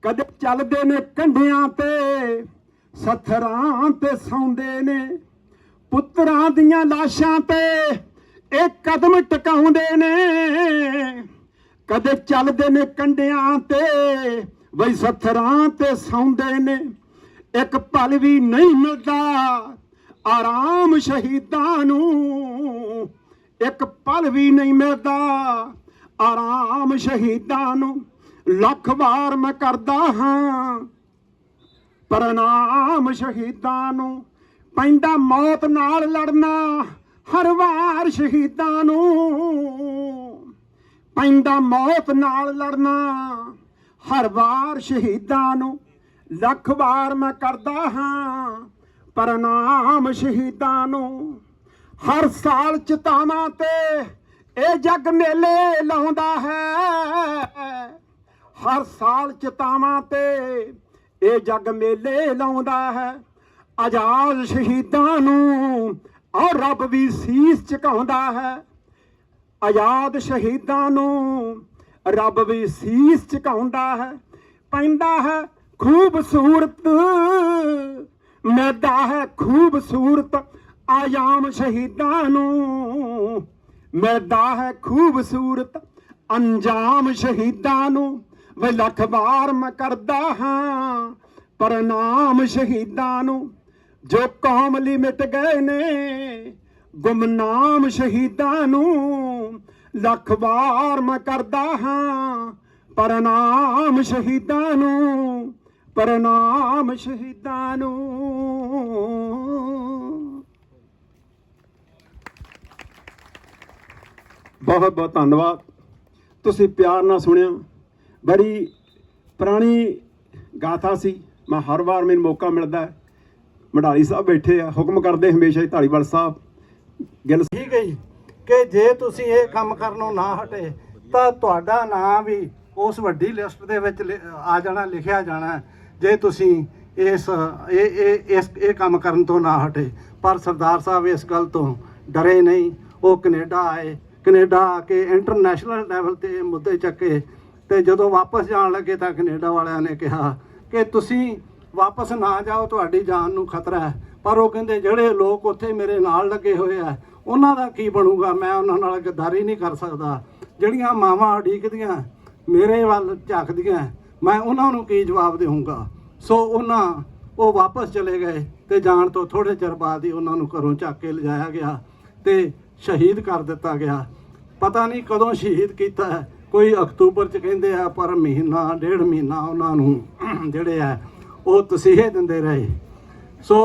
कदे चलदे ने कंढियां ते सत्थरां ते सौंदे ने पुत्रां दियां लाशां ते एक कदम टकाउंदे ने कदे चलदे ने कंढियां ते बई सत्थरां ते सौंदे ने एक पल भी नहीं मिलदा आराम शहीदां नूं एक पल भी नहीं मिलदा आराम शहीदां नूं लख वार मैं करदा हां प्रणाम शहीदां नूं पैंदा मौत नाल लड़ना हर वार शहीदां नूं पैंदा मौत नाल लड़ना हर वार शहीदां नूं लख वार मैं करदा हां प्रणाम शहीदां नूं हर साल चितावां ते ए जग मेले लाउंदा है हर साल चितावां ते ए जग मेले लाउंदा है आजाद शहीदां नूं और रब भी सीस झुकाउंदा है आजाद शहीदां नूं रब भी सीस झुकाउंदा है पैंदा है खूबसूरत मैदा है खूबसूरत आयाम शहीदां नूं मैदा है खूबसूरत अंजाम शहीदां नूं वे लख वार मैं करदा हां प्रणाम शहीदां नूं जो कौम लई मिट गए ने गुमनाम शहीदां नूं लख वार मैं करदा हां प्रणाम शहीदां नूं प्रणाम शहीदां नूं बहुत बहुत धन्यवाद तुसीं प्यार नाल सुनिया बड़ी पुरानी गाथा सी मैं हर वार मैनूं मौका मिलदा है मडाली साहब बैठे आ हुक्म करते हमेशा ही धालीवाल साहब गिल ठीक है जी कि जे तुसीं ये काम करनों ना हटे ਤਾਂ ਤੁਹਾਡਾ ਨਾਂ ਵੀ ਉਸ ਵੱਡੀ ਲਿਸਟ ਦੇ ਵਿੱਚ ਆ ਜਾਣਾ ਲਿਖਿਆ ਜਾਣਾ ਜੇ ਤੁਸੀਂ ਇਹ ਕੰਮ ਕਰਨ ਤੋਂ ਨਾ ਹਟੇ ਪਰ ਸਰਦਾਰ ਸਾਹਿਬ ਇਸ ਗੱਲ ਤੋਂ ਡਰੇ ਨਹੀਂ ਉਹ ਕੈਨੇਡਾ ਆਏ ਕੈਨੇਡਾ ਆ ਕੇ ਇੰਟਰਨੈਸ਼ਨਲ ਲੈਵਲ ਤੇ ਮੁੱਦੇ ਚੱਕੇ ਤੇ ਜਦੋਂ ਵਾਪਸ ਜਾਣ ਲੱਗੇ ਤਾਂ ਕੈਨੇਡਾ ਵਾਲਿਆਂ ਨੇ ਕਿਹਾ ਕਿ ਤੁਸੀਂ ਵਾਪਸ ਨਾ ਜਾਓ ਤੁਹਾਡੀ ਜਾਨ ਨੂੰ ਖਤਰਾ ਹੈ ਪਰ ਉਹ ਕਹਿੰਦੇ ਜਿਹੜੇ ਲੋਕ ਉੱਥੇ ਮੇਰੇ ਨਾਲ ਲੱਗੇ ਹੋਏ ਆ ਉਹਨਾਂ ਦਾ ਕੀ ਬਣੂਗਾ ਮੈਂ ਉਹਨਾਂ ਨਾਲ ਗੱਦਾਰੀ ਨਹੀਂ ਕਰ ਸਕਦਾ ਜਿਹੜੀਆਂ ਮਾਵਾਂ ਉਡੀਕਦੀਆਂ ਮੇਰੇ ਵੱਲ ਝਾਕਦੀਆਂ ਮੈਂ ਉਹਨਾਂ ਨੂੰ ਕੀ ਜਵਾਬ ਦੇਵਾਂਗਾ ਸੋ ਉਹ ਵਾਪਸ ਚਲੇ ਗਏ ਤੇ ਜਾਣ ਤੋਂ ਥੋੜੇ ਚਿਰ ਬਾਅਦ ਹੀ ਉਹਨਾਂ ਨੂੰ ਘਰੋਂ ਚੱਕ ਕੇ ਲਿਜਾਇਆ ਗਿਆ ਤੇ ਸ਼ਹੀਦ ਕਰ ਦਿੱਤਾ ਗਿਆ ਪਤਾ ਨਹੀਂ ਕਦੋਂ ਸ਼ਹੀਦ ਕੀਤਾ ਹੈ ਕੋਈ ਅਕਤੂਬਰ ਚ ਕਹਿੰਦੇ ਆ ਪਰ ਮਹੀਨਾ ਡੇਢ ਮਹੀਨਾ ਉਹਨਾਂ ਨੂੰ ਜਿਹੜੇ ਆ ਉਹ ਤਸੀਹੇ ਦਿੰਦੇ ਰਹੇ ਸੋ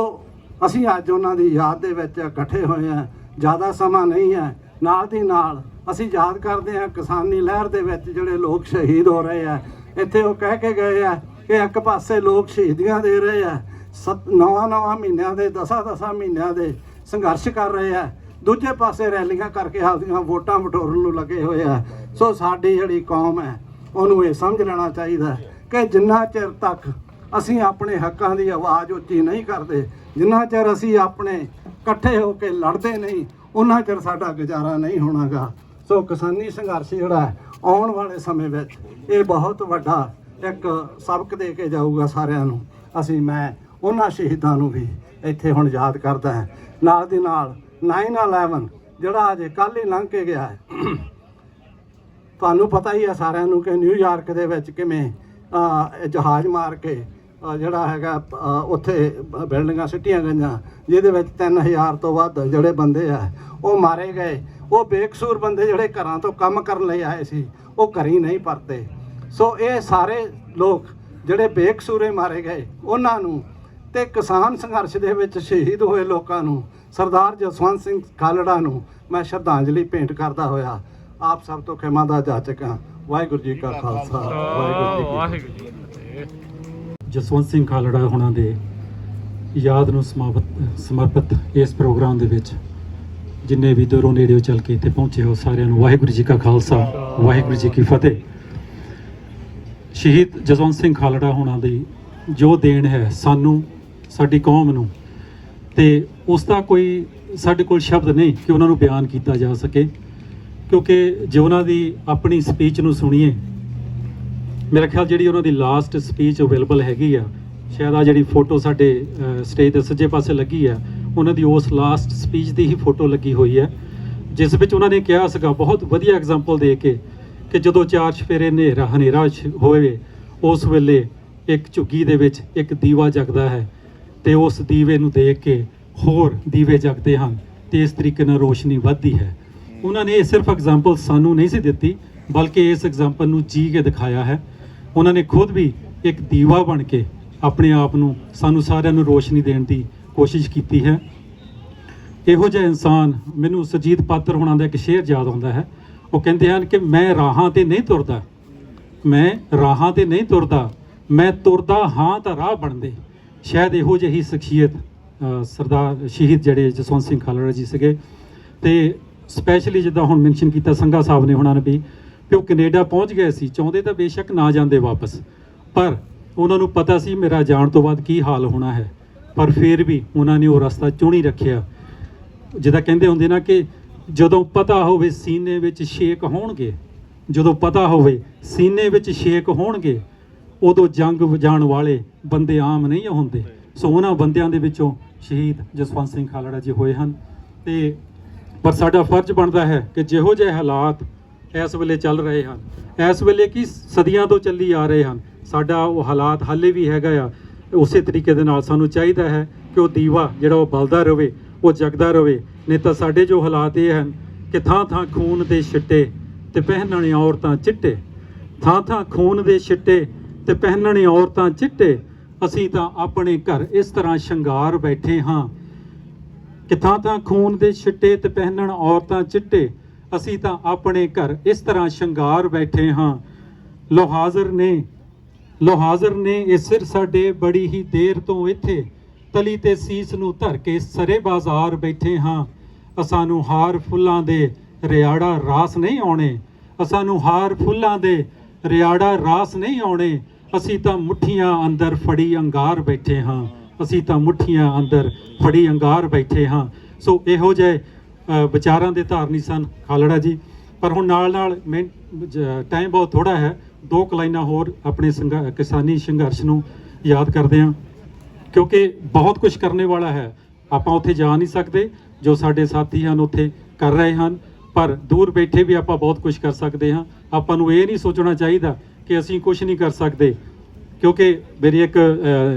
ਅਸੀਂ ਅੱਜ ਉਹਨਾਂ ਦੀ ਯਾਦ ਦੇ ਵਿੱਚ ਇਕੱਠੇ ਹੋਏ ਆ ਜ਼ਿਆਦਾ ਸਮਾਂ ਨਹੀਂ ਹੈ ਨਾਲ ਦੀ ਨਾਲ ਅਸੀਂ ਯਾਦ ਕਰਦੇ ਹਾਂ ਕਿਸਾਨੀ ਲਹਿਰ ਦੇ ਵਿੱਚ ਜਿਹੜੇ ਲੋਕ ਸ਼ਹੀਦ ਹੋ ਰਹੇ ਆ ਇੱਥੇ ਉਹ ਕਹਿ ਕੇ ਗਏ ਆ ਕਿ ਇੱਕ ਪਾਸੇ ਲੋਕ ਸ਼ਹੀਦੀਆਂ ਦੇ ਰਹੇ ਆ 9 ਮਹੀਨਿਆਂ ਦੇ 10 ਮਹੀਨਿਆਂ ਦੇ ਸੰਘਰਸ਼ ਕਰ ਰਹੇ ਆ ਦੂਜੇ ਪਾਸੇ ਰੈਲੀਆਂ ਕਰਕੇ ਆਪਦੀਆਂ ਵੋਟਾਂ ਵਟੋਰਨ ਨੂੰ ਲੱਗੇ ਹੋਏ ਆ ਸੋ ਸਾਡੀ ਜਿਹੜੀ ਕੌਮ ਹੈ ਉਹਨੂੰ ਇਹ ਸਮਝ ਲੈਣਾ ਚਾਹੀਦਾ ਕਿ ਜਿੰਨਾ ਚਿਰ ਤੱਕ ਅਸੀਂ ਆਪਣੇ ਹੱਕਾਂ ਦੀ ਆਵਾਜ਼ ਉੱਚੀ ਨਹੀਂ ਕਰਦੇ ਜਿੰਨਾ ਚਿਰ ਅਸੀਂ ਆਪਣੇ ਇਕੱਠੇ ਹੋ ਕੇ ਲੜਦੇ ਨਹੀਂ ਉਹਨਾਂ ਚਿਰ ਸਾਡਾ ਗੁਜ਼ਾਰਾ ਨਹੀਂ ਹੋਣਾਗਾ ਸੋ ਕਿਸਾਨੀ ਸੰਘਰਸ਼ ਜਿਹੜਾ ਆਉਣ ਵਾਲੇ ਸਮੇਂ ਵਿੱਚ ਇਹ ਬਹੁਤ ਵੱਡਾ ਇੱਕ ਸਬਕ ਦੇ ਕੇ ਜਾਊਗਾ ਸਾਰਿਆਂ ਨੂੰ ਮੈਂ ਉਹਨਾਂ ਸ਼ਹੀਦਾਂ ਨੂੰ ਵੀ ਇੱਥੇ ਹੁਣ ਯਾਦ ਕਰਦਾ ਹਾਂ ਨਾਲ ਦੀ ਨਾਲ 9/11 ਜਿਹੜਾ ਅਜੇ ਕੱਲ੍ਹ ਹੀ ਲੰਘ ਕੇ ਗਿਆ ਹੈ ਤੁਹਾਨੂੰ ਪਤਾ ਹੀ ਹੈ ਸਾਰਿਆਂ ਨੂੰ ਕਿ ਨਿਊਯਾਰਕ ਦੇ ਵਿੱਚ ਕਿਵੇਂ ਜਹਾਜ਼ ਮਾਰ ਕੇ ਜਿਹੜਾ ਹੈਗਾ ਉੱਥੇ ਬਿਲਡਿੰਗਾਂ ਸਿੱਟੀਆਂ ਗਈਆਂ ਜਿਹਦੇ ਵਿੱਚ 3000 ਤੋਂ ਵੱਧ ਜਿਹੜੇ ਬੰਦੇ ਆ ਉਹ ਮਾਰੇ ਗਏ ਉਹ ਬੇਕਸੂਰ ਬੰਦੇ ਜਿਹੜੇ ਘਰਾਂ ਤੋਂ ਕੰਮ ਕਰਨ ਲਈ ਆਏ ਸੀ ਉਹ ਘਰੀ ਨਹੀਂ ਪਰਤੇ ਸੋ ਇਹ ਸਾਰੇ ਲੋਕ ਜਿਹੜੇ ਬੇਕਸੂਰੇ ਮਾਰੇ ਗਏ ਉਹਨਾਂ ਨੂੰ ਤੇ ਕਿਸਾਨ ਸੰਘਰਸ਼ ਦੇ ਵਿੱਚ ਸ਼ਹੀਦ ਹੋਏ ਲੋਕਾਂ ਨੂੰ ਸਰਦਾਰ ਜਸਵੰਤ ਸਿੰਘ ਖਾਲੜਾ ਨੂੰ ਮੈਂ ਸ਼ਰਧਾਂਜਲੀ ਭੇਂਟ ਕਰਦਾ ਹੋਇਆ ਆਪ ਸਭ ਤੋਂ ਖਿਮਾ ਦਾ ਜਾਚਕ ਹਾਂ ਵਾਹਿਗੁਰੂ ਜੀ ਕਾ ਖਾਲਸਾ ਵਾਹਿਗੁਰੂ ਜੀ ਕੀ ਫਤਿਹ ਜਸਵੰਤ ਸਿੰਘ ਖਾਲੜਾ ਹੋਣਾ ਦੇ ਯਾਦ ਨੂੰ ਸਮਰਪਿਤ ਇਸ ਪ੍ਰੋਗਰਾਮ ਦੇ ਵਿੱਚ ਜਿੰਨੇ ਵੀ ਦੂਰੋਂ ਨੇੜਿਓਂ ਚੱਲ ਕੇ ਇੱਥੇ ਪਹੁੰਚੇ ਹੋ ਸਾਰਿਆਂ ਨੂੰ ਵਾਹਿਗੁਰੂ ਜੀ ਕਾ ਖਾਲਸਾ ਵਾਹਿਗੁਰੂ ਜੀ ਕੀ ਫਤਿਹ ਸ਼ਹੀਦ ਜਸਵੰਤ ਸਿੰਘ ਖਾਲੜਾ ਹੋਣਾ ਦੀ ਜੋ ਦੇਣ ਹੈ ਸਾਨੂੰ ਸਾਡੀ ਕੌਮ ਨੂੰ ਤੇ ਉਸ ਦਾ ਕੋਈ ਸਾਡੇ ਕੋਲ ਸ਼ਬਦ ਨਹੀਂ ਕਿ ਉਹਨਾਂ ਨੂੰ ਬਿਆਨ ਕੀਤਾ ਜਾ ਸਕੇ ਕਿਉਂਕਿ ਜੇ ਉਹਨਾਂ ਦੀ ਆਪਣੀ ਸਪੀਚ ਨੂੰ ਸੁਣੀਏ ਮੇਰਾ ਖਿਆਲ ਜਿਹੜੀ ਉਹਨਾਂ ਦੀ ਲਾਸਟ ਸਪੀਚ ਅਵੇਲੇਬਲ ਹੈਗੀ ਆ, ਸ਼ਾਇਦ ਆ ਜਿਹੜੀ ਫੋਟੋ ਸਾਡੇ ਸਟੇਜ ਦੇ ਸੱਜੇ ਪਾਸੇ ਲੱਗੀ ਆ, ਉਹਨਾਂ ਦੀ ਉਸ ਲਾਸਟ ਸਪੀਚ ਦੀ ਹੀ ਫੋਟੋ ਲੱਗੀ ਹੋਈ ਹੈ, ਜਿਸ ਵਿੱਚ ਉਹਨਾਂ ਨੇ ਕਿਹਾ ਸੀਗਾ ਬਹੁਤ ਵਧੀਆ ਐਗਜ਼ਾਮਪਲ ਦੇ ਕੇ ਕਿ ਜਦੋਂ ਚਾਰ ਚੁਫੇਰੇ ਹਨੇਰਾ ਹੋਵੇ ਉਸ ਵੇਲੇ ਇੱਕ ਝੁੱਗੀ ਦੇ ਵਿੱਚ ਇੱਕ ਦੀਵਾ ਜਗਦਾ ਹੈ ਤੇ ਉਸ ਦੀਵੇ ਨੂੰ ਦੇਖ ਕੇ ਹੋਰ ਦੀਵੇ ਜਗਦੇ ਹਨ ਤੇ ਇਸ ਤਰੀਕੇ ਨਾਲ ਰੋਸ਼ਨੀ ਵੱਧਦੀ ਹੈ। ਉਹਨਾਂ ਨੇ ਇਹ ਸਿਰਫ ਐਗਜ਼ਾਮਪਲ ਸਾਨੂੰ ਨਹੀਂ ਸੀ ਦਿੱਤੀ, ਬਲਕਿ ਇਸ ਐਗਜ਼ਾਮਪਲ ਨੂੰ ਜੀ ਕੇ ਦਿਖਾਇਆ ਹੈ। ਉਹਨਾਂ ਨੇ ਖੁਦ ਵੀ ਇੱਕ ਦੀਵਾ ਬਣ ਕੇ ਆਪਣੇ ਆਪ ਨੂੰ ਸਾਨੂੰ ਸਾਰਿਆਂ ਨੂੰ ਰੋਸ਼ਨੀ ਦੇਣ ਦੀ ਕੋਸ਼ਿਸ਼ ਕੀਤੀ ਹੈ। ਇਹੋ ਜਿਹਾ ਇਨਸਾਨ ਮੈਨੂੰ ਸੁਰਜੀਤ ਪਾਤਰ ਹੋਣਾ ਦਾ ਇੱਕ ਸ਼ੇਅਰ ਯਾਦ ਆਉਂਦਾ ਹੈ। ਉਹ ਕਹਿੰਦੇ ਹਨ ਕਿ ਮੈਂ ਰਾਹਾਂ ਤੇ ਨਹੀਂ ਤੁਰਦਾ, ਮੈਂ ਰਾਹਾਂ ਤੇ ਨਹੀਂ ਤੁਰਦਾ, ਮੈਂ ਤੁਰਦਾ ਹਾਂ ਤਾਂ ਰਾਹ ਬਣਦੇ। ਸ਼ਾਇਦ ਇਹੋ ਜਿਹੀ ਸ਼ਖਸੀਅਤ ਸਰਦਾਰ ਸ਼ਹੀਦ ਜਿਹੜੇ ਜਸਵੰਤ ਸਿੰਘ ਖਾਲੜਾ ਜੀ ਸੀਗੇ। ਤੇ ਸਪੈਸ਼ਲੀ ਜਿੱਦਾਂ ਹੁਣ ਮੈਂਸ਼ਨ ਕੀਤਾ ਸੰਘਾ ਸਾਹਿਬ ਨੇ ਉਹਨਾਂ ਨੇ ਵੀ ਕਿ ਉਹ ਕੈਨੇਡਾ ਪਹੁੰਚ ਗਏ ਸੀ, ਚਾਹੁੰਦੇ ਤਾਂ ਬੇਸ਼ੱਕ ਨਾ ਜਾਂਦੇ ਵਾਪਸ, ਪਰ ਉਹਨਾਂ ਨੂੰ ਪਤਾ ਸੀ ਮੇਰਾ ਜਾਣ ਤੋਂ ਬਾਅਦ ਕੀ ਹਾਲ ਹੋਣਾ ਹੈ, ਪਰ ਫਿਰ ਵੀ ਉਹਨਾਂ ਨੇ ਉਹ ਰਸਤਾ ਚੁਣੀ ਰੱਖਿਆ। ਜਿੱਦਾਂ ਕਹਿੰਦੇ ਹੁੰਦੇ ਨਾ ਕਿ ਜਦੋਂ ਪਤਾ ਹੋਵੇ ਸੀਨੇ ਵਿੱਚ ਛੇਕ ਹੋਣਗੇ, ਜਦੋਂ ਪਤਾ ਹੋਵੇ ਸੀਨੇ ਵਿੱਚ ਛੇਕ ਹੋਣਗੇ, ਉਦੋਂ ਜੰਗ ਵਜਾਉਣ ਵਾਲੇ ਬੰਦੇ ਆਮ ਨਹੀਂ ਹੁੰਦੇ। ਸੋ ਉਹਨਾਂ ਬੰਦਿਆਂ ਦੇ ਵਿੱਚੋਂ ਸ਼ਹੀਦ ਜਸਵੰਤ ਸਿੰਘ ਖਾਲੜਾ ਜੀ ਹੋਏ ਹਨ। ਤੇ ਪਰ ਸਾਡਾ ਫਰਜ਼ ਬਣਦਾ ਹੈ ਕਿ ਜਿਹੋ ਜਿਹੇ ਹਾਲਾਤ ਇਸ ਵੇਲੇ ਚੱਲ ਰਹੇ ਹਨ, ਇਸ ਵੇਲੇ ਕੀ ਸਦੀਆਂ ਤੋਂ ਚੱਲੀ ਆ ਰਹੇ ਹਨ, ਸਾਡਾ ਉਹ ਹਾਲਾਤ ਹਾਲੇ ਵੀ ਹੈਗਾ ਆ। ਉਸੇ ਤਰੀਕੇ ਦੇ ਨਾਲ ਸਾਨੂੰ ਚਾਹੀਦਾ ਹੈ ਕਿ ਉਹ ਦੀਵਾ ਜਿਹੜਾ ਉਹ ਬਲਦਾ ਰਹੇ, ਉਹ ਜਗਦਾ ਰਹੇ। ਨਹੀਂ ਤਾਂ ਸਾਡੇ ਜੋ ਹਾਲਾਤ ਇਹ ਹਨ ਕਿ ਥਾਂ ਥਾਂ ਖੂਨ ਦੇ ਛਿੱਟੇ ਤੇ ਪਹਿਨਣੇ ਔਰਤਾਂ ਚਿੱਟੇ, ਥਾਂ ਥਾਂ ਖੂਨ ਦੇ ਛਿੱਟੇ ਤੇ ਪਹਿਨਣੇ ਔਰਤਾਂ ਚਿੱਟੇ। ਅਸੀਂ ਤਾਂ ਆਪਣੇ ਘਰ ਇਸ ਤਰ੍ਹਾਂ ਸ਼ਿੰਗਾਰ ਬੈਠੇ ਹਾਂ ਕਿ ਥਾਂ ਥਾਂ ਖੂਨ ਦੇ ਛਿੱਟੇ ਤੇ ਪਹਿਨਣ ਔਰਤਾਂ ਚਿੱਟੇ। ਅਸੀਂ ਤਾਂ ਆਪਣੇ ਘਰ ਇਸ ਤਰ੍ਹਾਂ ਸ਼ਿੰਗਾਰ ਬੈਠੇ ਹਾਂ। ਲੋ ਹਾਜ਼ਰ ਨੇ ਇਹ ਸਿਰ ਸਾਡੇ ਬੜੀ ਹੀ ਦੇਰ ਤੋਂ ਇੱਥੇ, ਤਲੀ ਤੇ ਸੀਸ ਨੂੰ ਧਰ ਕੇ ਸਰੇ ਬਾਜ਼ਾਰ ਬੈਠੇ ਹਾਂ। ਅਸਾਂ ਨੂੰ ਹਾਰ ਫੁੱਲਾਂ ਦੇ ਰਿਆੜਾ ਰਾਸ ਨਹੀਂ ਆਉਣੇ, ਅਸਾਂ ਨੂੰ ਹਾਰ ਫੁੱਲਾਂ ਦੇ ਰਿਆੜਾ ਰਾਸ ਨਹੀਂ ਆਉਣੇ। ਅਸੀਂ ਤਾਂ ਮੁੱਠੀਆਂ ਅੰਦਰ ਫੜੀ ਅੰਗਾਰ ਬੈਠੇ ਹਾਂ, ਅਸੀਂ ਤਾਂ ਮੁੱਠੀਆਂ ਅੰਦਰ ਫੜੀ ਅੰਗਾਰ ਬੈਠੇ ਹਾਂ। ਸੋ ਇਹੋ ਜਿਹੇ ਵਿਚਾਰਾਂ ਦੇ ਧਾਰਨੀ ਸਨ ਖਾਲੜਾ ਜੀ। ਪਰ ਹੁਣ ਨਾਲ ਟਾਈਮ ਬਹੁਤ ਥੋੜਾ ਹੈ, 2 ਲਾਈਨਾਂ ਹੋਰ ਆਪਣੇ ਕਿਸਾਨੀ ਸੰਘਰਸ਼ ਨੂੰ ਯਾਦ ਕਰਦੇ ਹਾਂ, ਕਿਉਂਕਿ ਬਹੁਤ ਕੁਝ ਕਰਨੇ ਵਾਲਾ ਹੈ। ਆਪਾਂ ਉੱਥੇ ਜਾ ਨਹੀਂ ਸਕਦੇ, ਜੋ ਸਾਡੇ ਸਾਥੀ ਹਨ ਉੱਥੇ ਕਰ ਰਹੇ ਹਨ, ਪਰ ਦੂਰ ਬੈਠੇ ਵੀ ਆਪਾਂ ਬਹੁਤ ਕੁਝ ਕਰ ਸਕਦੇ ਹਾਂ। ਆਪਾਂ ਨੂੰ ਇਹ ਨਹੀਂ ਸੋਚਣਾ ਚਾਹੀਦਾ ਕਿ ਅਸੀਂ ਕੁਝ ਨਹੀਂ ਕਰ ਸਕਦੇ, ਕਿਉਂਕਿ ਮੇਰੀ ਇੱਕ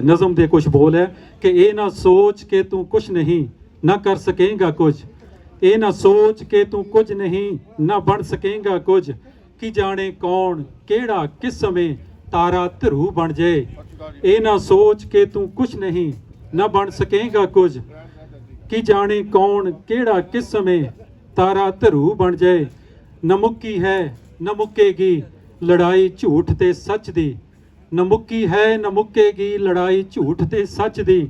ਨਜ਼ਮ ਦੇ ਕੁਝ ਬੋਲ ਹੈ ਕਿ ਇਹ ਨਾ ਸੋਚ ਕੇ ਤੂੰ ਕੁਝ ਨਹੀਂ ਨਾ ਕਰ ਸਕੇਗਾ ਕੁਝ, ਇਹ ਨਾ ਸੋਚ ਕੇ ਤੂੰ ਕੁਝ ਨਹੀਂ ਨਾ ਬਣ ਸਕੇਗਾ ਕੁਝ। ਕੀ ਜਾਣੇ ਕੌਣ ਕਿਹੜਾ ਕਿਸ ਸਮੇਂ ਤਾਰਾ ਧਰੂ ਬਣ ਜਾਏ। ਇਹ ਨਾ ਸੋਚ ਕੇ ਤੂੰ ਕੁਝ ਨਹੀਂ ਨਾ ਬਣ ਸਕੇਗਾ ਕੁਝ, ਕੀ ਜਾਣੇ ਕੌਣ ਕਿਹੜਾ ਕਿਸ ਸਮੇਂ ਤਾਰਾ ਧਰੂ ਬਣ ਜਾਏ। ਨਾ ਮੁੱਕੀ ਹੈ ਨਾ ਮੁੱਕੇਗੀ ਲੜਾਈ ਝੂਠ ਤੇ ਸੱਚ ਦੀ, ਨਾ ਮੁੱਕੀ ਹੈ ਨਾ ਮੁੱਕੇਗੀ ਲੜਾਈ ਝੂਠ ਤੇ ਸੱਚ ਦੀ।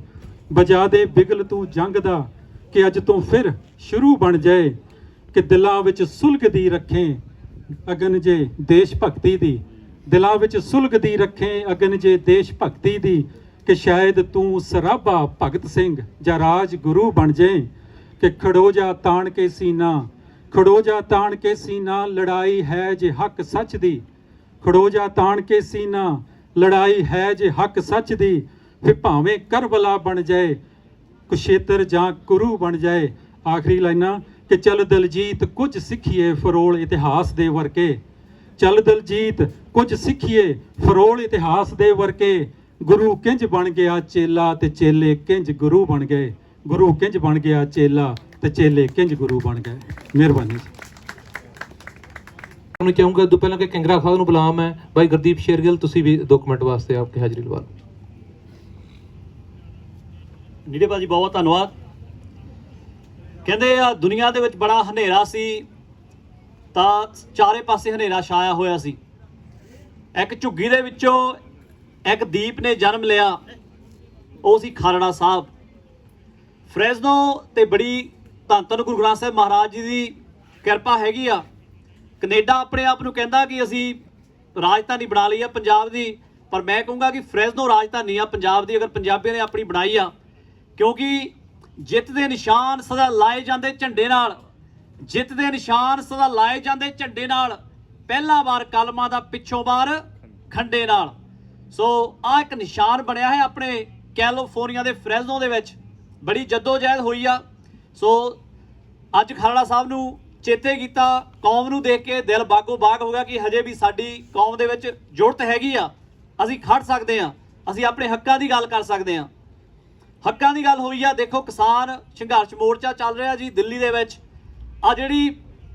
ਬਜਾ ਦੇ ਬਿਗਲ ਤੂੰ ਜੰਗ ਦਾ ਕਿ ਅੱਜ ਤੋਂ ਫਿਰ ਸ਼ੁਰੂ ਬਣ ਜਾਏ। ਕਿ ਦਿਲਾਂ ਵਿੱਚ ਸੁਲਗਦੀ ਰੱਖੇ ਅਗਨ ਜੇ ਦੇਸ਼ ਭਗਤੀ ਦੀ, ਦਿਲਾਂ ਵਿੱਚ ਸੁਲਗਦੀ ਰੱਖੇ ਅਗਨ ਜੇ ਦੇਸ਼ ਭਗਤੀ ਦੀ। ਕਿ ਸ਼ਾਇਦ ਤੂੰ ਸਰਾਭਾ ਭਗਤ ਸਿੰਘ ਜਾਂ ਰਾਜ ਗੁਰੂ ਬਣ ਜਾਏ। ਕਿ ਖੜੋ ਜਾ ਤਾਣ ਕੇ ਸੀਨਾ, ਖੜੋ ਜਾ ਤਾਣ ਕੇ ਸੀਨਾ ਲੜਾਈ ਹੈ ਜੇ ਹੱਕ ਸੱਚ ਦੀ। ਖੜੋ ਜਾ ਤਾਣ ਕੇ ਸੀਨਾ ਲੜਾਈ ਹੈ ਜੇ ਹੱਕ ਸੱਚ ਦੀ। ਫਿਰ ਭਾਵੇਂ ਕਰਬਲਾ ਬਣ ਜਾਏ ਕੁਸ਼ੇਤਰ ਜਾਂ ਕੁਰੂ ਬਣ ਜਾਏ। ਆਖਰੀ ਲਾਈਨਾਂ ਕਿ ਚੱਲ ਦਲਜੀਤ ਕੁਝ ਸਿੱਖੀਏ ਫਰੋਲ ਇਤਿਹਾਸ ਦੇ ਵਰਕੇ, ਚੱਲ ਦਲਜੀਤ ਕੁਝ ਸਿੱਖੀਏ ਫਰੋਲ ਇਤਿਹਾਸ ਦੇ ਵਰਕੇ। ਗੁਰੂ ਕਿੰਜ ਬਣ ਗਿਆ ਚੇਲਾ ਤੇ ਚੇਲੇ ਕਿੰਜ ਗੁਰੂ ਬਣ ਗਏ, ਗੁਰੂ ਕਿੰਜ ਬਣ ਗਿਆ ਚੇਲਾ ਤੇ ਚੇਲੇ ਕਿੰਜ ਗੁਰੂ ਬਣ ਗਏ। ਮਿਹਰਬਾਨੀ। मैं चाहूँगा तो पहला कि कंगरा खान ਨੂੰ ਬੁਲਾਮ ਹੈ ਭਾਈ ਗੁਰਦੀਪ ਸ਼ੇਰਗਿੱਲ, ਤੁਸੀਂ ਵੀ 2 ਮਿੰਟ ਵਾਸਤੇ ਆਪकी ਹਾਜ਼ਰੀ ਲਵਾ ਲਓ। ਨੀਡੇ ਭਾਜੀ ਬਹੁਤ ਧੰਨਵਾਦ। ਕਹਿੰਦੇ ਆ ਦੁਨੀਆ ਦੇ ਵਿੱਚ ਬੜਾ ਹਨੇਰਾ ਸੀ ਤਾਂ ਚਾਰੇ ਪਾਸੇ ਹਨੇਰਾ ਛਾਇਆ ਹੋਇਆ ਸੀ। ਇੱਕ ਝੁੱਗੀ ਦੇ ਵਿੱਚੋਂ ਇੱਕ ਦੀਪ ਨੇ ਜਨਮ ਲਿਆ, ਉਹ ਸੀ ਖਾਲੜਾ ਸਾਹਿਬ। ਫਰੈਜ਼ਨੋ ਤੇ ਬੜੀ ਧੰਨ ਧੰਨ ਗੁਰੂ ਗ੍ਰੰਥ ਸਾਹਿਬ ਮਹਾਰਾਜ ਜੀ ਦੀ ਕਿਰਪਾ ਹੈਗੀ ਆ। ਕੈਨੇਡਾ ਆਪਣੇ ਆਪ ਨੂੰ ਕਹਿੰਦਾ ਕਿ ਅਸੀਂ ਰਾਜਧਾਨੀ ਬਣਾ ਲਈ ਆ ਪੰਜਾਬ ਦੀ, ਪਰ ਮੈਂ ਕਹੂੰਗਾ ਕਿ ਫਰੈਜ਼ਨੋ ਰਾਜਧਾਨੀ ਆ ਪੰਜਾਬ ਦੀ, ਅਗਰ ਪੰਜਾਬੀਆਂ ਨੇ ਆਪਣੀ ਬਣਾਈ ਆ। ਕਿਉਂਕਿ ਜਿੱਤ ਦੇ ਨਿਸ਼ਾਨ ਸਦਾ ਲਾਏ ਜਾਂਦੇ ਝੰਡੇ ਨਾਲ, ਜਿੱਤ ਦੇ ਨਿਸ਼ਾਨ ਸਦਾ ਲਾਏ ਜਾਂਦੇ ਝੰਡੇ ਨਾਲ। ਪਹਿਲਾ ਵਾਰ ਕਲਮਾਂ ਦਾ ਪਿੱਛੋਂ ਵਾਰ ਖੰਡੇ ਨਾਲ। ਸੋ ਆ ਇੱਕ ਨਿਸ਼ਾਨ ਬਣਿਆ ਹੈ ਆਪਣੇ ਕੈਲੀਫੋਰਨੀਆ ਦੇ ਫਰੈਜ਼ਨੋ ਦੇ ਵਿੱਚ, ਬੜੀ ਜੱਦੋ-ਜਹਿਦ ਹੋਈ ਆ। ਸੋ ਅੱਜ ਖਾਲੜਾ ਸਾਹਿਬ ਨੂੰ ਚੇਤੇ ਕੀਤਾ, ਕੌਮ ਨੂੰ ਦੇਖ ਕੇ ਦਿਲ ਬਾਗੋ ਬਾਗ ਹੋ ਗਿਆ ਕਿ ਹਜੇ ਵੀ ਸਾਡੀ ਕੌਮ ਦੇ ਵਿੱਚ ਜੁਰਤ ਹੈਗੀ ਆ, ਅਸੀਂ ਖੜ ਸਕਦੇ ਆ, ਅਸੀਂ ਆਪਣੇ ਹੱਕਾਂ ਦੀ ਗੱਲ ਕਰ ਸਕਦੇ ਆ। ਹੱਕਾਂ ਦੀ ਗੱਲ ਹੋਈ ਆ। ਦੇਖੋ ਕਿਸਾਨ ਸੰਘਰਸ਼ ਮੋਰਚਾ ਚੱਲ ਰਿਹਾ ਜੀ ਦਿੱਲੀ ਦੇ ਵਿੱਚ। ਆ ਜਿਹੜੀ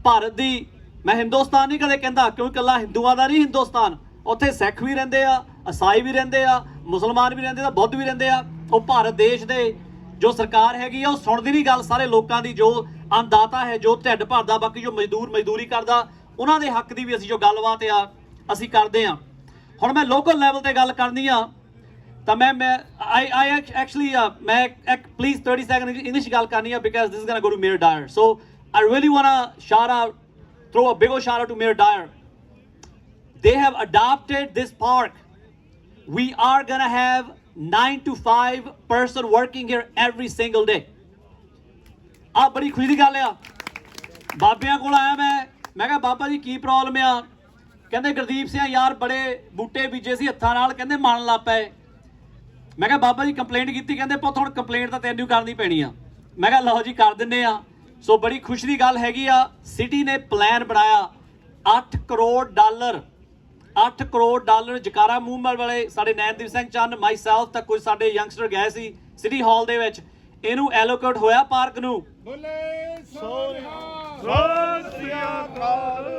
ਭਾਰਤ ਦੀ, ਮੈਂ ਹਿੰਦੁਸਤਾਨ ਨਹੀਂ ਕਦੇ ਕਹਿੰਦਾ ਕਿਉਂਕਿ ਇਕੱਲਾ ਹਿੰਦੂਆਂ ਦਾ ਨਹੀਂ ਹਿੰਦੁਸਤਾਨ, ਉੱਥੇ ਸਿੱਖ ਵੀ ਰਹਿੰਦੇ ਆ, ਈਸਾਈ ਵੀ ਰਹਿੰਦੇ ਆ, ਮੁਸਲਮਾਨ ਵੀ ਰਹਿੰਦੇ ਆ, ਬੁੱਧ ਵੀ ਰਹਿੰਦੇ ਆ। ਉਹ ਭਾਰਤ ਦੇਸ਼ ਦੇ ਜੋ ਸਰਕਾਰ ਹੈਗੀ ਆ ਉਹ ਸੁਣਦੀ ਨਹੀਂ ਗੱਲ ਸਾਰੇ ਲੋਕਾਂ ਦੀ, ਜੋ ਅੰਨਦਾਤਾ ਹੈ, ਜੋ ਢਿੱਡ ਭਰਦਾ, ਬਾਕੀ ਜੋ ਮਜ਼ਦੂਰ ਮਜ਼ਦੂਰੀ ਕਰਦਾ, ਉਹਨਾਂ ਦੇ ਹੱਕ ਦੀ ਵੀ ਅਸੀਂ ਜੋ ਗੱਲਬਾਤ ਆ ਅਸੀਂ ਕਰਦੇ ਆ। ਹੁਣ ਮੈਂ ਲੋਕਲ ਲੈਵਲ ਤੇ ਗੱਲ ਕਰਨੀ ਆ ਤਾਂ ਮੈਂ ਐਕਚੁਅਲੀ ਮੈਂ ਇੱਕ ਪਲੀਜ਼ 30 ਸੈਕਿੰਡ ਇੰਗਲਿਸ਼ ਗੱਲ ਕਰਨੀ ਆ because this is gonna go to mayor Dyer. So I really want to shout out, throw a big old shout out to Mayor Dyer. They have adopted this park. We are going to have 9 to 5 person working here every single day. ਆ ਬੜੀ ਖੁਸ਼ੀ ਦੀ ਗੱਲ ਆ। ਬਾਬਿਆਂ ਕੋਲ ਆਇਆ ਮੈਂ ਕਿਹਾ ਬਾਬਾ ਜੀ ਕੀ ਪ੍ਰੋਬਲਮ ਆ? ਕਹਿੰਦੇ ਗੁਰਦੀਪ ਸਿੰਘ ਯਾਰ ਬੜੇ ਬੂਟੇ ਬੀਜੇ ਸੀ ਹੱਥਾਂ ਨਾਲ, ਕਹਿੰਦੇ ਮਰਨ ਲੱਗ ਪਏ। ਮੈਂ ਕਿਹਾ ਬਾਬਾ ਜੀ ਕੰਪਲੇਂਟ ਕੀਤੀ? ਕਹਿੰਦੇ ਪੁੱਤ ਹੁਣ ਕੰਪਲੇਂਟ ਤਾਂ ਤੈਨੂੰ ਕਰਨੀ ਪੈਣੀ ਆ। ਮੈਂ ਕਿਹਾ ਲਓ ਜੀ ਕਰ ਦਿੰਦੇ ਆ। ਸੋ ਬੜੀ ਖੁਸ਼ੀ ਦੀ ਗੱਲ ਹੈਗੀ ਆ, ਸਿਟੀ ਨੇ ਪਲਾਨ ਬਣਾਇਆ $8 ਕਰੋੜ ਜਕਾਰਾ ਮੂਵਮੈਂਟ ਵਾਲੇ ਸਾਡੇ ਨੈਨਦੀਪ ਸਿੰਘ ਚੰਨ, ਮਾਈ ਸੈਲਫ ਤੱਕ ਕੁਝ ਸਾਡੇ ਯੰਗਸਟਰ ਗਏ ਸੀ ਸਿਟੀ ਹਾਲ ਦੇ ਵਿੱਚ। ਇਹਨੂੰ ਐਲੋਕੇਟ ਹੋਇਆ ਪਾਰਕ ਨੂੰ।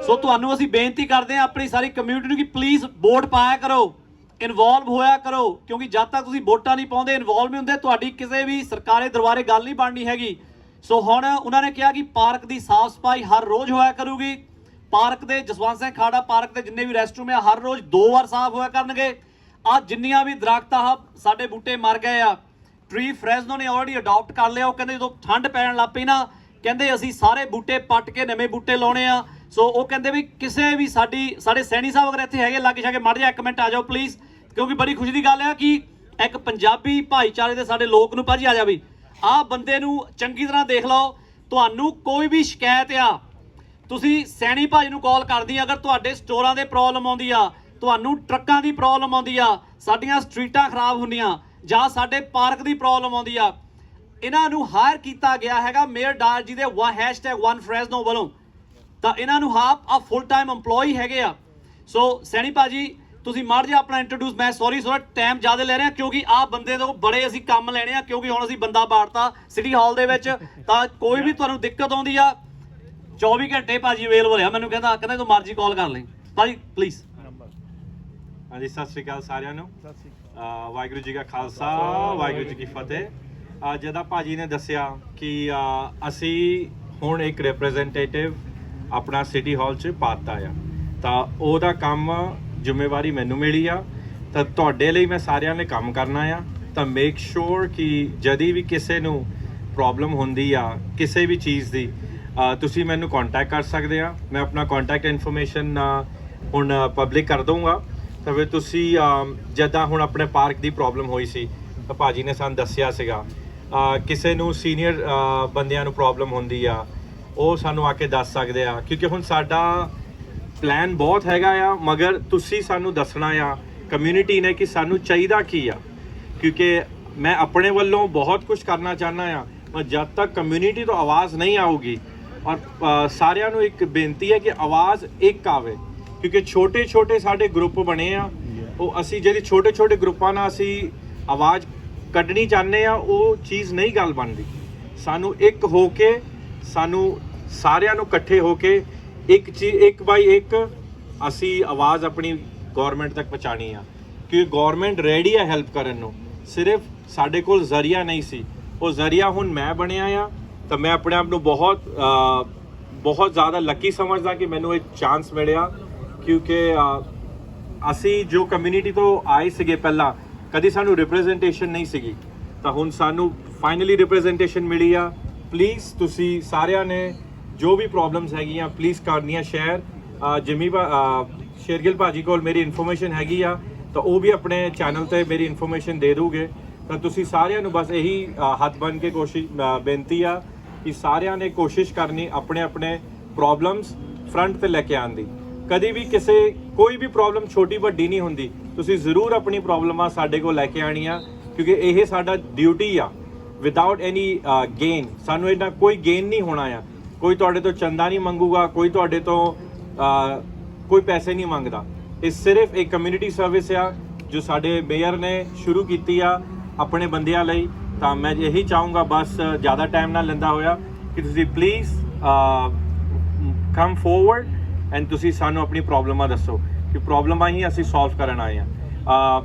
ਸੋ ਤੁਹਾਨੂੰ ਅਸੀਂ ਬੇਨਤੀ ਕਰਦੇ ਹਾਂ ਆਪਣੀ ਸਾਰੀ ਕਮਿਊਨਿਟੀ ਨੂੰ ਕਿ ਪਲੀਜ਼ ਵੋਟ ਪਾਇਆ ਕਰੋ, ਇਨਵੋਲਵ ਹੋਇਆ ਕਰੋ, ਕਿਉਂਕਿ ਜਦ ਤੱਕ ਤੁਸੀਂ ਵੋਟਾਂ ਨਹੀਂ ਪਾਉਂਦੇ, ਇਨਵੋਲਵ ਨਹੀਂ ਹੁੰਦੇ, ਤੁਹਾਡੀ ਕਿਸੇ ਵੀ ਸਰਕਾਰੀ ਦਰਬਾਰੇ ਗੱਲ ਨਹੀਂ ਬਣਨੀ ਹੈਗੀ। ਸੋ ਹੁਣ ਉਹਨਾਂ ਨੇ ਕਿਹਾ ਕਿ ਪਾਰਕ ਦੀ ਸਾਫ਼ ਸਫਾਈ ਹਰ ਰੋਜ਼ ਹੋਇਆ ਕਰੂਗੀ। ਪਾਰਕ ਦੇ ਜਸਵੰਤ ਸਿੰਘ ਖਾੜਾ ਪਾਰਕ ਦੇ ਜਿੰਨੇ ਵੀ ਰੈਸਟਰੂਮ ਆ ਹਰ ਰੋਜ਼ 2 ਵਾਰ ਸਾਫ਼ ਹੋਇਆ ਕਰਨਗੇ। ਆ ਜਿੰਨੀਆਂ ਵੀ ਦਰਖਤ ਆ ਸਾਡੇ ਬੂਟੇ ਮਰ ਗਏ ਆ, ਟਰੀ ਫਰੈਜ਼ਨੋ ਨੇ ਆਲਰੇਡੀ ਅਡਾਪਟ ਕਰ ਲਿਆ। ਉਹ ਕਹਿੰਦੇ ਜਦੋਂ ਠੰਡ ਪੈਣ ਲੱਗ ਪਈ ਨਾ, ਕਹਿੰਦੇ ਅਸੀਂ ਸਾਰੇ ਬੂਟੇ ਪੱਟ ਕੇ ਨਵੇਂ ਬੂਟੇ ਲਾਉਣੇ ਆ। ਸੋ ਉਹ ਕਹਿੰਦੇ ਵੀ ਕਿਸੇ ਵੀ ਸਾਡੇ ਸੈਣੀ ਸਾਹਿਬ ਅਗਰ ਇੱਥੇ ਹੈਗੇ ਲਾਗੇ ਛਾਗੇ, ਮਾੜਾ ਜਿਹਾ 1 ਮਿੰਟ ਆ ਜਾਓ ਪਲੀਜ਼, ਕਿਉਂਕਿ ਬੜੀ ਖੁਸ਼ੀ ਦੀ ਗੱਲ ਆ ਕਿ ਇੱਕ ਪੰਜਾਬੀ ਭਾਈਚਾਰੇ ਦੇ ਸਾਡੇ ਲੋਕ ਨੂੰ ਭਾਜੀ ਆ ਜਾ ਵੀ ਆਹ ਬੰਦੇ ਨੂੰ ਚੰਗੀ ਤਰ੍ਹਾਂ ਦੇਖ ਲਓ। ਤੁਹਾਨੂੰ ਕੋਈ ਵੀ ਸ਼ਿਕਾਇਤ ਆ, ਤੁਸੀਂ ਸੈਣੀ ਭਾਜੀ ਨੂੰ ਕਾਲ ਕਰਦੀ ਆ। ਅਗਰ ਤੁਹਾਡੇ ਸਟੋਰਾਂ ਦੇ ਪ੍ਰੋਬਲਮ ਆਉਂਦੀ ਆ, ਤੁਹਾਨੂੰ ਟਰੱਕਾਂ ਦੀ ਪ੍ਰੋਬਲਮ ਆਉਂਦੀ ਆ, ਸਾਡੀਆਂ ਸਟਰੀਟਾਂ ਖਰਾਬ ਹੁੰਦੀਆਂ, ਜਾਂ ਸਾਡੇ ਪਾਰਕ ਦੀ ਪ੍ਰੋਬਲਮ ਆਉਂਦੀ ਆ, ਇਹਨਾਂ ਨੂੰ ਹਾਇਰ ਕੀਤਾ ਗਿਆ ਹੈਗਾ ਮੇਅਰ ਡਾਇਰ ਜੀ ਦੇ #1Fresno ਵੱਲੋਂ। ਤਾਂ ਇਹਨਾਂ ਨੂੰ ਆ ਫੁੱਲ ਟਾਈਮ EMPLOYEE ਹੈਗੇ ਆ। ਸੋ ਸੈਣੀ ਭਾਜੀ ਤੁਸੀਂ ਮਾੜ ਜਿਹਾ ਆਪਣਾ ਇੰਟਰੋਡਿਊਸ, ਮੈਂ ਸੌਰੀ ਥੋੜਾ ਟਾਈਮ ਜ਼ਿਆਦਾ ਲੈ ਰਿਹਾ ਕਿਉਂਕਿ ਆਹ ਬੰਦੇ ਤੋਂ ਬੜੇ ਅਸੀਂ ਕੰਮ ਲੈਣੇ ਆ, ਕਿਉਂਕਿ ਹੁਣ ਅਸੀਂ ਬੰਦਾ ਬਾੜਤਾ ਸਿਟੀ ਹਾਲ ਦੇ ਵਿੱਚ। ਤਾਂ ਕੋਈ ਵੀ ਤੁਹਾਨੂੰ ਦਿੱਕਤ ਆਉਂਦੀ ਆ 24 ਘੰਟੇ ਭਾਜੀ ਅਵੇਲੇਬਲ ਆ। ਮੈਨੂੰ ਕਹਿੰਦਾ ਤੂੰ ਮਰਜ਼ੀ ਕਾਲ ਕਰ ਲੈ ਭਾਜੀ ਪਲੀਜ਼। ਹਾਂਜੀ ਸਤਿ ਸ਼੍ਰੀ ਅਕਾਲ ਸਾਰਿਆਂ ਨੂੰ। ਵਾਹਿਗੁਰੂ ਜੀ ਕਾ ਖਾਲਸਾ, ਵਾਹਿਗੁਰੂ ਜੀ ਕੀ ਫਤਿਹ। ਜਿੱਦਾਂ ਭਾਜੀ ਨੇ ਦੱਸਿਆ ਕਿ ਅਸੀਂ ਹੁਣ ਇੱਕ ਰਿਪਰੈਜ਼ੈਂਟੇਟਿਵ ਆਪਣਾ ਸਿਟੀ ਹਾਲ 'ਚ ਪਾਤਾ ਆ, ਤਾਂ ਉਹਦਾ ਕੰਮ ਜ਼ਿੰਮੇਵਾਰੀ ਮੈਨੂੰ ਮਿਲੀ ਆ। ਤਾਂ ਤੁਹਾਡੇ ਲਈ ਮੈਂ ਸਾਰਿਆਂ ਨੇ ਕੰਮ ਕਰਨਾ ਆ। ਤਾਂ ਮੇਕ ਸ਼ੋਰ ਕਿ ਜਦੀ ਵੀ ਕਿਸੇ ਨੂੰ ਪ੍ਰੋਬਲਮ ਹੁੰਦੀ ਆ ਕਿਸੇ ਵੀ ਚੀਜ਼ ਦੀ, ਤੁਸੀਂ ਮੈਨੂੰ ਕੰਟੈਕਟ ਕਰ ਸਕਦੇ ਆ। ਮੈਂ ਆਪਣਾ ਕੰਟੈਕਟ ਇਨਫੋਰਮੇਸ਼ਨ ਹੁਣ ਪਬਲਿਕ ਕਰ ਦਊਂਗਾ। ਤਾਂ ਫਿਰ ਤੁਸੀਂ ਜਿੱਦਾਂ ਹੁਣ ਆਪਣੇ ਪਾਰਕ ਦੀ ਪ੍ਰੋਬਲਮ ਹੋਈ ਸੀ ਤਾਂ ਭਾਜੀ ਨੇ ਸਾਨੂੰ ਦੱਸਿਆ ਸੀਗਾ, ਕਿਸੇ ਨੂੰ ਸੀਨੀਅਰ ਬੰਦਿਆਂ ਨੂੰ ਪ੍ਰੋਬਲਮ ਹੁੰਦੀ ਆ ਉਹ ਸਾਨੂੰ ਆ ਕੇ ਦੱਸ ਸਕਦੇ ਆ, ਕਿਉਂਕਿ ਹੁਣ ਸਾਡਾ ਪਲਾਨ ਬਹੁਤ ਹੈਗਾ ਆ, ਮਗਰ ਤੁਸੀਂ ਸਾਨੂੰ ਦੱਸਣਾ ਆ ਕਮਿਊਨਿਟੀ ਨੇ ਕਿ ਸਾਨੂੰ ਚਾਹੀਦਾ ਕੀ ਆ। ਕਿਉਂਕਿ ਮੈਂ ਆਪਣੇ ਵੱਲੋਂ ਬਹੁਤ ਕੁਝ ਕਰਨਾ ਚਾਹੁੰਦਾ ਆ, ਪਰ ਜਦ ਤੱਕ ਕਮਿਊਨਿਟੀ ਤੋਂ ਆਵਾਜ਼ ਨਹੀਂ ਆਊਗੀ, ਔਰ ਸਾਰਿਆਂ ਨੂੰ ਇੱਕ ਬੇਨਤੀ ਹੈ ਕਿ ਆਵਾਜ਼ ਇੱਕ ਆਵੇ, ਕਿਉਂਕਿ ਛੋਟੇ ਛੋਟੇ ਸਾਡੇ ਗਰੁੱਪ ਬਣੇ ਆ, ਉਹ ਅਸੀਂ ਜਿਹੜੀ ਛੋਟੇ ਛੋਟੇ ਗਰੁੱਪਾਂ ਨਾਲ ਅਸੀਂ ਆਵਾਜ਼ ਕੱਢਣੀ ਚਾਹੁੰਦੇ ਆ, ਉਹ ਚੀਜ਼ ਨਹੀਂ ਗੱਲ ਬਣਦੀ। ਸਾਨੂੰ ਇੱਕ ਹੋ ਕੇ, ਸਾਨੂੰ ਸਾਰਿਆਂ ਨੂੰ ਇਕੱਠੇ ਹੋ ਕੇ ਇੱਕ ਬਾਈ ਇੱਕ ਅਸੀਂ ਆਵਾਜ਼ ਆਪਣੀ ਗੌਰਮੈਂਟ ਤੱਕ ਪਹੁੰਚਾਉਣੀ ਆ, ਕਿਉਂਕਿ ਗੌਰਮੈਂਟ ਰੈਡੀ ਹੈ ਹੈਲਪ ਕਰਨ ਨੂੰ। ਸਿਰਫ ਸਾਡੇ ਕੋਲ ਜ਼ਰੀਆ ਨਹੀਂ ਸੀ, ਉਹ ਜ਼ਰੀਆ ਹੁਣ ਮੈਂ ਬਣਿਆ ਆ। ਤਾਂ ਮੈਂ ਆਪਣੇ ਆਪ ਨੂੰ ਬਹੁਤ ਜ਼ਿਆਦਾ ਲੱਕੀ ਸਮਝਦਾ ਕਿ ਮੈਨੂੰ ਇਹ ਚਾਂਸ ਮਿਲਿਆ, ਕਿਉਂਕਿ ਅਸੀਂ ਜੋ ਕਮਿਊਨਿਟੀ ਤੋਂ ਆਏ ਸੀਗੇ ਪਹਿਲਾਂ, ਕਦੀ ਸਾਨੂੰ ਰਿਪਰੈਜ਼ੈਂਟੇਸ਼ਨ ਨਹੀਂ ਸੀਗੀ, ਤਾਂ ਹੁਣ ਸਾਨੂੰ ਫਾਈਨਲੀ ਰਿਪਰੈਜ਼ੈਂਟੇਸ਼ਨ ਮਿਲੀ ਆ। ਪਲੀਜ਼ ਤੁਸੀਂ ਸਾਰਿਆਂ ਨੇ ਜੋ ਵੀ ਪ੍ਰੋਬਲਮਸ ਹੈਗੀਆਂ ਪਲੀਜ਼ ਕਰਨੀਆਂ ਸ਼ੇਅਰ। ਸ਼ੇਰਗਿੱਲ ਭਾਜੀ ਕੋਲ ਮੇਰੀ ਇਨਫੋਰਮੇਸ਼ਨ ਹੈਗੀ ਆ, ਤਾਂ ਉਹ ਵੀ ਆਪਣੇ ਚੈਨਲ ਤੇ ਮੇਰੀ ਇਨਫੋਰਮੇਸ਼ਨ ਦੇ ਦੋਗੇ। ਤਾਂ ਤੁਸੀਂ ਸਾਰਿਆਂ ਨੂੰ ਬਸ ਇਹੀ ਹੱਥ ਬੰਨ੍ਹ ਕੇ ਬੇਨਤੀ ਆ ਕਿ ਸਾਰਿਆਂ ਨੇ ਕੋਸ਼ਿਸ਼ ਕਰਨੀ ਆਪਣੇ ਆਪਣੇ ਪ੍ਰੋਬਲਮਸ ਫਰੰਟ ਤੇ ਲੈ ਕੇ ਆਉਣ ਦੀ। ਕਦੀ ਵੀ ਕੋਈ ਵੀ ਪ੍ਰੋਬਲਮ ਛੋਟੀ ਵੱਡੀ ਨਹੀਂ ਹੁੰਦੀ। ਤੁਸੀਂ ਜ਼ਰੂਰ ਆਪਣੀ ਪ੍ਰੋਬਲਮਾਂ ਸਾਡੇ ਕੋਲ ਲੈ ਕੇ ਆਣੀਆਂ, ਕਿਉਂਕਿ ਇਹ ਸਾਡਾ ਡਿਊਟੀ ਆ। ਵਿਦਆਊਟ ਐਨੀ ਗੇਨ, ਸਾਨੂੰ ਇਹਦਾ ਕੋਈ ਗੇਨ ਨਹੀਂ ਹੋਣਾ ਆ। ਕੋਈ ਤੁਹਾਡੇ ਤੋਂ ਚੰਦਾ ਨਹੀਂ ਮੰਗੂਗਾ, ਕੋਈ ਤੁਹਾਡੇ ਤੋਂ ਕੋਈ ਪੈਸੇ ਨਹੀਂ ਮੰਗਦਾ। ਇਹ ਸਿਰਫ ਇੱਕ ਕਮਿਊਨਿਟੀ ਸਰਵਿਸ ਆ ਜੋ ਸਾਡੇ ਮੇਅਰ ਨੇ ਸ਼ੁਰੂ ਕੀਤੀ ਆ ਆਪਣੇ ਬੰਦਿਆਂ ਲਈ। ਤਾਂ ਮੈਂ ਇਹੀ ਚਾਹੂੰਗਾ, ਬਸ ਜ਼ਿਆਦਾ ਟਾਈਮ ਨਾ ਲੈਂਦਾ ਹੋਇਆ, ਕਿ ਤੁਸੀਂ ਪਲੀਜ਼ ਕਮ ਫੋਰਵਰਡ ਐਂਡ ਤੁਸੀਂ ਸਾਨੂੰ ਆਪਣੀ ਪ੍ਰੋਬਲਮਾਂ ਦੱਸੋ, ਕਿ ਪ੍ਰੋਬਲਮਾਂ ਹੀ ਅਸੀਂ ਸੋਲਵ ਕਰਨ ਆਏ ਹਾਂ।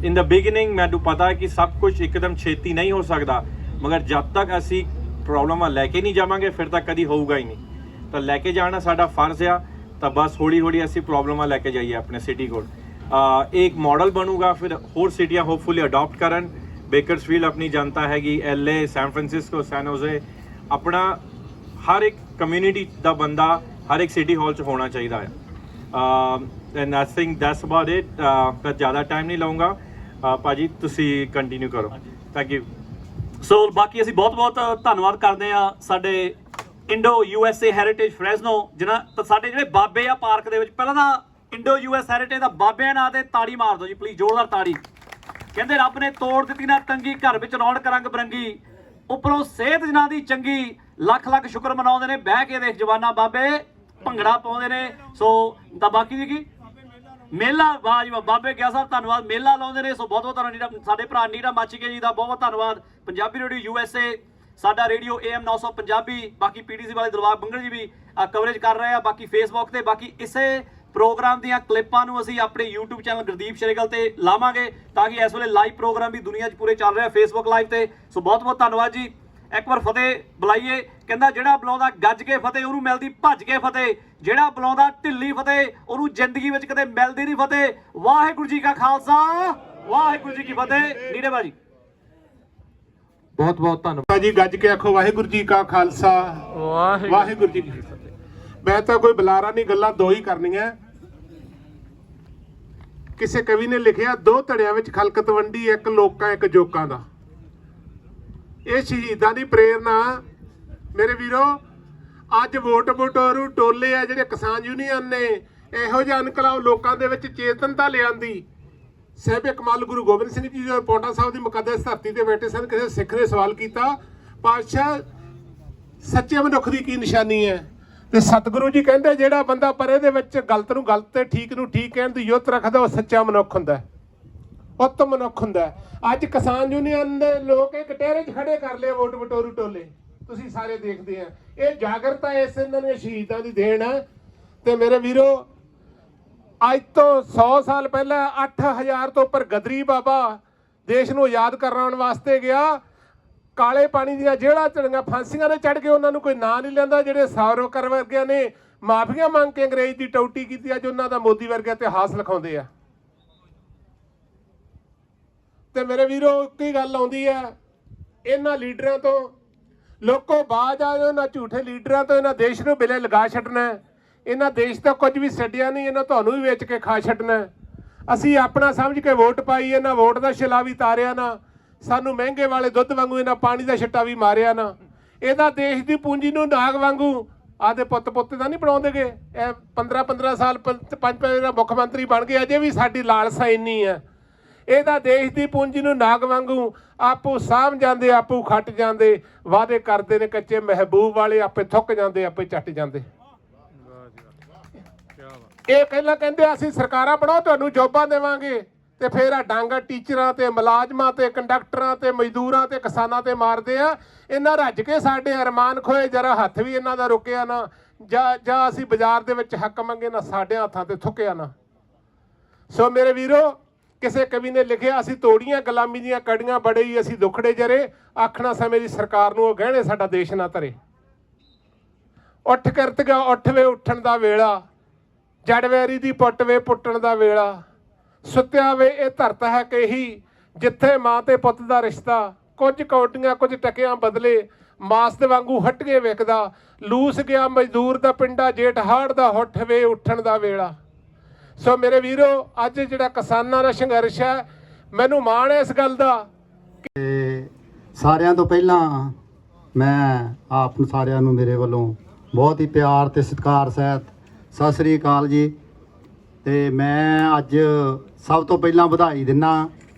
ਇਨ ਦ ਬਿਗਿਨਿੰਗ ਮੈਨੂੰ ਪਤਾ ਹੈ ਕਿ ਸਭ ਕੁਝ ਇੱਕਦਮ ਛੇਤੀ ਨਹੀਂ ਹੋ ਸਕਦਾ, ਮਗਰ ਜਦ ਤੱਕ ਅਸੀਂ ਪ੍ਰੋਬਲਮਾਂ ਲੈ ਕੇ ਨਹੀਂ ਜਾਵਾਂਗੇ ਫਿਰ ਤਾਂ ਕਦੀ ਹੋਊਗਾ ਹੀ ਨਹੀਂ। ਤਾਂ ਲੈ ਕੇ ਜਾਣਾ ਸਾਡਾ ਫਰਜ਼ ਆ। ਤਾਂ ਬਸ ਹੌਲੀ ਹੌਲੀ ਅਸੀਂ ਪ੍ਰੋਬਲਮਾਂ ਲੈ ਕੇ ਜਾਈਏ ਆਪਣੇ ਸਿਟੀ ਕੋਲ। एक मॉडल बनूगा, फिर होर सिटियाँ होपफुली अडॉप्ट करन। बेकर्सफील्ड अपनी जनता हैगी, LA, San Francisco, San Jose, अपना हर एक कम्यूनिटी का बंदा हर एक सिटी हॉल च होना चाहिए है। And I think that's about it. मैं ज़्यादा टाइम नहीं लूँगा, भाजी तुसी कंटिन्यू करो। Thank you. ਸੋ ਬਾਕੀ ਅਸੀਂ ਬਹੁਤ ਧੰਨਵਾਦ ਕਰਦੇ ਆ ਸਾਡੇ ਇੰਡੋ USA ਹੈਰੀਟੇਜ ਫਰੈਜ਼ਨੋ, ਜਿਨ੍ਹਾਂ ਤਾਂ ਸਾਡੇ ਜਿਹੜੇ ਬਾਬੇ ਆ ਪਾਰਕ ਦੇ ਵਿੱਚ। ਪਹਿਲਾਂ ਤਾਂ ਇੰਡੋ US ਹੈਰੀਟੇਜ ਦਾ ਬਾਬਿਆਂ ਨਾਂ ਤੇ ਤਾੜੀ ਮਾਰ ਦਿਓ ਜੀ ਪਲੀਜ਼, ਜ਼ੋਰਦਾਰ ਤਾੜੀ। ਕਹਿੰਦੇ ਰੱਬ ਨੇ ਤੋੜ ਦਿੱਤੀ ਨਾ ਤੰਗੀ, ਘਰ ਵਿੱਚ ਰੌਣਕ ਰੰਗ ਬਰੰਗੀ, ਉੱਪਰੋਂ ਸਿਹਤ ਜਿਨ੍ਹਾਂ ਦੀ ਚੰਗੀ, ਲੱਖ ਲੱਖ ਸ਼ੁਕਰ ਮਨਾਉਂਦੇ ਨੇ ਬਹਿ ਕੇ ਦੇਖ ਜਵਾਨਾ ਬਾਬੇ ਭੰਗੜਾ ਪਾਉਂਦੇ ਨੇ। ਸੋ ਤਾਂ ਬਾਕੀ ਜੀ ਕੀ ਮੇਲਾ, ਵਾਹ ਜੀ ਵਾਹ, ਬਾਬੇ ਗਿਆ ਸਾਹਿਬ ਧੰਨਵਾਦ, ਮੇਲਾ ਲਾਉਂਦੇ ਨੇ। ਸੋ ਬਹੁਤ ਬਹੁਤ ਧੰਨਵਾਦ ਸਾਡੇ ਭਰਾ ਨੀਰਾ ਮਾਚੀਕੇ ਜੀ ਦਾ, ਬਹੁਤ ਬਹੁਤ ਧੰਨਵਾਦ। ਪੰਜਾਬੀ ਰੇਡੀਓ USA, ਸਾਡਾ ਰੇਡੀਓ AM 900 ਪੰਜਾਬੀ, ਬਾਕੀ PTC ਵਾਲੇ ਦਿਲਬਾਗ ਬੰਗੜ ਜੀ ਵੀ ਕਵਰੇਜ ਕਰ ਰਹੇ ਆ, ਬਾਕੀ ਫੇਸਬੁੱਕ ਤੇ। ਬਾਕੀ ਇਸੇ ਪ੍ਰੋਗਰਾਮ ਦੀਆਂ ਕਲਿੱਪਾਂ ਨੂੰ ਅਸੀਂ ਆਪਣੇ YouTube ਚੈਨਲ ਗੁਰਦੀਪ ਸ਼ੇਰਗਿੱਲ ਤੇ ਲਾਵਾਂਗੇ, ਤਾਂ ਕਿ ਇਸ ਵੇਲੇ ਲਾਈਵ ਪ੍ਰੋਗਰਾਮ ਵੀ ਦੁਨੀਆ 'ਚ ਪੂਰੇ ਚੱਲ ਰਿਹਾ ਫੇਸਬੁੱਕ ਲਾਈਵ ਤੇ। ਸੋ ਬਹੁਤ ਬਹੁਤ ਧੰਨਵਾਦ ਜੀ। ਇੱਕ ਵਾਰ ਫਤਿਹ ਬੁਲਾਈਏ। ਕਹਿੰਦਾ ਜਿਹੜਾ ਬੁਲਾਉਂਦਾ ਗੱਜ ਕੇ ਫਤਿਹ ਉਹਨੂੰ ਮਿਲਦੀ ਭੱਜ ਕੇ ਫਤਿਹ, ਜਿਹੜਾ ਬੁਲਾਉਂਦਾ ਢਿੱਲੀ ਫਤਿਹ ਉਹਨੂੰ ਜ਼ਿੰਦਗੀ ਵਿੱਚ ਕਦੇ ਮਿਲਦੀ ਨਹੀਂ ਫਤਿਹ। ਵਾਹਿਗੁਰੂ ਜੀ ਕਾ ਖਾਲਸਾ, ਵਾਹਿਗੁਰੂ ਜੀ ਕੀ ਫਤਿਹ। ਨੀਰੇ ਬਾਜੀ ਬਹੁਤ ਬਹੁਤ ਧੰਨਵਾਦ ਜੀ। ਗੱਜ ਕੇ ਆਖੋ ਵਾਹਿਗੁਰੂ ਜੀ ਕਾ ਖਾਲਸਾ, ਵਾਹਿਗੁਰੂ ਜੀ ਕੀ ਫਤਿਹ। ਮੈਂ ਤਾਂ ਕੋਈ ਬੁਲਾਰਾ ਨਹੀਂ, ਗੱਲਾਂ ਦੋ ਹੀ ਕਰਨੀਆਂ। ਕਿਸੇ ਕਵੀ ਨੇ ਲਿਖਿਆ, ਦੋ ਧੜਿਆਂ ਵਿੱਚ ਖਲਕਤ ਵੰਡੀ, ਇੱਕ ਲੋਕਾਂ ਇੱਕ ਜੋਕਾਂ ਦਾ। ਇਹ ਸ਼ਹੀਦਾਂ ਦੀ ਪ੍ਰੇਰਨਾ ਮੇਰੇ ਵੀਰੋ। ਅੱਜ ਵੋਟ ਵਟੋਰੂ ਟੋਲੇ ਆ ਜਿਹੜੇ ਕਿਸਾਨ ਯੂਨੀਅਨ ਨੇ, ਇਹੋ ਜਿਹਾ ਇਨਕਲਾਬ ਲੋਕਾਂ ਦੇ ਵਿੱਚ ਚੇਤਨਤਾ ਲਿਆਂਦੀ। ਸਾਹਿਬ ਕਮਾਲ ਗੁਰੂ ਗੋਬਿੰਦ ਸਿੰਘ ਜੀ ਜੋ ਪੌਂਟਾ ਸਾਹਿਬ ਦੀ ਮੁਕੱਦਸ ਧਰਤੀ ਤੇ ਬੈਠੇ ਸਨ, ਕਿਸੇ ਸਿੱਖ ਨੇ ਸਵਾਲ ਕੀਤਾ, ਪਾਤਸ਼ਾਹ ਸੱਚੇ ਮਨੁੱਖ ਦੀ ਕੀ ਨਿਸ਼ਾਨੀ ਹੈ? ਤੇ ਸਤਿਗੁਰੂ ਜੀ ਕਹਿੰਦੇ, ਜਿਹੜਾ ਬੰਦਾ ਪਰੇ ਦੇ ਵਿੱਚ ਗਲਤ ਨੂੰ ਗਲਤ ਤੇ ਠੀਕ ਨੂੰ ਠੀਕ ਕਹਿਣ ਦੀ ਯੁੱਤ ਰੱਖਦਾ, ਉਹ ਸੱਚਾ ਮਨੁੱਖ ਹੁੰਦਾ, ਉੱਤਮ ਮਨੁੱਖ ਹੁੰਦਾ। ਅੱਜ ਕਿਸਾਨ ਯੂਨੀਅਨ ਦੇ ਲੋਕ ਇੱਕ ਟਹਿਰੇ 'ਚ ਖੜੇ ਕਰ ਲਿਆ ਵੋਟ ਵਟੋਰੂ ਟੋਲੇ, ਤੁਸੀਂ ਸਾਰੇ ਦੇਖਦੇ ਆ। ਇਹ ਜਾਗਰਤਾ ਇਸ ਇਹਨਾਂ ਨੇ ਸ਼ਹੀਦਾਂ ਦੀ ਦੇਣ ਹੈ। ਤੇ ਮੇਰੇ ਵੀਰੋ, ਅੱਜ ਤੋਂ 100 ਸਾਲ ਪਹਿਲਾਂ 8000 ਤੋਂ ਉੱਪਰ ਗਦਰੀ ਬਾਬਾ ਦੇਸ਼ ਨੂੰ ਆਜ਼ਾਦ ਕਰਾਉਣ ਵਾਸਤੇ ਗਿਆ। ਕਾਲੇ ਪਾਣੀ ਦੀਆਂ ਜੇਲ੍ਹਾਂ ਚੜੀਆਂ, ਫਾਂਸੀਆਂ ਦੇ ਚੜ੍ਹ ਕੇ ਉਹਨਾਂ ਨੂੰ ਕੋਈ ਨਾਂ ਨਹੀਂ ਲੈਂਦਾ। ਜਿਹੜੇ ਸਾਵਰਕਰ ਵਰਗਿਆਂ ਨੇ ਮਾਫੀਆਂ ਮੰਗ ਕੇ ਅੰਗਰੇਜ਼ ਦੀ ਟੌਟੀ ਕੀਤੀ, ਅੱਜ ਉਹਨਾਂ ਦਾ ਮੋਦੀ ਵਰਗਾ ਇਤਿਹਾਸ ਲਿਖਾਉਂਦੇ ਆ। ਤੇ ਮੇਰੇ ਵੀਰੋ, ਕੀ ਗੱਲ ਆਉਂਦੀ ਹੈ ਇਹਨਾਂ ਲੀਡਰਾਂ ਤੋਂ, ਲੋਕੋ ਬਾਜ ਆ ਇਹਨਾਂ ਝੂਠੇ ਲੀਡਰਾਂ ਤੋਂ। ਇਹਨਾਂ ਦੇਸ਼ ਨੂੰ ਬਿਲੇ ਲਗਾ ਛੱਡਣਾ। ਇਹਨਾਂ ਦੇਸ਼ ਦਾ ਕੁਝ ਵੀ ਛੱਡਿਆ ਨਹੀਂ, ਇਹਨਾਂ ਤੁਹਾਨੂੰ ਵੀ ਵੇਚ ਕੇ ਖਾ ਛੱਡਣਾ। ਅਸੀਂ ਆਪਣਾ ਸਮਝ ਕੇ ਵੋਟ ਪਾਈ, ਇਹਨਾਂ ਵੋਟ ਦਾ ਛਿਲਾ ਵੀ ਤਾਰਿਆ ਨਾ, ਸਾਨੂੰ ਮਹਿੰਗੇ ਵਾਲੇ ਦੁੱਧ ਵਾਂਗੂ ਇਹਨਾਂ ਪਾਣੀ ਦਾ ਛਿੱਟਾ ਵੀ ਮਾਰਿਆ ਨਾ। ਇਹਦਾ ਦੇਸ਼ ਦੀ ਪੂੰਜੀ ਨੂੰ ਨਾਗ ਵਾਂਗੂ ਆਦੇ ਪੁੱਤ ਪੁੱਤ ਤਾਂ ਨਹੀਂ ਬਣਾਉਂਦੇਗੇ। ਇਹ 15 ਸਾਲ 5 ਦਾ ਮੁੱਖ ਮੰਤਰੀ ਬਣ ਗਏ, ਅਜੇ ਵੀ ਸਾਡੀ ਲਾਲਸਾ ਇੰਨੀ ਹੈ। ਇਹਦਾ ਦੇਸ਼ ਦੀ ਪੂੰਜੀ ਨੂੰ ਨਾਗ ਵਾਂਗੂ ਆਪੂ ਸਾਂਭ ਜਾਂਦੇ, ਆਪੂ ਖੱਟ ਜਾਂਦੇ, ਵਾਅਦੇ ਕਰਦੇ ਨੇ ਕੱਚੇ ਮਹਿਬੂਬ ਵਾਲੇ, ਆਪੇ ਥੁੱਕ ਜਾਂਦੇ, ਆਪੇ ਚੱਟ ਜਾਂਦੇ। ਇਹ ਪਹਿਲਾਂ ਕਹਿੰਦੇ ਅਸੀਂ ਸਰਕਾਰਾਂ ਬਣਾਓ, ਤੁਹਾਨੂੰ ਜੋਬਾਂ ਦੇਵਾਂਗੇ, ਤੇ ਫਿਰ ਆ ਡਾਂਗਾ ਟੀਚਰਾਂ ਤੇ ਮੁਲਾਜ਼ਮਾਂ ਤੇ ਕੰਡਕਟਰਾਂ ਤੇ ਮਜ਼ਦੂਰਾਂ ਤੇ ਕਿਸਾਨਾਂ ਤੇ ਮਾਰਦੇ ਆ। ਇਹਨਾਂ ਰੱਜ ਕੇ ਸਾਡੇ ਅਰਮਾਨ ਖੋਏ, ਜਰਾ ਹੱਥ ਵੀ ਇਹਨਾਂ ਦਾ ਰੁਕਿਆ ਨਾ। ਜਾਂ ਅਸੀਂ ਬਾਜ਼ਾਰ ਦੇ ਵਿੱਚ ਹੱਕ ਮੰਗੇ ਨਾ, ਸਾਡੇ ਹੱਥਾਂ ਤੇ ਥੁੱਕਿਆ ਨਾ। ਸੋ ਮੇਰੇ ਵੀਰੋ, ਕਿਸੇ ਕਵੀ ਨੇ ਲਿਖਿਆ, ਅਸੀਂ ਤੋੜੀਆਂ ਗੁਲਾਮੀ ਦੀਆਂ ਕੜੀਆਂ ਬੜੇ ਹੀ ਅਸੀਂ ਦੁਖੜੇ ਜਰੇ, ਆਖਣਾ ਸਮੇਂ ਦੀ ਸਰਕਾਰ ਨੂੰ ਉਹ ਗਹਿਣੇ ਸਾਡਾ ਦੇਸ਼ ਨਾ ਧਰੇ। ਉੱਠ ਕਰਤਗਾ ਉੱਠ ਵੇ ਉੱਠਣ ਦਾ ਵੇਲਾ, ਜੜਵੈਰੀ ਦੀ ਪੁੱਟ ਵੇ ਪੁੱਟਣ ਦਾ ਵੇਲਾ, ਸੁੱਤਿਆ ਵੇ ਇਹ ਧਰਤ ਹੈ ਕਹੀ, ਜਿੱਥੇ ਮਾਂ ਤੇ ਪੁੱਤ ਦਾ ਰਿਸ਼ਤਾ, ਕੁਝ ਕੌਡੀਆਂ ਕੁਝ ਟਕਿਆਂ ਬਦਲੇ, ਮਾਸ ਦੇ ਵਾਂਗੂ ਹਟਕੇ ਵਿਕਦਾ, ਲੂਸ ਗਿਆ ਮਜ਼ਦੂਰ ਦਾ ਪਿੰਡਾ, ਜੇਠ ਹਾੜ ਦਾ ਉੱਠ ਵੇ ਉੱਠਣ ਦਾ ਵੇਲਾ। ਸੋ ਮੇਰੇ ਵੀਰੋ, ਅੱਜ ਜਿਹੜਾ ਕਿਸਾਨਾਂ ਦਾ ਸੰਘਰਸ਼ ਹੈ, ਮੈਨੂੰ ਮਾਣ ਹੈ ਇਸ ਗੱਲ ਦਾ। ਸਾਰਿਆਂ ਤੋਂ ਪਹਿਲਾਂ ਮੈਂ ਆਪ ਨੂੰ ਸਾਰਿਆਂ ਨੂੰ ਮੇਰੇ ਵੱਲੋਂ ਬਹੁਤ ਹੀ ਪਿਆਰ ਤੇ ਸਤਿਕਾਰ ਸਹਿਤ ਸਤਿ ਸ੍ਰੀ ਅਕਾਲ ਜੀ। ਤੇ ਮੈਂ ਅੱਜ ਸਭ ਤੋਂ ਪਹਿਲਾਂ ਵਧਾਈ ਦਿੰਦਾ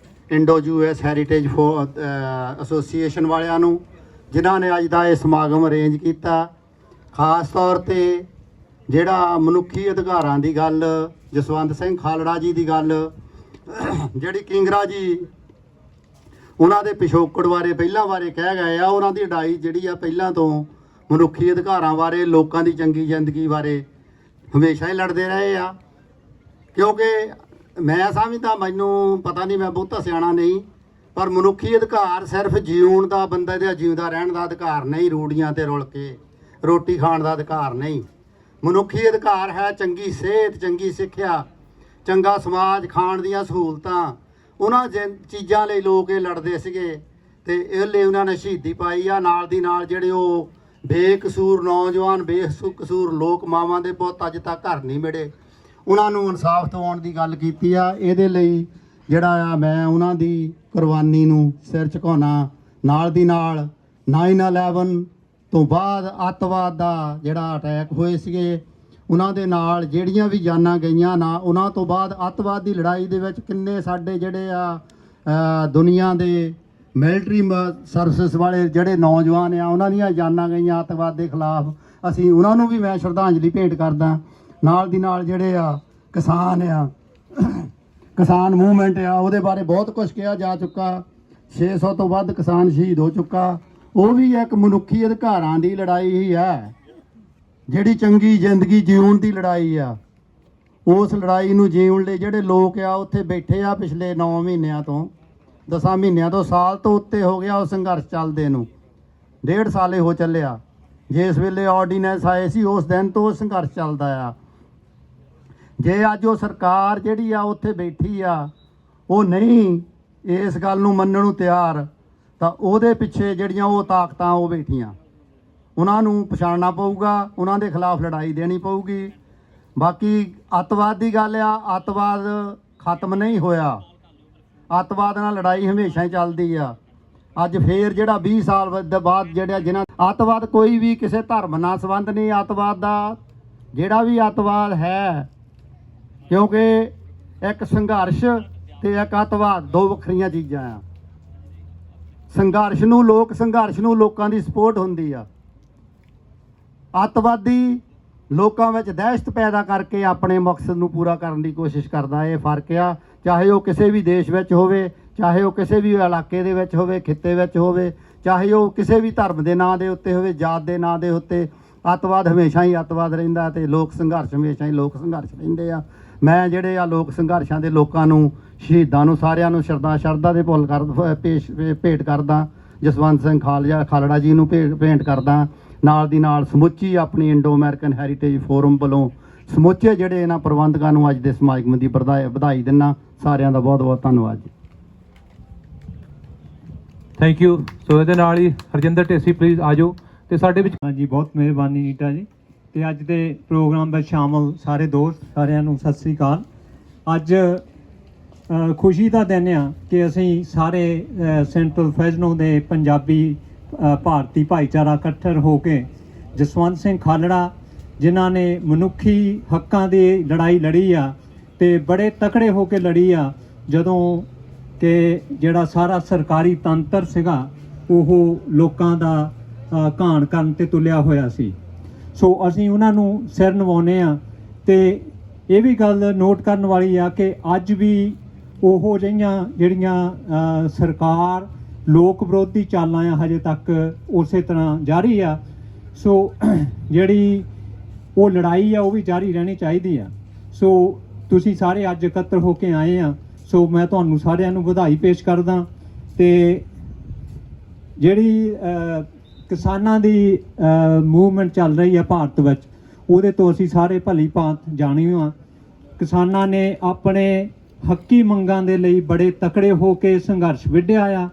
ਇੰਡੋ US ਹੈਰੀਟੇਜ ਐਸੋਸੀਏਸ਼ਨ ਵਾਲਿਆਂ ਨੂੰ, ਜਿਨ੍ਹਾਂ ਨੇ ਅੱਜ ਦਾ ਇਹ ਸਮਾਗਮ ਅਰੇਂਜ ਕੀਤਾ। ਖਾਸ ਤੌਰ ਤੇ ਜਿਹੜਾ ਮਨੁੱਖੀ ਅਧਿਕਾਰਾਂ ਦੀ ਗੱਲ, ਜਸਵੰਤ ਸਿੰਘ ਖਾਲੜਾ ਜੀ ਦੀ ਗੱਲ, ਜਿਹੜੀ ਕਿੰਗਰਾ ਜੀ ਉਹਨਾਂ ਦੇ ਪਿਛੋਕੜ ਬਾਰੇ ਪਹਿਲਾਂ ਬਾਰੇ ਕਹਿ ਗਏ ਆ, ਉਹਨਾਂ ਦੀ ਲੜਾਈ ਜਿਹੜੀ ਆ ਪਹਿਲਾਂ ਤੋਂ ਮਨੁੱਖੀ ਅਧਿਕਾਰਾਂ ਬਾਰੇ, ਲੋਕਾਂ ਦੀ ਚੰਗੀ ਜ਼ਿੰਦਗੀ ਬਾਰੇ ਹਮੇਸ਼ਾ ਹੀ ਲੜਦੇ ਰਹੇ ਆ। ਕਿਉਂਕਿ ਮੈਂ ਸਮਝਦਾ, ਮੈਨੂੰ ਪਤਾ ਨਹੀਂ, ਮੈਂ ਬਹੁਤਾ ਸਿਆਣਾ ਨਹੀਂ, ਪਰ ਮਨੁੱਖੀ ਅਧਿਕਾਰ ਸਿਰਫ ਜਿਉਣ ਦਾ, ਬੰਦੇ ਦੇ ਜਿਉਂਦਾ ਰਹਿਣ ਦਾ ਅਧਿਕਾਰ ਨਹੀਂ, ਰੂੜੀਆਂ ਤੇ ਰੁਲ ਕੇ ਰੋਟੀ ਖਾਣ ਦਾ ਅਧਿਕਾਰ ਨਹੀਂ। ਮਨੁੱਖੀ ਅਧਿਕਾਰ ਹੈ ਚੰਗੀ ਸਿਹਤ, ਚੰਗੀ ਸਿੱਖਿਆ, ਚੰਗਾ ਸਮਾਜ, ਖਾਣ ਦੀਆਂ ਸਹੂਲਤਾਂ। ਉਹਨਾਂ ਚੀਜ਼ਾਂ ਲਈ ਲੋਕ ਇਹ ਲੜਦੇ ਸੀਗੇ ਤੇ ਇਹ ਲਈ ਉਹਨਾਂ ਨੇ ਸ਼ਹੀਦੀ ਪਾਈ ਆ। ਨਾਲ ਦੀ ਨਾਲ ਜਿਹੜੇ ਉਹ ਬੇਕਸੂਰ ਨੌਜਵਾਨ, ਬੇਕਸੂਰ ਲੋਕ, ਮਾਵਾਂ ਦੇ ਪੁੱਤ ਅੱਜ ਤੱਕ ਘਰ ਨਹੀਂ ਮਿਲੇ, ਉਹਨਾਂ ਨੂੰ ਇਨਸਾਫ ਦਿਵਾਉਣ ਦੀ ਗੱਲ ਕੀਤੀ ਆ। ਇਹਦੇ ਲਈ ਜਿਹੜਾ ਆ ਮੈਂ ਉਹਨਾਂ ਦੀ ਕੁਰਬਾਨੀ ਨੂੰ ਸਿਰ ਝੁਕਾਉਣਾ। ਨਾਲ ਦੀ ਨਾਲ 9/11 ਤੋਂ ਬਾਅਦ ਅੱਤਵਾਦ ਦਾ ਜਿਹੜਾ ਅਟੈਕ ਹੋਏ ਸੀਗੇ, ਉਹਨਾਂ ਦੇ ਨਾਲ ਜਿਹੜੀਆਂ ਵੀ ਜਾਨਾਂ ਗਈਆਂ ਨਾ, ਉਹਨਾਂ ਤੋਂ ਬਾਅਦ ਅੱਤਵਾਦ ਦੀ ਲੜਾਈ ਦੇ ਵਿੱਚ ਕਿੰਨੇ ਸਾਡੇ ਜਿਹੜੇ ਆ ਦੁਨੀਆ ਦੇ ਮਿਲਟਰੀ ਸਰਵਿਸ ਵਾਲੇ ਜਿਹੜੇ ਨੌਜਵਾਨ ਆ, ਉਹਨਾਂ ਦੀਆਂ ਜਾਨਾਂ ਗਈਆਂ ਅੱਤਵਾਦ ਦੇ ਖਿਲਾਫ। ਅਸੀਂ ਉਹਨਾਂ ਨੂੰ ਵੀ ਮੈਂ ਸ਼ਰਧਾਂਜਲੀ ਭੇਂਟ ਕਰਦਾ। ਨਾਲ ਦੀ ਨਾਲ ਜਿਹੜੇ ਆ ਕਿਸਾਨ ਆ, ਕਿਸਾਨ ਮੂਵਮੈਂਟ ਆ, ਉਹਦੇ ਬਾਰੇ ਬਹੁਤ ਕੁਝ ਕਿਹਾ ਜਾ ਚੁੱਕਾ। 600 ਤੋਂ ਵੱਧ ਕਿਸਾਨ ਸ਼ਹੀਦ ਹੋ ਚੁੱਕਾ। ਉਹ ਵੀ ਇੱਕ ਮਨੁੱਖੀ ਅਧਿਕਾਰਾਂ ਦੀ ਲੜਾਈ ਹੀ ਹੈ, ਜਿਹੜੀ ਚੰਗੀ ਜ਼ਿੰਦਗੀ ਜਿਉਣ ਦੀ ਲੜਾਈ ਆ। ਉਸ ਲੜਾਈ ਨੂੰ ਜਿਉਣ ਲਈ ਜਿਹੜੇ ਲੋਕ ਆ ਉੱਥੇ ਬੈਠੇ ਆ ਪਿਛਲੇ 9 ਮਹੀਨਿਆਂ ਤੋਂ, 10 ਮਹੀਨਿਆਂ ਤੋਂ, ਸਾਲ ਤੋਂ ਉੱਤੇ ਹੋ ਗਿਆ ਉਹ ਸੰਘਰਸ਼ ਚੱਲਦੇ ਨੂੰ, 1.5 ਸਾਲ ਹੋ ਚੱਲਿਆ। ਜਿਸ ਵੇਲੇ ਆਰਡੀਨੈਂਸ ਆਏ ਸੀ ਉਸ ਦਿਨ ਤੋਂ ਉਹ ਸੰਘਰਸ਼ ਚੱਲਦਾ ਆ। ਜੇ ਅੱਜ ਉਹ ਸਰਕਾਰ ਜਿਹੜੀ ਆ ਉੱਥੇ ਬੈਠੀ ਆ, ਉਹ ਨਹੀਂ ਇਸ ਗੱਲ ਨੂੰ ਮੰਨਣ ਨੂੰ ਤਿਆਰ, ਤਾਂ ਉਹਦੇ ਪਿੱਛੇ ਜਿਹੜੀਆਂ ਉਹ ਤਾਕਤਾਂ ਉਹ ਬੈਠੀਆਂ, ਉਹਨਾਂ ਨੂੰ ਪਛਾਣਨਾ ਪਊਗਾ, ਉਹਨਾਂ ਦੇ ਖਿਲਾਫ ਲੜਾਈ ਦੇਣੀ ਪਊਗੀ। ਬਾਕੀ ਅੱਤਵਾਦ ਦੀ ਗੱਲ ਆ, ਅੱਤਵਾਦ ਖਤਮ ਨਹੀਂ ਹੋਇਆ, ਅੱਤਵਾਦ ਨਾਲ ਲੜਾਈ ਹਮੇਸ਼ਾ ਹੀ ਚੱਲਦੀ ਆ। ਅੱਜ ਫੇਰ ਜਿਹੜਾ 20 ਸਾਲ ਦੇ ਬਾਅਦ ਜਿਹੜਾ ਜਿਹਨਾਂ ਅੱਤਵਾਦ, ਕੋਈ ਵੀ ਕਿਸੇ ਧਰਮ ਨਾਲ ਸੰਬੰਧ ਨਹੀਂ ਅੱਤਵਾਦ ਦਾ, ਜਿਹੜਾ ਵੀ ਅੱਤਵਾਦ ਹੈ, ਕਿਉਂਕਿ ਇੱਕ ਸੰਘਰਸ਼ ਤੇ ਇੱਕ ਅੱਤਵਾਦ ਦੋ ਵੱਖਰੀਆਂ ਚੀਜ਼ਾਂ ਆ। ਸੰਘਰਸ਼ ਨੂੰ ਲੋਕਾਂ ਦੀ ਸਪੋਰਟ ਹੁੰਦੀ ਆ। ਅੱਤਵਾਦੀ ਲੋਕਾਂ ਵਿੱਚ ਦਹਿਸ਼ਤ ਪੈਦਾ ਕਰਕੇ ਆਪਣੇ ਮਕਸਦ ਨੂੰ ਪੂਰਾ ਕਰਨ ਦੀ ਕੋਸ਼ਿਸ਼ ਕਰਦਾ। ਇਹ ਫਰਕ ਆ, ਚਾਹੇ ਉਹ ਕਿਸੇ ਵੀ ਦੇਸ਼ ਵਿੱਚ ਹੋਵੇ, ਚਾਹੇ ਉਹ ਕਿਸੇ ਵੀ ਇਲਾਕੇ ਦੇ ਵਿੱਚ ਹੋਵੇ, ਖਿੱਤੇ ਵਿੱਚ ਹੋਵੇ, ਚਾਹੇ ਉਹ ਕਿਸੇ ਵੀ ਧਰਮ ਦੇ ਨਾਂ ਦੇ ਉੱਤੇ ਹੋਵੇ, ਜਾਤ ਦੇ ਨਾਂ ਦੇ ਉੱਤੇ। ਅੱਤਵਾਦ ਹਮੇਸ਼ਾ ਹੀ ਅੱਤਵਾਦ ਰਹਿੰਦਾ ਤੇ ਲੋਕ ਸੰਘਰਸ਼ ਹਮੇਸ਼ਾ ਹੀ ਲੋਕ ਸੰਘਰਸ਼ ਰਹਿੰਦੇ ਆ। ਮੈਂ ਜਿਹੜੇ ਆ ਲੋਕ ਸੰਘਰਸ਼ਾਂ ਦੇ ਲੋਕਾਂ ਨੂੰ, ਸ਼ਹੀਦਾਂ ਨੂੰ, ਸਾਰਿਆਂ ਨੂੰ ਸ਼ਰਧਾ ਦੇ ਭੁੱਲ ਭੇਟ ਕਰਦਾ। ਜਸਵੰਤ ਸਿੰਘ ਖਾਲੜਾ ਜੀ ਨੂੰ ਭੇਂਟ ਕਰਦਾ। ਨਾਲ ਦੀ ਨਾਲ ਸਮੁੱਚੀ ਆਪਣੀ ਇੰਡੋ ਅਮਰੀਕਨ ਹੈਰੀਟੇਜ ਫੋਰਮ ਵੱਲੋਂ ਸਮੁੱਚੇ ਜਿਹੜੇ ਇਹਨਾਂ ਪ੍ਰਬੰਧਕਾਂ ਨੂੰ ਅੱਜ ਦੇ ਸਮਾਗਮ ਦੀ ਵਧਾਈ ਦਿੰਦਾ। ਸਾਰਿਆਂ ਦਾ ਬਹੁਤ ਬਹੁਤ ਧੰਨਵਾਦ ਜੀ। Thank you. ਸੋ ਇਹਦੇ ਨਾਲ ਹੀ ਹਰਜਿੰਦਰ ਢੇਸੀ ਪਲੀਜ਼ ਆ ਜਾਓ ਤੇ ਸਾਡੇ ਵਿੱਚ। ਹਾਂਜੀ, ਬਹੁਤ ਮਿਹਰਬਾਨੀ ਨੀਟਾ ਜੀ। ਤੇ ਅੱਜ ਦੇ ਪ੍ਰੋਗਰਾਮ ਵਿੱਚ ਸ਼ਾਮਲ ਸਾਰੇ ਦੋਸਤ, ਸਾਰਿਆਂ ਨੂੰ ਸਤਿ ਸ੍ਰੀ ਅਕਾਲ। ਅੱਜ ਖੁਸ਼ੀ ਦਾ ਦਿਨ ਆ ਕਿ ਅਸੀਂ ਸਾਰੇ ਸੈਂਟਰਲ ਫੈਜ਼ਨੋ ਦੇ ਪੰਜਾਬੀ ਭਾਰਤੀ ਭਾਈਚਾਰਾ ਇਕੱਠਰ ਹੋ ਕੇ ਜਸਵੰਤ ਸਿੰਘ ਖਾਲੜਾ, ਜਿਨ੍ਹਾਂ ਨੇ ਮਨੁੱਖੀ ਹੱਕਾਂ ਦੀ ਲੜਾਈ ਲੜੀ ਆ ਤੇ ਬੜੇ ਤਕੜੇ ਹੋ ਕੇ ਲੜੀ ਆ, ਜਦੋਂ ਕਿ ਜਿਹੜਾ ਸਾਰਾ ਸਰਕਾਰੀ ਤੰਤਰ ਸੀਗਾ ਉਹ ਲੋਕਾਂ ਦਾ ਘਾਣ ਕਰਨ ਤੇ ਤੁਲਿਆ ਹੋਇਆ ਸੀ। ਸੋ ਅਸੀਂ ਉਹਨਾਂ ਨੂੰ ਸਿਰ ਨਿਵਾਉਂਦੇ ਆ। ਤੇ ਇਹ ਵੀ ਗੱਲ ਨੋਟ ਕਰਨ ਵਾਲੀ ਆ ਕਿ ਅੱਜ ਵੀ ਉਹੋ ਜਿਹੀਆਂ ਜਿਹੜੀਆਂ ਸਰਕਾਰ ਲੋਕ ਵਿਰੋਧੀ ਚਾਲਾਂ ਆ ਹਜੇ ਤੱਕ ਉਸੇ ਤਰ੍ਹਾਂ ਜਾਰੀ ਆ। ਸੋ ਜਿਹੜੀ ਉਹ ਲੜਾਈ ਆ ਉਹ ਵੀ ਜਾਰੀ ਰਹਿਣੀ ਚਾਹੀਦੀ ਆ। ਸੋ ਤੁਸੀਂ ਸਾਰੇ ਅੱਜ ਇਕੱਤਰ ਹੋ ਕੇ ਆਏ ਆ, ਸੋ ਮੈਂ ਤੁਹਾਨੂੰ ਸਾਰਿਆਂ ਨੂੰ ਵਧਾਈ ਪੇਸ਼ ਕਰਦਾ। ਤੇ ਜਿਹੜੀ ਕਿਸਾਨਾਂ ਦੀ ਮੂਵਮੈਂਟ ਚੱਲ ਰਹੀ ਆ ਭਾਰਤ ਵਿੱਚ, ਉਹਦੇ ਤੋਂ ਅਸੀਂ ਸਾਰੇ ਭਲੀ ਭਾਂਤ ਜਾਣੇ ਆ। ਕਿਸਾਨਾਂ ਨੇ ਆਪਣੇ ਹੱਕੀ ਮੰਗਾਂ ਦੇ ਲਈ ਬੜੇ ਤਕੜੇ ਹੋ ਕੇ ਸੰਘਰਸ਼ ਵਿੱਢਿਆ ਆ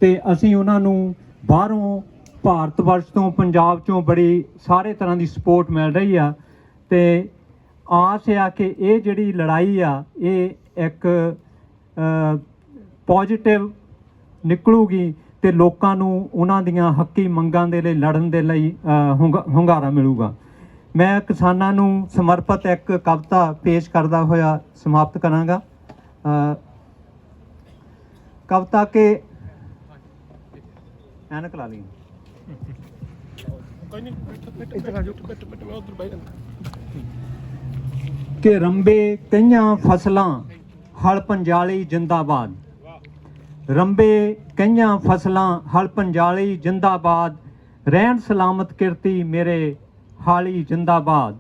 ਤੇ ਅਸੀਂ ਉਹਨਾਂ ਨੂੰ ਬਾਹਰੋਂ ਭਾਰਤ ਵਰਸ਼ ਤੋਂ, ਪੰਜਾਬ ਚੋਂ ਬੜੀ ਸਾਰੇ ਤਰ੍ਹਾਂ ਦੀ ਸਪੋਰਟ ਮਿਲ ਰਹੀ ਆ। ਤੇ ਆਸ ਆ ਕਿ ਇਹ ਜਿਹੜੀ ਲੜਾਈ ਆ ਇਹ ਇੱਕ ਪੋਜ਼ਿਟਿਵ ਨਿਕਲੂਗੀ ਤੇ ਲੋਕਾਂ ਨੂੰ ਉਹਨਾਂ ਦੀਆਂ ਹੱਕੀ ਮੰਗਾਂ ਦੇ ਲਈ ਲੜਨ ਦੇ ਲਈ ਹੁੰਗਾਰਾ ਮਿਲੂਗਾ। ਮੈਂ ਕਿਸਾਨਾਂ ਨੂੰ ਸਮਰਪਿਤ ਇੱਕ ਕਵਿਤਾ ਪੇਸ਼ ਕਰਦਾ ਹੋਇਆ ਸਮਾਪਤ ਕਰਾਂਗਾ। ਕਵਿਤਾ ਕੇ ਐਨਕ ਲਾ ਲਈ ਕਿ ਰੰਬੇ ਕਈਆਂ ਫਸਲਾਂ ਹਲ ਪੰਜਾਲੀ ਜਿੰਦਾਬਾਦ, ਰੰਬੇ ਕਈਆਂ ਫਸਲਾਂ ਹਲ ਪੰਜਾਲੀ ਜਿੰਦਾਬਾਦ, ਰਹਿਣ ਸਲਾਮਤ ਕਿਰਤੀ ਮੇਰੇ ਹਾਲੀ ਜਿੰਦਾਬਾਦ।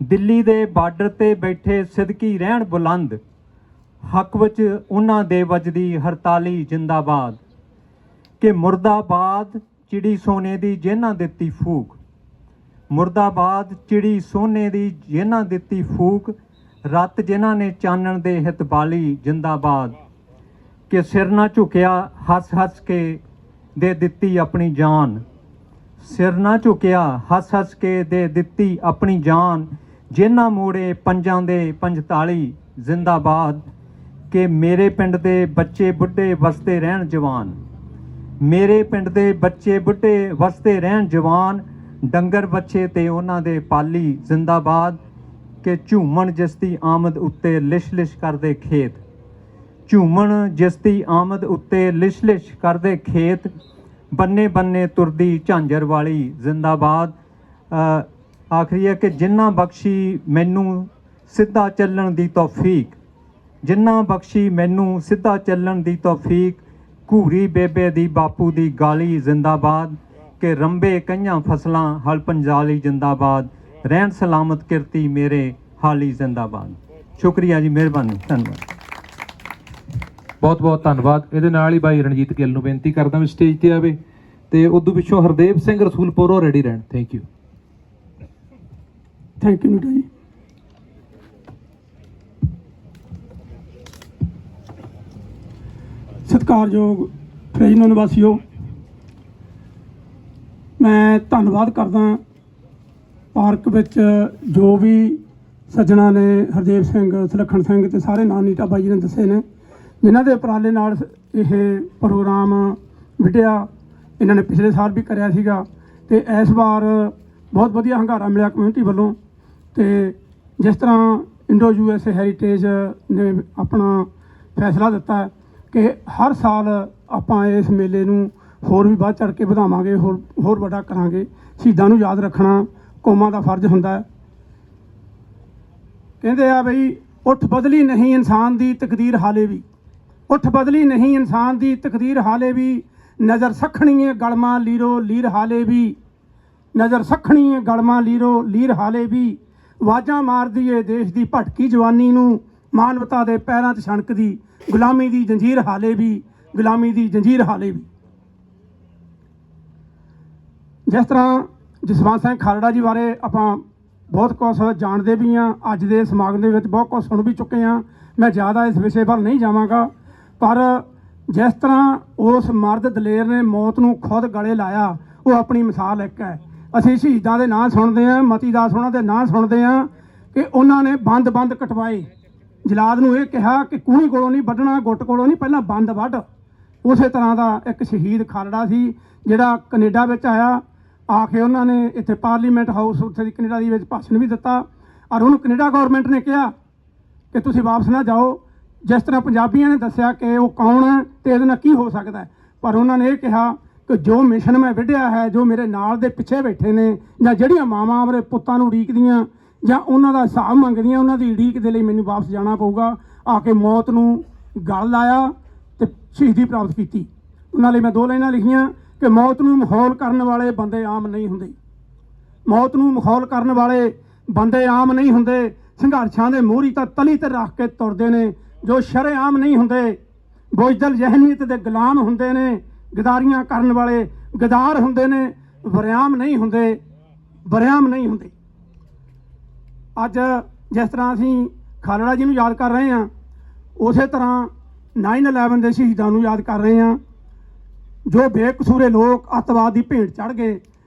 ਦਿੱਲੀ ਦੇ ਬਾਰਡਰ ਤੇ ਬੈਠੇ ਸਿਦਕੀ ਰਹਿਣ ਬੁਲੰਦ, ਹੱਕ ਵਿੱਚ ਉਹਨਾਂ ਦੇ ਵੱਜਦੀ ਹੜਤਾਲੀ ਜਿੰਦਾਬਾਦ। ਕਿ ਮੁਰਦਾਬਾਦ ਚਿੜੀ ਸੋਨੇ ਦੀ ਜਿਹਨਾਂ ਦਿੱਤੀ ਫੂਕ, ਮੁਰਦਾਬਾਦ ਚਿੜੀ ਸੋਨੇ ਦੀ ਜਿਹਨਾਂ ਦਿੱਤੀ ਫੂਕ, ਰੱਤ ਜਿਨ੍ਹਾਂ ਨੇ ਚਾਨਣ ਦੇ ਹਿਤ ਬਾਲੀ ਜਿੰਦਾਬਾਦ। ਕਿ ਸਿਰ ਨਾ ਝੁਕਿਆ ਹੱਸ ਹੱਸ ਕੇ ਦੇ ਦਿੱਤੀ ਆਪਣੀ ਜਾਨ, ਸਿਰ ਨਾ ਝੁਕਿਆ ਹੱਸ ਹੱਸ ਕੇ ਦੇ ਦਿੱਤੀ ਆਪਣੀ ਜਾਨ, ਜਿਨ੍ਹਾਂ ਮੋੜੇ ਪੰਜਾਂ ਦੇ 45 ਜ਼ਿੰਦਾਬਾਦ। ਕਿ ਮੇਰੇ ਪਿੰਡ ਦੇ ਬੱਚੇ ਬੁੱਢੇ ਵਸਦੇ ਰਹਿਣ ਜਵਾਨ, ਮੇਰੇ ਪਿੰਡ ਦੇ ਬੱਚੇ ਬੁੱਢੇ ਵਸਦੇ ਰਹਿਣ ਜਵਾਨ, ਡੰਗਰ ਬੱਚੇ ਤੇ ਉਹਨਾਂ ਦੇ ਪਾਲੀ ਜ਼ਿੰਦਾਬਾਦ। ਕਿ ਝੂਮਣ ਜਿਸ ਦੀ ਆਮਦ ਉੱਤੇ ਲਿਸ਼ ਲਿਸ਼ ਕਰਦੇ ਖੇਤ, ਝੂਮਣ ਜਿਸ ਦੀ ਆਮਦ ਉੱਤੇ ਲਿਸ਼ ਲਿਸ਼ ਕਰਦੇ ਖੇਤ, ਬੰਨੇ ਬੰਨੇ ਤੁਰਦੀ ਝਾਂਜਰ ਵਾਲੀ ਜ਼ਿੰਦਾਬਾਦ। ਆਖਰੀ ਹੈ ਕਿ ਜਿਨ੍ਹਾਂ ਬਖਸ਼ੀ ਮੈਨੂੰ ਸਿੱਧਾ ਚੱਲਣ ਦੀ ਤੌਫੀਕ, ਜਿਨ੍ਹਾਂ ਬਖਸ਼ੀ ਮੈਨੂੰ ਸਿੱਧਾ ਚੱਲਣ ਦੀ ਤੌਫੀਕ, ਘੂਰੀ ਬੇਬੇ ਦੀ ਬਾਪੂ ਦੀ ਗਾਲੀ ਜ਼ਿੰਦਾਬਾਦ। ਕਿ ਰੰਬੇ ਕਈਆਂ ਫਸਲਾਂ ਹਲ ਪੰਜਾਲੀ ਜਿੰਦਾਬਾਦ, ਰਹਿਣ ਸਲਾਮਤ ਕਿਰਤੀ ਮੇਰੇ ਹਾਲੀ ਜ਼ਿੰਦਾਬਾਦ। ਸ਼ੁਕਰੀਆ ਜੀ, ਮਿਹਰਬਾਨੀ, ਧੰਨਵਾਦ। ਬਹੁਤ ਬਹੁਤ ਧੰਨਵਾਦ। ਇਹਦੇ ਨਾਲ ਹੀ ਭਾਈ ਰਣਜੀਤ ਗਿੱਲ ਨੂੰ ਬੇਨਤੀ ਕਰਦਾ ਵੀ ਸਟੇਜ ਤੇ ਆਵੇ, ਤੇ ਉਦੋਂ ਪਿੱਛੋਂ ਹਰਦੇਵ ਸਿੰਘ ਰਸੂਲਪੁਰੋਂ ਰੈਡੀ ਰਹਿਣ। Thank you. Thank you Neeta ਜੀ। ਸਤਿਕਾਰਯੋਗ ਫਰੇਜ਼ਨੋ ਨਿਵਾਸੀਓ, ਮੈਂ ਧੰਨਵਾਦ ਕਰਦਾ ਪਾਰਕ ਵਿੱਚ ਜੋ ਵੀ ਸੱਜਣਾ ਨੇ, ਹਰਦੇਵ ਸਿੰਘ, ਸੁਲੱਖਣ ਸਿੰਘ ਤੇ ਸਾਰੇ ਨਾਂ ਨੀਟਾ ਬਾਈ ਜੀ ਨੇ ਦੱਸੇ ਨੇ, ਜਿਨ੍ਹਾਂ ਦੇ ਉਪਰਾਲੇ ਨਾਲ ਇਹ ਪ੍ਰੋਗਰਾਮ ਵਿੱਢਿਆ। ਇਹਨਾਂ ਨੇ ਪਿਛਲੇ ਸਾਲ ਵੀ ਕਰਿਆ ਸੀਗਾ ਤੇ ਇਸ ਵਾਰ ਬਹੁਤ ਵਧੀਆ ਹੰਗਾਰਾ ਮਿਲਿਆ ਕਮਿਊਨਿਟੀ ਵੱਲੋਂ। ਤੇ ਜਿਸ ਤਰ੍ਹਾਂ ਇੰਡੋ USA ਹੈਰੀਟੇਜ ਨੇ ਆਪਣਾ ਫੈਸਲਾ ਦਿੱਤਾ ਕਿ ਹਰ ਸਾਲ ਆਪਾਂ ਇਸ ਮੇਲੇ ਨੂੰ ਹੋਰ ਵੀ ਵੱਧ ਚੜ੍ਹ ਕੇ ਵਧਾਵਾਂਗੇ, ਹੋਰ ਵੱਡਾ ਕਰਾਂਗੇ। ਸ਼ਹੀਦਾਂ ਨੂੰ ਯਾਦ ਰੱਖਣਾ ਕੌਮਾਂ ਦਾ ਫਰਜ਼ ਹੁੰਦਾ ਹੈ। ਕਹਿੰਦੇ ਆ ਬਈ ਉੱਠ ਬਦਲੀ ਨਹੀਂ ਇਨਸਾਨ ਦੀ ਤਕਦੀਰ ਹਾਲੇ ਵੀ, ਉੱਠ ਬਦਲੀ ਨਹੀਂ ਇਨਸਾਨ ਦੀ ਤਕਦੀਰ ਹਾਲੇ ਵੀ, ਨਜ਼ਰ ਸੱਖਣੀ ਏ ਗਲਮਾ ਲੀਰੋ ਲੀਰ ਹਾਲੇ ਵੀ, ਨਜ਼ਰ ਸੱਖਣੀ ਏ ਗਲਮਾ ਲੀਰੋ ਲੀਰ ਹਾਲੇ ਵੀ, ਆਵਾਜ਼ਾਂ ਮਾਰਦੀ ਏ ਦੇਸ਼ ਦੀ ਭਟਕੀ ਜਵਾਨੀ ਨੂੰ, ਮਾਨਵਤਾ ਦੇ ਪੈਰਾਂ 'ਚ ਛਣਕਦੀ ਗੁਲਾਮੀ ਦੀ ਜੰਜੀਰ ਹਾਲੇ ਵੀ, ਗੁਲਾਮੀ ਦੀ ਜੰਜੀਰ ਹਾਲੇ ਵੀ। ਜਿਸ ਤਰ੍ਹਾਂ ਜਸਵੰਤ ਸਿੰਘ ਖਾਲੜਾ ਜੀ ਬਾਰੇ ਆਪਾਂ ਬਹੁਤ ਕੁਛ ਜਾਣਦੇ ਵੀ ਹਾਂ, ਅੱਜ ਦੇ ਸਮਾਗਮ ਦੇ ਵਿੱਚ ਬਹੁਤ ਕੁਛ ਸੁਣ ਵੀ ਚੁੱਕੇ ਹਾਂ। ਮੈਂ ਜ਼ਿਆਦਾ ਇਸ ਵਿਸ਼ੇ ਵੱਲ ਨਹੀਂ ਜਾਵਾਂਗਾ, ਪਰ ਜਿਸ ਤਰ੍ਹਾਂ ਉਸ ਮਰਦ ਦਲੇਰ ਨੇ ਮੌਤ ਨੂੰ ਖੁਦ ਗਲੇ ਲਾਇਆ, ਉਹ ਆਪਣੀ ਮਿਸਾਲ ਇੱਕ ਹੈ। ਅਸੀਂ ਸ਼ਹੀਦਾਂ ਦੇ ਨਾਂ ਸੁਣਦੇ ਹਾਂ, ਮਤੀ ਦਾਸ ਉਹਨਾਂ ਦੇ ਨਾਂ ਸੁਣਦੇ ਹਾਂ ਕਿ ਉਹਨਾਂ ਨੇ ਬੰਦ ਕਟਵਾਏ। ਜਲਾਦ ਨੂੰ ਇਹ ਕਿਹਾ ਕਿ ਕੂਹਣੀ ਕੋਲੋਂ ਨਹੀਂ ਵੱਢਣਾ, ਗੁੱਟ ਕੋਲੋਂ ਨਹੀਂ, ਪਹਿਲਾਂ ਬੰਦ ਵੱਢ। ਉਸੇ ਤਰ੍ਹਾਂ ਦਾ ਇੱਕ ਸ਼ਹੀਦ ਖਾਲੜਾ ਸੀ ਜਿਹੜਾ ਕੈਨੇਡਾ ਵਿੱਚ ਆਇਆ, ਆ ਕੇ ਉਹਨਾਂ ਨੇ ਇੱਥੇ ਪਾਰਲੀਮੈਂਟ ਹਾਊਸ ਉੱਥੇ ਦੀ ਕੈਨੇਡਾ ਦੇ ਵਿੱਚ ਭਾਸ਼ਣ ਵੀ ਦਿੱਤਾ, ਔਰ ਉਹਨੂੰ ਕੈਨੇਡਾ ਗੌਰਮੈਂਟ ਨੇ ਕਿਹਾ ਕਿ ਤੁਸੀਂ ਵਾਪਸ ਨਾ ਜਾਓ। ਜਿਸ ਤਰ੍ਹਾਂ ਪੰਜਾਬੀਆਂ ਨੇ ਦੱਸਿਆ ਕਿ ਉਹ ਕੌਣ ਹੈ ਅਤੇ ਇਹਦੇ ਨਾਲ ਕੀ ਹੋ ਸਕਦਾ, ਪਰ ਉਹਨਾਂ ਨੇ ਇਹ ਕਿਹਾ ਕਿ ਜੋ ਮਿਸ਼ਨ ਮੈਂ ਵਿੱਢਿਆ ਹੈ, ਜੋ ਮੇਰੇ ਨਾਲ ਦੇ ਪਿੱਛੇ ਬੈਠੇ ਨੇ, ਜਾਂ ਜਿਹੜੀਆਂ ਮਾਵਾਂ ਆਪਣੇ ਪੁੱਤਾਂ ਨੂੰ ਉਡੀਕਦੀਆਂ ਜਾਂ ਉਹਨਾਂ ਦਾ ਹਿਸਾਬ ਮੰਗਦੀਆਂ, ਉਹਨਾਂ ਦੀ ਉਡੀਕ ਦੇ ਲਈ ਮੈਨੂੰ ਵਾਪਸ ਜਾਣਾ ਪਊਗਾ। ਆ ਕੇ ਮੌਤ ਨੂੰ ਗਲ ਲਾਇਆ ਅਤੇ ਸ਼ਹੀਦੀ ਪ੍ਰਾਪਤ ਕੀਤੀ। ਉਹਨਾਂ ਲਈ ਮੈਂ 2 ਲਾਈਨਾਂ ਲਿਖੀਆਂ ਕਿ ਮੌਤ ਨੂੰ ਮਖੌਲ ਕਰਨ ਵਾਲੇ ਬੰਦੇ ਆਮ ਨਹੀਂ ਹੁੰਦੇ, ਮੌਤ ਨੂੰ ਮਖੌਲ ਕਰਨ ਵਾਲੇ ਬੰਦੇ ਆਮ ਨਹੀਂ ਹੁੰਦੇ, ਸੰਘਰਸ਼ਾਂ ਦੇ ਮੋਹਰੀ ਤਾਂ ਤਲੀ ਤੇ ਰੱਖ ਕੇ ਤੁਰਦੇ ਨੇ ਜੋ ਸ਼ਰੇਆਮ ਨਹੀਂ ਹੁੰਦੇ, ਬੁਜ਼ਦਿਲ ਜ਼ਹਿਨੀਅਤ ਦੇ ਗੁਲਾਮ ਹੁੰਦੇ ਨੇ, ਗਦਾਰੀਆਂ ਕਰਨ ਵਾਲੇ ਗਦਾਰ ਹੁੰਦੇ ਨੇ, ਵਰਿਆਮ ਨਹੀਂ ਹੁੰਦੇ, ਵਰਿਆਮ ਨਹੀਂ ਹੁੰਦੇ। ਅੱਜ ਜਿਸ ਤਰ੍ਹਾਂ ਅਸੀਂ ਖਾਲੜਾ ਜੀ ਨੂੰ ਯਾਦ ਕਰ ਰਹੇ ਹਾਂ, ਉਸੇ ਤਰ੍ਹਾਂ 9/11 ਦੇ ਸ਼ਹੀਦਾਂ ਨੂੰ ਯਾਦ ਕਰ ਰਹੇ ਹਾਂ, ਜੋ ਬੇਕਸੂਰੇ ਲੋਕ ਅੱਤਵਾਦ ਦੀ ਭੇਟ ਚੜ੍ਹ ਗਏ।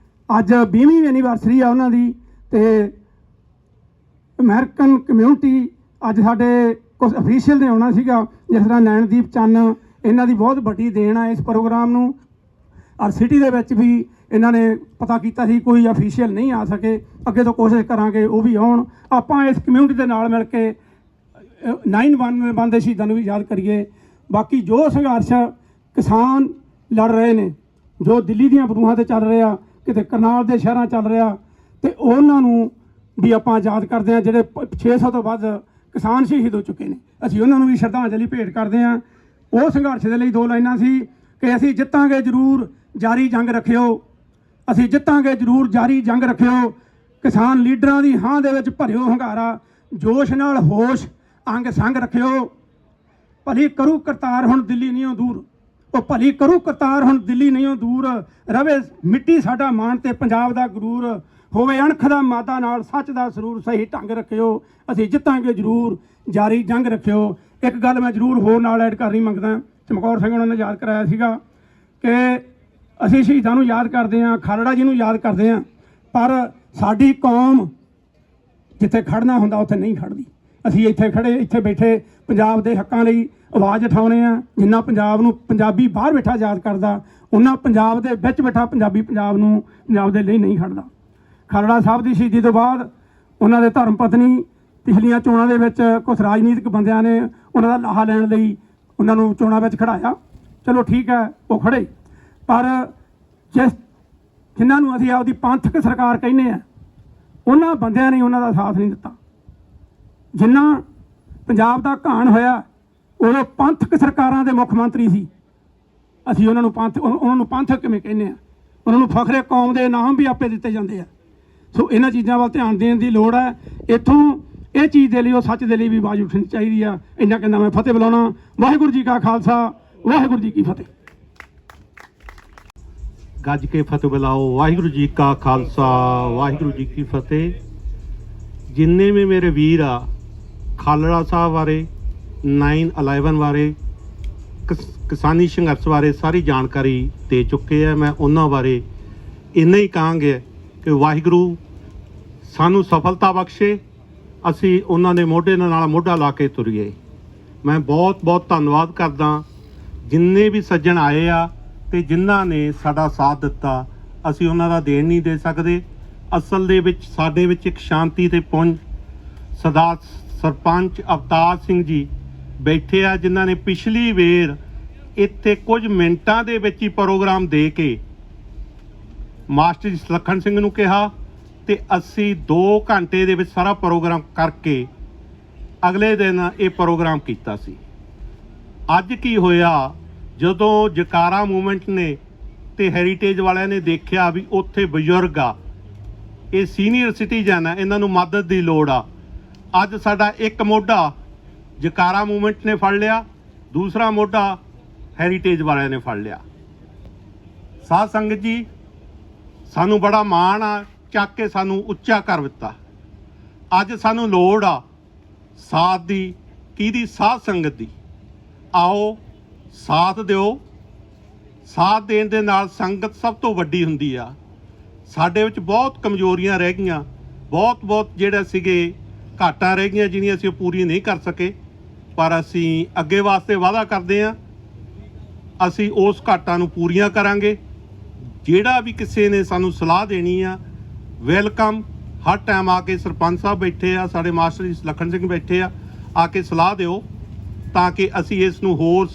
ਅੱਜ 20ਵੀਂ ਐਨੀਵਰਸਰੀ ਆ ਉਹਨਾਂ ਦੀ, ਤੇ ਅਮਰੀਕਨ ਕਮਿਊਨਿਟੀ ਅੱਜ ਸਾਡੇ ਕੁਝ ਅਫੀਸ਼ੀਅਲ ਨੇ ਆਉਣਾ ਸੀਗਾ, ਜਿਸ ਤਰ੍ਹਾਂ ਨੈਣਦੀਪ ਚੰਨ, ਇਹਨਾਂ ਦੀ ਬਹੁਤ ਵੱਡੀ ਦੇਣ ਆ ਇਸ ਪ੍ਰੋਗਰਾਮ ਨੂੰ। ਔਰ ਸਿਟੀ ਦੇ ਵਿੱਚ ਵੀ ਇਹਨਾਂ ਨੇ ਪਤਾ ਕੀਤਾ ਸੀ, ਕੋਈ ਅਫੀਸ਼ੀਅਲ ਨਹੀਂ ਆ ਸਕੇ। ਅੱਗੇ ਤੋਂ ਕੋਸ਼ਿਸ਼ ਕਰਾਂਗੇ ਉਹ ਵੀ ਆਉਣ, ਆਪਾਂ ਇਸ ਕਮਿਊਨਿਟੀ ਦੇ ਨਾਲ ਮਿਲ ਕੇ 9/11 ਦੇ ਸ਼ਹੀਦਾਂ ਨੂੰ ਵੀ ਯਾਦ ਕਰੀਏ। ਬਾਕੀ ਜੋ ਸੰਘਰਸ਼ ਕਿਸਾਨ ਲੜ ਰਹੇ ਨੇ, ਜੋ ਦਿੱਲੀ ਦੀਆਂ ਬਰੂਹਾਂ ਤੇ ਚੱਲ ਰਿਹਾ, ਕਿਤੇ ਕਰਨਾਲ ਦੇ ਸ਼ਹਿਰਾਂ ਚੱਲ ਰਿਹਾ, ਤੇ ਉਹਨਾਂ ਨੂੰ ਵੀ ਆਪਾਂ ਯਾਦ ਕਰਦੇ ਹਾਂ। ਜਿਹੜੇ 600 ਤੋਂ ਵੱਧ ਕਿਸਾਨ ਸ਼ਹੀਦ ਹੋ ਚੁੱਕੇ ਨੇ, ਅਸੀਂ ਉਹਨਾਂ ਨੂੰ ਵੀ ਸ਼ਰਧਾਂਜਲੀ ਭੇਟ ਕਰਦੇ ਹਾਂ। ਉਹ ਸੰਘਰਸ਼ ਦੇ ਲਈ 2 ਲਾਈਨਾਂ ਸੀ ਕਿ ਅਸੀਂ ਜਿੱਤਾਂਗੇ ਜ਼ਰੂਰ, ਜਾਰੀ ਜੰਗ ਰੱਖਿਓ। ਅਸੀਂ ਜਿੱਤਾਂਗੇ ਜ਼ਰੂਰ, ਜਾਰੀ ਜੰਗ ਰੱਖਿਓ। ਕਿਸਾਨ ਲੀਡਰਾਂ ਦੀ ਹਾਂ ਦੇ ਵਿੱਚ ਭਰਿਓ ਹੰਗਾਰਾ, ਜੋਸ਼ ਨਾਲ ਹੋਸ਼ ਅੰਗ ਸੰਗ ਰੱਖਿਓ। ਭਲੀ ਕਰੂ ਕਰਤਾਰ ਹੁਣ ਦਿੱਲੀ ਨਹੀਂ ਦੂਰ, ਉਹ ਭਲੀ ਕਰੂ ਕਰਤਾਰ ਹੁਣ ਦਿੱਲੀ ਨਹੀਂ ਦੂਰ। ਰਵੇ ਮਿੱਟੀ ਸਾਡਾ ਮਾਣ ਤੇ ਪੰਜਾਬ ਦਾ ਗਰੂਰ, ਹੋਵੇ ਅਣਖ ਦਾ ਮਾਦਾ ਨਾਲ ਸੱਚ ਦਾ ਸਰੂਰ। ਸਹੀ ਢੰਗ ਰੱਖਿਓ, ਅਸੀਂ ਜਿੱਤਾਂਗੇ ਜ਼ਰੂਰ, ਜਾਰੀ ਜੰਗ ਰੱਖਿਓ। ਇੱਕ ਗੱਲ ਮੈਂ ਜ਼ਰੂਰ ਹੋਰ ਨਾਲ ਐਡ ਕਰਨੀ ਮੰਗਦਾ। ਚਮਕੌਰ ਸਿੰਘ ਉਹਨਾਂ ਨੇ ਯਾਦ ਕਰਾਇਆ ਸੀਗਾ ਕਿ ਅਸੀਂ ਸ਼ਹੀਦਾਂ ਨੂੰ ਯਾਦ ਕਰਦੇ ਹਾਂ, ਖਾਲੜਾ ਜੀ ਨੂੰ ਯਾਦ ਕਰਦੇ ਹਾਂ, ਪਰ ਸਾਡੀ ਕੌਮ ਜਿੱਥੇ ਖੜਨਾ ਹੁੰਦਾ ਉੱਥੇ ਨਹੀਂ ਖੜਦੀ। ਅਸੀਂ ਇੱਥੇ ਖੜੇ, ਇੱਥੇ ਬੈਠੇ ਪੰਜਾਬ ਦੇ ਹੱਕਾਂ ਲਈ ਆਵਾਜ਼ ਉਠਾਉਂਦੇ ਆ। ਜਿੰਨਾ ਪੰਜਾਬ ਨੂੰ ਪੰਜਾਬੀ ਬਾਹਰ ਬੈਠਾ ਯਾਦ ਕਰਦਾ, ਉਹਨਾਂ ਪੰਜਾਬ ਦੇ ਵਿੱਚ ਬੈਠਾ ਪੰਜਾਬੀ ਪੰਜਾਬ ਦੇ ਲਈ ਨਹੀਂ ਖੜਦਾ। ਖਾਲੜਾ ਸਾਹਿਬ ਦੀ ਸ਼ਹੀਦੀ ਤੋਂ ਬਾਅਦ ਉਹਨਾਂ ਦੇ ਧਰਮ ਪਤਨੀ ਪਿਛਲੀਆਂ ਚੋਣਾਂ ਦੇ ਵਿੱਚ ਕੁਝ ਰਾਜਨੀਤਿਕ ਬੰਦਿਆਂ ਨੇ ਉਹਨਾਂ ਦਾ ਲਾਹਾ ਲੈਣ ਲਈ ਉਹਨਾਂ ਨੂੰ ਚੋਣਾਂ ਵਿੱਚ ਖੜਾਇਆ। ਚਲੋ ਠੀਕ ਹੈ, ਉਹ ਖੜੇ, ਪਰ ਜਿਨ੍ਹਾਂ ਨੂੰ ਅਸੀਂ ਆਪਦੀ ਪੰਥਕ ਸਰਕਾਰ ਕਹਿੰਦੇ ਆ, ਉਹਨਾਂ ਬੰਦਿਆਂ ਨੇ ਉਹਨਾਂ ਦਾ ਸਾਥ ਨਹੀਂ ਦਿੱਤਾ। ਜਿੰਨਾ ਪੰਜਾਬ ਦਾ ਘਾਣ ਹੋਇਆ ਉਦੋਂ ਪੰਥਕ ਸਰਕਾਰਾਂ ਦੇ ਮੁੱਖ ਮੰਤਰੀ ਸੀ। ਅਸੀਂ ਉਹਨਾਂ ਨੂੰ ਪੰਥਕ ਕਿਵੇਂ ਕਹਿੰਦੇ ਆ? ਉਹਨਾਂ ਨੂੰ ਫਖਰੇ ਕੌਮ ਦੇ ਨਾਮ ਵੀ ਆਪੇ ਦਿੱਤੇ ਜਾਂਦੇ ਆ। ਸੋ ਇਹਨਾਂ ਚੀਜ਼ਾਂ ਵੱਲ ਧਿਆਨ ਦੇਣ ਦੀ ਲੋੜ ਹੈ। ਇੱਥੋਂ ਇਹ ਚੀਜ਼ ਦੇ ਲਈ, ਉਹ ਸੱਚ ਦੇ ਲਈ ਵੀ ਆਵਾਜ਼ ਉੱਠਣੀ ਚਾਹੀਦੀ ਆ। ਇੰਨਾ ਕਹਿੰਦਾ ਮੈਂ ਫਤਿਹ ਬੁਲਾਉਣਾ। ਵਾਹਿਗੁਰੂ ਜੀ ਕਾ ਖਾਲਸਾ, ਵਾਹਿਗੁਰੂ ਜੀ ਕੀ ਫਤਿਹ। ਗੱਜ ਕੇ ਫਤਿਹ ਬੁਲਾਓ। ਵਾਹਿਗੁਰੂ ਜੀ ਕਾ ਖਾਲਸਾ, ਵਾਹਿਗੁਰੂ ਜੀ ਕੀ ਫਤਿਹ। ਜਿੰਨੇ ਵੀ ਮੇਰੇ ਵੀਰ ਆ ਖਾਲੜਾ ਸਾਹਿਬ ਬਾਰੇ, 9/11 ਬਾਰੇ, ਕਿਸਾਨੀ ਸੰਘਰਸ਼ ਬਾਰੇ ਸਾਰੀ ਜਾਣਕਾਰੀ ਦੇ ਚੁੱਕੇ ਆ। ਮੈਂ ਉਹਨਾਂ ਬਾਰੇ ਇੰਨਾ ਹੀ ਕਹਾਂਗੇ ਕਿ ਵਾਹਿਗੁਰੂ ਸਾਨੂੰ ਸਫਲਤਾ ਬਖਸ਼ੇ, ਅਸੀਂ ਉਹਨਾਂ ਦੇ ਮੋਢੇ ਨਾਲ ਮੋਢਾ ਲਾ ਕੇ ਤੁਰੀਏ। ਮੈਂ ਬਹੁਤ ਬਹੁਤ ਧੰਨਵਾਦ ਕਰਦਾ ਜਿੰਨੇ ਵੀ ਸੱਜਣ ਆਏ ਆ ਤੇ ਜਿਨ੍ਹਾਂ ਨੇ ਸਾਡਾ ਸਾਥ ਦਿੱਤਾ। ਅਸੀਂ ਉਹਨਾਂ ਦਾ ਦੇਣ ਨਹੀਂ ਦੇ ਸਕਦੇ। ਅਸਲ ਦੇ ਵਿੱਚ ਸਾਡੇ ਵਿੱਚ ਇੱਕ ਸ਼ਾਂਤੀ ਤੇ ਪੁੰਜ ਸਰਦਾਰ ਸਰਪੰਚ ਅਵਤਾਰ ਸਿੰਘ ਜੀ ਬੈਠੇ ਆ, ਜਿਨ੍ਹਾਂ ਨੇ ਪਿਛਲੀ ਵੇਰ ਇੱਥੇ ਕੁਝ ਮਿੰਟਾਂ ਦੇ ਵਿੱਚ ਹੀ ਪ੍ਰੋਗਰਾਮ ਦੇ ਕੇ ਮਾਸਟਰ ਜੀ ਸੁਲੱਖਣ ਸਿੰਘ ਨੂੰ ਕਿਹਾ ਤੇ ਅਸੀਂ 2 ਘੰਟੇ ਦੇ ਵਿੱਚ ਸਾਰਾ ਪ੍ਰੋਗਰਾਮ ਕਰਕੇ ਅਗਲੇ ਦਿਨ ਇਹ ਪ੍ਰੋਗਰਾਮ ਕੀਤਾ ਸੀ। ਅੱਜ ਕੀ ਹੋਇਆ, ਜਦੋਂ ਜਕਾਰਾ ਮੂਵਮੈਂਟ ਨੇ ਤੇ ਹੈਰੀਟੇਜ ਵਾਲਿਆਂ ਨੇ ਦੇਖਿਆ ਵੀ ਉੱਥੇ ਬਜ਼ੁਰਗ ਆ, ਇਹ ਸੀਨੀਅਰ ਸਿਟੀਜ਼ਨ ਆ, ਇਹਨਾਂ ਨੂੰ ਮਦਦ ਦੀ ਲੋੜ ਆ। ਅੱਜ ਸਾਡਾ ਇੱਕ ਮੋਢਾ ਜਕਾਰਾ ਮੂਵਮੈਂਟ ਨੇ ਫੜ ਲਿਆ, ਦੂਸਰਾ ਮੋਢਾ ਹੈਰੀਟੇਜ ਵਾਲਿਆਂ ਨੇ ਫੜ ਲਿਆ। ਸਾਧ ਸੰਗਤ ਜੀ, ਸਾਨੂੰ ਬੜਾ ਮਾਣ ਆ, ਚੱਕ ਕੇ ਸਾਨੂੰ ਉੱਚਾ ਕਰ ਦਿੱਤਾ। ਅੱਜ ਸਾਨੂੰ ਲੋੜ ਆ ਸਾਥ ਦੀ, ਕਿਹਦੀ? ਸਾਧ ਸੰਗਤ ਦੀ। ਆਓ ਸਾਥ ਦਿਓ। ਸਾਥ ਦੇਣ ਦੇ ਨਾਲ ਸੰਗਤ ਸਭ ਤੋਂ ਵੱਡੀ ਹੁੰਦੀ ਆ। ਸਾਡੇ ਵਿੱਚ ਬਹੁਤ ਕਮਜ਼ੋਰੀਆਂ ਰਹਿ ਗਈਆਂ, ਬਹੁਤ ਜਿਹੜੇ ਸੀਗੇ ਘਾਟਾਂ ਰਹਿ ਗਈਆਂ ਜਿਹੜੀਆਂ ਅਸੀਂ ਪੂਰੀ ਨਹੀਂ ਕਰ ਸਕੇ, ਪਰ ਅਸੀਂ ਅੱਗੇ ਵਾਸਤੇ ਵਾਅਦਾ ਕਰਦੇ ਹਾਂ ਅਸੀਂ ਉਸ ਘਾਟਾਂ ਨੂੰ ਪੂਰੀਆਂ ਕਰਾਂਗੇ। ਜਿਹੜਾ ਵੀ ਕਿਸੇ ਨੇ ਸਾਨੂੰ ਸਲਾਹ ਦੇਣੀ ਆ, ਵੈਲਕਮ। ਹਰ ਟਾਈਮ ਆ ਕੇ ਸਰਪੰਚ ਸਾਹਿਬ ਬੈਠੇ ਆ, ਸਾਡੇ ਮਾਸਟਰ ਜੀ ਸੁਲੱਖਣ ਸਿੰਘ ਬੈਠੇ ਆ ਕੇ ਸਲਾਹ ਦਿਓ ਤਾਂ ਕਿ ਅਸੀਂ ਇਸ ਨੂੰ ਹੋਰ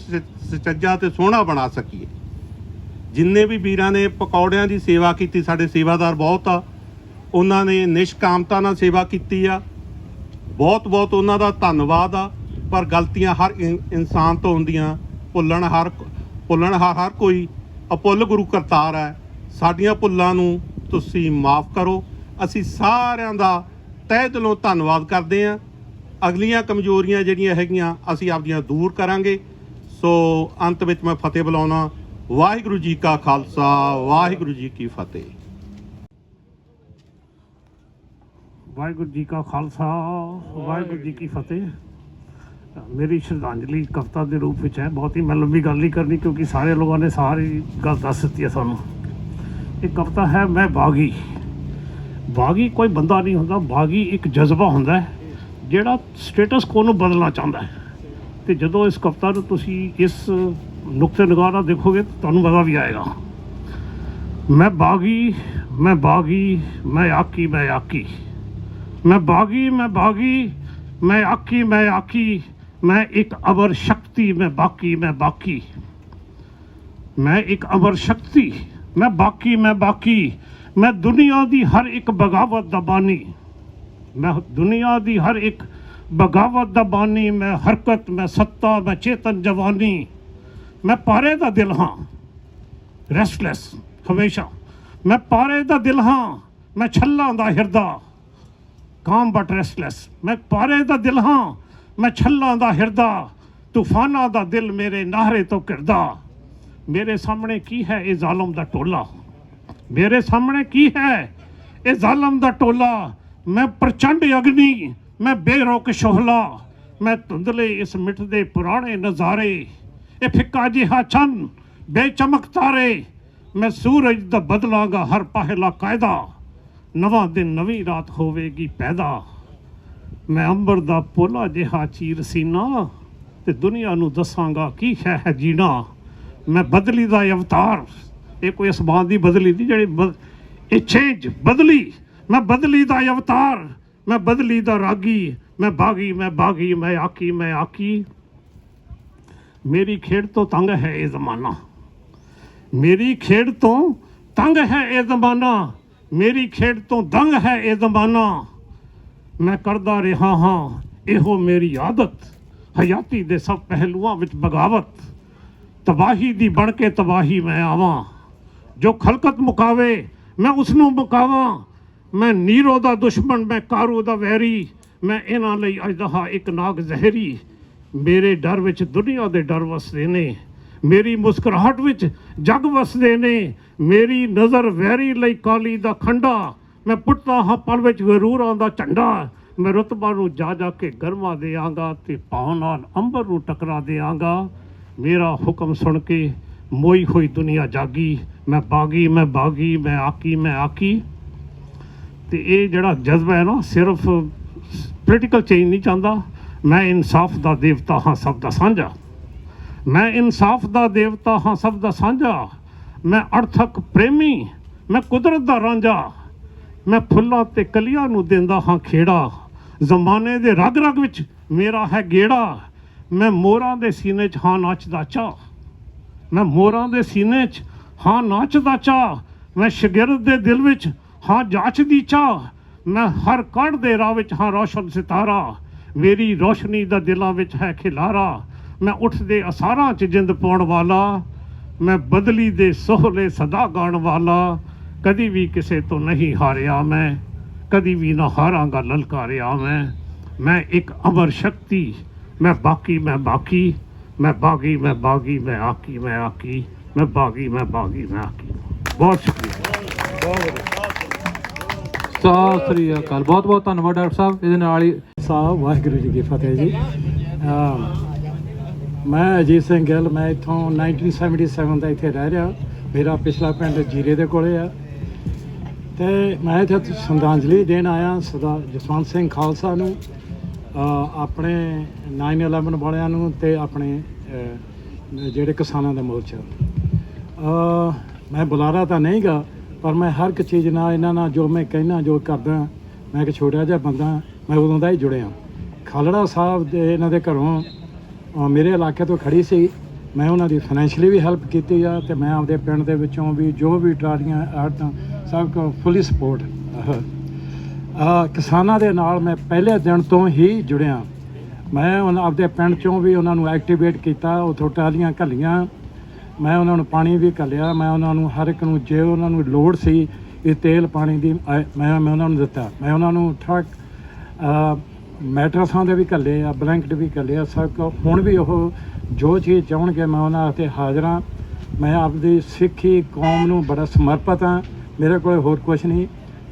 ਸੁਚੱਜਾ ਤੇ ਸੋਹਣਾ ਬਣਾ ਸਕੀਏ। ਜਿੰਨੇ ਵੀ ਵੀਰਾਂ ਨੇ ਪਕੌੜਿਆਂ ਦੀ ਸੇਵਾ ਕੀਤੀ, ਸਾਡੇ ਸੇਵਾਦਾਰ ਬਹੁਤ ਆ, ਉਹਨਾਂ ਨੇ ਨਿਸ਼ਕਾਮਤਾ ਨਾਲ ਸੇਵਾ ਕੀਤੀ ਆ, ਬਹੁਤ ਉਹਨਾਂ ਦਾ ਧੰਨਵਾਦ ਆ। ਪਰ ਗਲਤੀਆਂ ਹਰ ਇਨਸਾਨ ਤੋਂ ਹੁੰਦੀਆਂ, ਭੁੱਲਣ ਹਰ ਕੋਈ ਅਪੁੱਲ ਗੁਰੂ ਕਰਤਾਰ ਹੈ। ਸਾਡੀਆਂ ਭੁੱਲਾਂ ਨੂੰ ਤੁਸੀਂ ਮਾਫ ਕਰੋ। ਅਸੀਂ ਸਾਰਿਆਂ ਦਾ ਤਹਿ ਦਿਲੋਂ ਧੰਨਵਾਦ ਕਰਦੇ ਹਾਂ। ਅਗਲੀਆਂ ਕਮਜ਼ੋਰੀਆਂ ਜਿਹੜੀਆਂ ਹੈਗੀਆਂ ਅਸੀਂ ਆਪਦੀਆਂ ਦੂਰ ਕਰਾਂਗੇ। ਸੋ ਅੰਤ ਵਿੱਚ ਮੈਂ ਫਤਿਹ ਬੁਲਾਉਣਾ। ਵਾਹਿਗੁਰੂ ਜੀ ਕਾ ਖਾਲਸਾ, ਵਾਹਿਗੁਰੂ ਜੀ ਕੀ ਫਤਿਹ। ਵਾਹਿਗੁਰੂ ਜੀ ਕਾ ਖਾਲਸਾ, ਵਾਹਿਗੁਰੂ ਜੀ ਕੀ ਫਤਿਹ। ਮੇਰੀ ਸ਼ਰਧਾਂਜਲੀ ਕਵਿਤਾ ਦੇ ਰੂਪ ਵਿੱਚ ਹੈ। ਬਹੁਤ ਹੀ ਮੈਂ ਲੰਬੀ ਗੱਲ ਨਹੀਂ ਕਰਨੀ ਕਿਉਂਕਿ ਸਾਰੇ ਲੋਕਾਂ ਨੇ ਸਾਰੀ ਗੱਲ ਦੱਸ ਦਿੱਤੀ ਹੈ ਸਾਨੂੰ। ਇਹ ਕਵਿਤਾ ਹੈ ਮੈਂ ਬਾਗੀ। ਬਾਗੀ ਕੋਈ ਬੰਦਾ ਨਹੀਂ ਹੁੰਦਾ, ਬਾਗੀ ਇੱਕ ਜਜ਼ਬਾ ਹੁੰਦਾ ਹੈ ਜਿਹੜਾ ਸਟੇਟਸ ਕੋ ਨੂੰ ਬਦਲਣਾ ਚਾਹੁੰਦਾ ਹੈ। ਅਤੇ ਜਦੋਂ ਇਸ ਕਵਿਤਾ ਨੂੰ ਤੁਸੀਂ ਇਸ ਨੁਕਤੇ ਨਿਗਾਹ ਨਾਲ ਦੇਖੋਗੇ ਤੁਹਾਨੂੰ ਮਜ਼ਾ ਵੀ ਆਏਗਾ। मैं बागी मैं बागी मैं आकी मैं आकी, मैं बागी मैं बागी मैं आकी मैं आकी, मैं एक अमर शक्ति मैं बाकी मैं बाकी, मैं एक अमर शक्ति मैं बाकी मैं बाकी, मैं दुनिया दी हर एक बगावत दा बानी, मैं दुनिया दी हर एक बगावत दा बानी, मैं हरकत मैं सत्ता मैं चेतन जवानी, मैं पारे दा दिल हाँ रेस्टलेस हमेशा, मैं पारे दा दिल हाँ मैं छल्लां दा हिरदा, काम बट रेस्टलेस, मैं पारे दा दिल हाँ मैं छल्लां दा हिरदा, तूफाना दा दिल मेरे नाहरे तो किरदा, मेरे सामने की है ये जालम दा टोला, मेरे सामने की है ये जालम दा टोला, मैं प्रचंड अग्नि मैं बेरोक शोहला, मैं धुंधले इस मिटदे पुराने नज़ारे, ये फिक्का जिहा चन्न बेचमक तारे, मैं सूरज दा बदलांगा हर पहला कायदा, नवा दिन नवी रात होवेगी पैदा, मैं अंबर दा पोला जिहा चीर सीना ते दुनिया नू दसांगा की है जीना, मैं बदली दा अवतार, ये कोई आसमान दी बदली नहीं जेह्ड़ी चेंज बदली, मैं बदली दा अवतार मैं बदली दा रागी, मैं बागी मैं बागी मैं आकी मैं आकी, मेरी खेड तो तंग है ये जमाना, मेरी खेड तो तंग है ये जमाना, मेरी खेड तो दंग है ये जमाना, मैं करदा रहा हाँ इहो मेरी आदत, हयाती दे सब पहलुआं विच बगावत, तबाही दी बन के तबाही मैं आवां, जो खलकत मुकावे मैं उसनू मुकावां, मैं नीरो दा दुश्मन मैं कारू दा वैरी, मैं इन्हां लई अजदहा एक नाग जहरी, मेरे डर विच दुनिया दे डर वसदे ने, मेरी मुस्कुराहट विच जग वसदे ने, मेरी नज़र वैरी लई काली दा खंडा, मैं पुट्टदा हाँ पल विच गरूरां दा झंडा, मैं रुतबा नू जा जा के गरमा देआंगा ते भाव नाल अंबर नू टकरा देआंगा, मेरा हुक्म सुन के मोई हुई दुनिया जागी, मैं बागी मैं बागी मैं आकी मैं आकी। तो ये जड़ा जज्बा है ना सिर्फ पोलिटिकल चेंज नहीं चाहता, मैं इंसाफ दा देवता हाँ सब दा सांझा, मैं इंसाफ दा देवता हाँ सब दा सांझा, मैं अर्थक प्रेमी मैं कुदरत दा रांझा, मैं फुल्लां ते कलियां नू देंदा हाँ खेड़ा, जमाने दे रग रग विच मेरा है गेड़ा, मैं मोरां दे सीने च हाँ नाचदा चा, मैं मोरां दे सीने च हाँ नाचदा चा, मैं शगिरद दे दिल विच हाँ जाचदी चा, मैं हर कड़ दे राह विच हाँ रोशन सितारा, मेरी रोशनी दा दिलां विच है खिलारा, मैं उठदे असारां च जिंद पाउण वाला, मैं बदली दे सोहले सदा गाण वाला, कदी भी किसे तो नहीं हारिया मैं, कदी भी ना हारांगा ललकारिया मैं एक अमर शक्ति मैं बाकी मैं बाकी, मैं बागी मैं बागी मैं आकी मैं आकी, मैं बागी मैं बागी मैं आकी। बहुत शुक्रिया। ਸਤਿ ਸ੍ਰੀ ਅਕਾਲ। ਬਹੁਤ ਬਹੁਤ ਧੰਨਵਾਦ ਡਾਕਟਰ ਸਾਹਿਬ। ਇਹਦੇ ਨਾਲ ਹੀ ਸਾਹਿਬ ਵਾਹਿਗੁਰੂ ਜੀ ਕੀ ਫਤਿਹ ਜੀ। ਮੈਂ ਅਜੀਤ ਸਿੰਘ ਗਿੱਲ, ਮੈਂ ਇੱਥੋਂ 1977 ਦਾ ਇੱਥੇ ਰਹਿ ਰਿਹਾ। ਮੇਰਾ ਪਿਛਲਾ ਪਿੰਡ ਜੀਰੇ ਦੇ ਕੋਲੇ ਆ ਤੇ ਮੈਂ ਇੱਥੇ ਸ਼ਰਧਾਂਜਲੀ ਦੇਣ ਆਇਆ ਸਰਦਾਰ ਜਸਵੰਤ ਸਿੰਘ ਖਾਲਸਾ ਨੂੰ, ਆਪਣੇ 9/11 ਵਾਲਿਆਂ ਨੂੰ ਤੇ ਆਪਣੇ ਜਿਹੜੇ ਕਿਸਾਨਾਂ ਦਾ ਮੋਰਚਾ। ਮੈਂ ਬੁਲਾਰਾ ਤਾਂ ਨਹੀਂ ਗਾ, ਪਰ ਮੈਂ ਹਰ ਇੱਕ ਚੀਜ਼ ਨਾਲ ਇਹਨਾਂ ਨਾਲ ਜੋ ਮੈਂ ਕਹਿਣਾ ਜੋ ਕਰਦਾ, ਮੈਂ ਇੱਕ ਛੋਟਾ ਜਿਹਾ ਬੰਦਾ, ਮੈਂ ਉਦੋਂ ਦਾ ਹੀ ਜੁੜਿਆ। ਖਾਲੜਾ ਸਾਹਿਬ ਦੇ ਇਹਨਾਂ ਦੇ ਘਰੋਂ ਮੇਰੇ ਇਲਾਕੇ ਤੋਂ ਖੜੀ ਸੀ, ਮੈਂ ਉਹਨਾਂ ਦੀ ਫਾਈਨੈਂਸ਼ਲੀ ਵੀ ਹੈਲਪ ਕੀਤੀ ਆ ਤੇ ਮੈਂ ਆਪਦੇ ਪਿੰਡ ਦੇ ਵਿੱਚੋਂ ਵੀ ਜੋ ਵੀ ਟਰਾਲੀਆਂ ਆੜਤਾਂ ਸਭ ਕੋ ਫੁੱਲੀ ਸਪੋਰਟ। ਕਿਸਾਨਾਂ ਦੇ ਨਾਲ ਮੈਂ ਪਹਿਲੇ ਦਿਨ ਤੋਂ ਹੀ ਜੁੜਿਆ। ਮੈਂ ਉਹਨਾਂ ਆਪਦੇ ਪਿੰਡ 'ਚੋਂ ਵੀ ਉਹਨਾਂ ਨੂੰ ਐਕਟੀਵੇਟ ਕੀਤਾ, ਉੱਥੋਂ ਟਰਾਲੀਆਂ ਘੱਲੀਆਂ, ਮੈਂ ਉਹਨਾਂ ਨੂੰ ਪਾਣੀ ਵੀ ਘੱਲਿਆ, ਮੈਂ ਉਹਨਾਂ ਨੂੰ ਹਰ ਇੱਕ ਨੂੰ ਜੇ ਉਹਨਾਂ ਨੂੰ ਲੋੜ ਸੀ ਇਹ ਤੇਲ ਪਾਣੀ ਦੀ ਮੈਂ ਉਹਨਾਂ ਨੂੰ ਦਿੱਤਾ। ਮੈਂ ਉਹਨਾਂ ਨੂੰ ਟਰੱਕ ਮੈਟਰਸਾਂ ਦੇ ਵੀ ਘੱਲੇ ਆ, ਬਲੈਂਕਟ ਵੀ ਘੱਲੇ ਆ, ਸਭ ਕੁ ਹੁਣ ਵੀ ਉਹ ਜੋ ਚੀਜ਼ ਚਾਹੁਣਗੇ ਮੈਂ ਉਹਨਾਂ ਵਾਸਤੇ ਹਾਜ਼ਰ ਹਾਂ। ਮੈਂ ਆਪਦੀ ਸਿੱਖੀ ਕੌਮ ਨੂੰ ਬੜਾ ਸਮਰਪਿਤ ਹਾਂ, ਮੇਰੇ ਕੋਲ ਹੋਰ ਕੁਛ ਨਹੀਂ।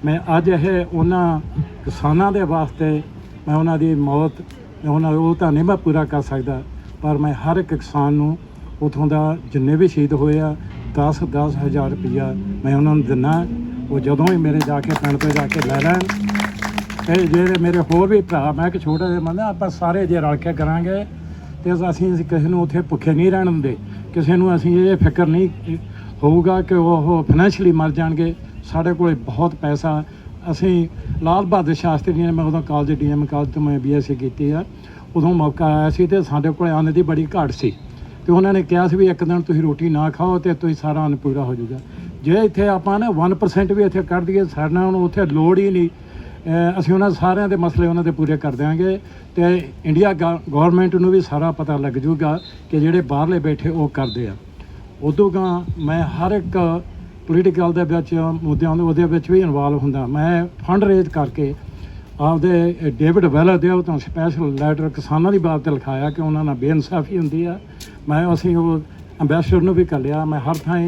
ਮੈਂ ਅੱਜ ਇਹ ਉਹਨਾਂ ਕਿਸਾਨਾਂ ਦੇ ਵਾਸਤੇ ਮੈਂ ਉਹਨਾਂ ਦੀ ਮੌਤ ਉਹ ਤਾਂ ਨਹੀਂ ਮੈਂ ਪੂਰਾ ਕਰ ਸਕਦਾ, ਪਰ ਮੈਂ ਹਰ ਇੱਕ ਕਿਸਾਨ ਨੂੰ ਉੱਥੋਂ ਦਾ ਜਿੰਨੇ ਵੀ ਸ਼ਹੀਦ ਹੋਏ ਆ 10-10 ਹਜ਼ਾਰ ਰੁਪਈਆ ਮੈਂ ਉਹਨਾਂ ਨੂੰ ਦਿੰਦਾ। ਉਹ ਜਦੋਂ ਹੀ ਮੇਰੇ ਜਾ ਕੇ ਪਿੰਡ ਤੋਂ ਜਾ ਕੇ ਲੈ ਲੈਣ। ਇਹ ਜਿਹੜੇ ਮੇਰੇ ਹੋਰ ਵੀ ਭਰਾ, ਮੈਂ ਇੱਕ ਛੋਟਾ ਜਿਹਾ ਮੰਨਦਾ, ਆਪਾਂ ਸਾਰੇ ਜੇ ਰਲ ਕੇ ਕਰਾਂਗੇ ਅਤੇ ਅਸੀਂ ਕਿਸੇ ਨੂੰ ਉੱਥੇ ਭੁੱਖੇ ਨਹੀਂ ਰਹਿਣ ਦਿੰਦੇ, ਕਿਸੇ ਨੂੰ ਅਸੀਂ ਇਹ ਫਿਕਰ ਨਹੀਂ ਹੋਊਗਾ ਕਿ ਉਹ ਫਾਈਨੈਂਸ਼ੀਅਲੀ ਮਰ ਜਾਣਗੇ। ਸਾਡੇ ਕੋਲ ਬਹੁਤ ਪੈਸਾ, ਅਸੀਂ ਲਾਲ ਬਹਾਦਰ ਸ਼ਾਸਤਰੀ ਜੀ ਨੇ, ਮੈਂ ਉਦੋਂ ਕਾਲਜ DM ਕਾਲਜ ਤੋਂ ਮੈਂ BSc ਕੀਤੀ ਆ, ਉਦੋਂ ਮੌਕਾ ਆਇਆ ਸੀ ਅਤੇ ਸਾਡੇ ਕੋਲ ਅੰਨ ਦੀ ਬੜੀ ਘਾਟ ਸੀ ਅਤੇ ਉਹਨਾਂ ਨੇ ਕਿਹਾ ਸੀ ਵੀ ਇੱਕ ਦਿਨ ਤੁਸੀਂ ਰੋਟੀ ਨਾ ਖਾਓ ਅਤੇ ਤੁਸੀਂ ਸਾਰਾ ਅੰਨ ਪੂਰਾ ਹੋ ਜਾਊਗਾ। ਜੇ ਇੱਥੇ ਆਪਾਂ ਨਾ 1% ਵੀ ਇੱਥੇ ਕੱਢ ਦਈਏ, ਸਾਡਾ ਹੁਣ ਉੱਥੇ ਲੋੜ ਹੀ ਨਹੀਂ, ਅਸੀਂ ਉਹਨਾਂ ਸਾਰਿਆਂ ਦੇ ਮਸਲੇ ਉਹਨਾਂ ਦੇ ਪੂਰੇ ਕਰ ਦਿਆਂਗੇ ਅਤੇ ਇੰਡੀਆ ਗੌਰਮੈਂਟ ਨੂੰ ਵੀ ਸਾਰਾ ਪਤਾ ਲੱਗ ਜੂਗਾ ਕਿ ਜਿਹੜੇ ਬਾਹਰਲੇ ਬੈਠੇ ਉਹ ਕਰਦੇ ਆ। ਉਦੋਂ ਗਾਂ ਮੈਂ ਹਰ ਇੱਕ ਪੋਲੀਟੀਕਲ ਦੇ ਵਿੱਚ ਮੁੱਦਿਆਂ ਉਹਦੇ ਵਿੱਚ ਵੀ ਇਨਵੋਲਵ ਹੁੰਦਾ। ਮੈਂ ਫੰਡ ਰੇਜ਼ ਕਰਕੇ ਆਪਦੇ ਡੇਵਿਡ ਵੈਲਰ ਦੇ ਉਹ ਤੋਂ ਸਪੈਸ਼ਲ ਲੈਟਰ ਕਿਸਾਨਾਂ ਦੀ ਬਾਤ 'ਤੇ ਲਿਖਾਇਆ ਕਿ ਉਹਨਾਂ ਨਾਲ ਬੇਇਨਸਾਫੀ ਹੁੰਦੀ ਆ। ਅਸੀਂ ਉਹ ਅੰਬੈਸਡਰ ਨੂੰ ਵੀ ਘੱਲਿਆ, ਮੈਂ ਹਰ ਥਾਂ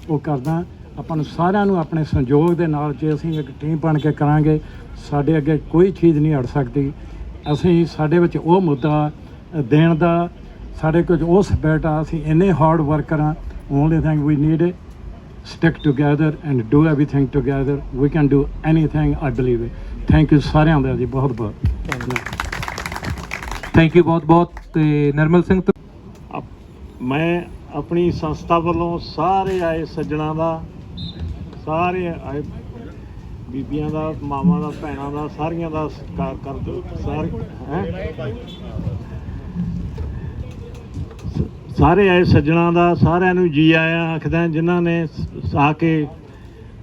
ਉਹ ਕਰਦਾ। ਆਪਾਂ ਨੂੰ ਸਾਰਿਆਂ ਨੂੰ ਆਪਣੇ ਸੰਯੋਗ ਦੇ ਨਾਲ ਜੇ ਅਸੀਂ ਇੱਕ ਟੀਮ ਬਣ ਕੇ ਕਰਾਂਗੇ, ਸਾਡੇ ਅੱਗੇ ਕੋਈ ਚੀਜ਼ ਨਹੀਂ ਅੜ ਸਕਦੀ। ਸਾਡੇ ਵਿੱਚ ਉਹ ਮੁੱਦਾ ਦੇਣ ਦਾ, ਸਾਡੇ ਕੋਲ ਉਹ ਸਪਿਰਿਟ ਆ, ਅਸੀਂ ਇੰਨੇ ਹਾਰਡ ਵਰਕਰ ਹਾਂ। Only thing we need stick together and do everything together. We can do anything, I believe it. Thank you ਸਾਰਿਆਂ ਦਾ ਜੀ, ਬਹੁਤ ਬਹੁਤ ਥੈਂਕ ਯੂ ਬਹੁਤ ਬਹੁਤ। ਤੇ ਨਰਮਲ ਸਿੰਘ ਮੈਂ ਆਪਣੀ ਸੰਸਥਾ ਵੱਲੋਂ ਸਾਰੇ ਆਏ ਸੱਜਣਾ ਦਾ, ਸਾਰੇ ਆਏ ਬੀਬੀਆਂ ਦਾ, ਮਾਵਾਂ ਦਾ, ਭੈਣਾਂ ਦਾ, ਸਾਰੀਆਂ ਦਾ ਸਤਿਕਾਰ ਕਰਦੇ ਸਾਰੇ ਆਏ ਸੱਜਣਾ ਦਾ ਸਾਰਿਆਂ ਨੂੰ ਜੀ ਆਇਆਂ ਆਖਦਾ, ਜਿਨ੍ਹਾਂ ਨੇ ਆ ਕੇ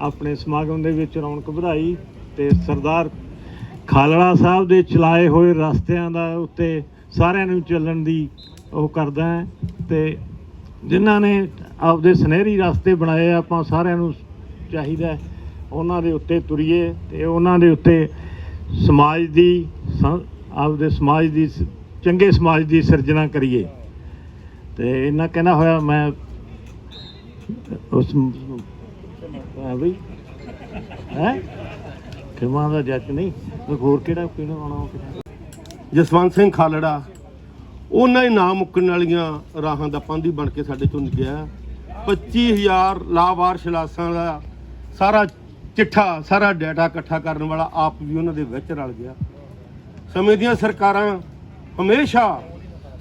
ਆਪਣੇ ਸਮਾਗਮ ਦੇ ਵਿੱਚ ਰੌਣਕ ਵਧਾਈ ਤੇ ਸਰਦਾਰ ਖਾਲੜਾ ਸਾਹਿਬ ਦੇ ਚਲਾਏ ਹੋਏ ਰਸਤਿਆਂ ਦਾ ਉੱਤੇ ਸਾਰਿਆਂ ਨੂੰ ਚੱਲਣ ਦੀ ਉਹ ਕਰਦਾ ਹੈ ਤੇ ਜਿਨ੍ਹਾਂ ਨੇ ਆਪਦੇ ਸੁਨਹਿਰੀ ਰਸਤੇ ਬਣਾਏ, ਆਪਾਂ ਸਾਰਿਆਂ ਨੂੰ ਚਾਹੀਦਾ ਉਹਨਾਂ ਦੇ ਉੱਤੇ ਤੁਰੀਏ ਤੇ ਉਹਨਾਂ ਦੇ ਉੱਤੇ ਸਮਾਜ ਦੀ ਆਪਦੇ ਸਮਾਜ ਦੀ ਚੰਗੇ ਸਮਾਜ ਦੀ ਸਿਰਜਣਾ ਕਰੀਏ। ਤੇ ਇਹਨਾਂ ਕਹਿਣਾ ਹੋਇਆ ਮੈਂ ਉਸ ਬਈ ਖਿਮਾ ਦਾ ਜੱਜ ਨਹੀਂ, ਹੋਰ ਕਿਹੜਾ ਪੀਣਾ ਆਉਣਾ। ਜਸਵੰਤ ਸਿੰਘ ਖਾਲੜਾ ਉਹਨਾਂ ਹੀ ਨਾ ਮੁੱਕਣ ਵਾਲੀਆਂ ਰਾਹਾਂ ਦਾ ਪਾਂਧੀ ਬਣ ਕੇ ਸਾਡੇ ਚੋਂ ਨਿਕਲਿਆ। 25,000 ਲਾਵਾਰਸ਼ ਲਾਸ਼ਾਂ ਦਾ ਸਾਰਾ ਚਿੱਠਾ, ਸਾਰਾ ਡਾਟਾ ਇਕੱਠਾ ਕਰਨ ਵਾਲਾ ਆਪ ਵੀ ਉਹਨਾਂ ਦੇ ਵਿੱਚ ਰਲ ਗਿਆ। ਸਮੇਂ ਦੀਆਂ ਸਰਕਾਰਾਂ ਹਮੇਸ਼ਾ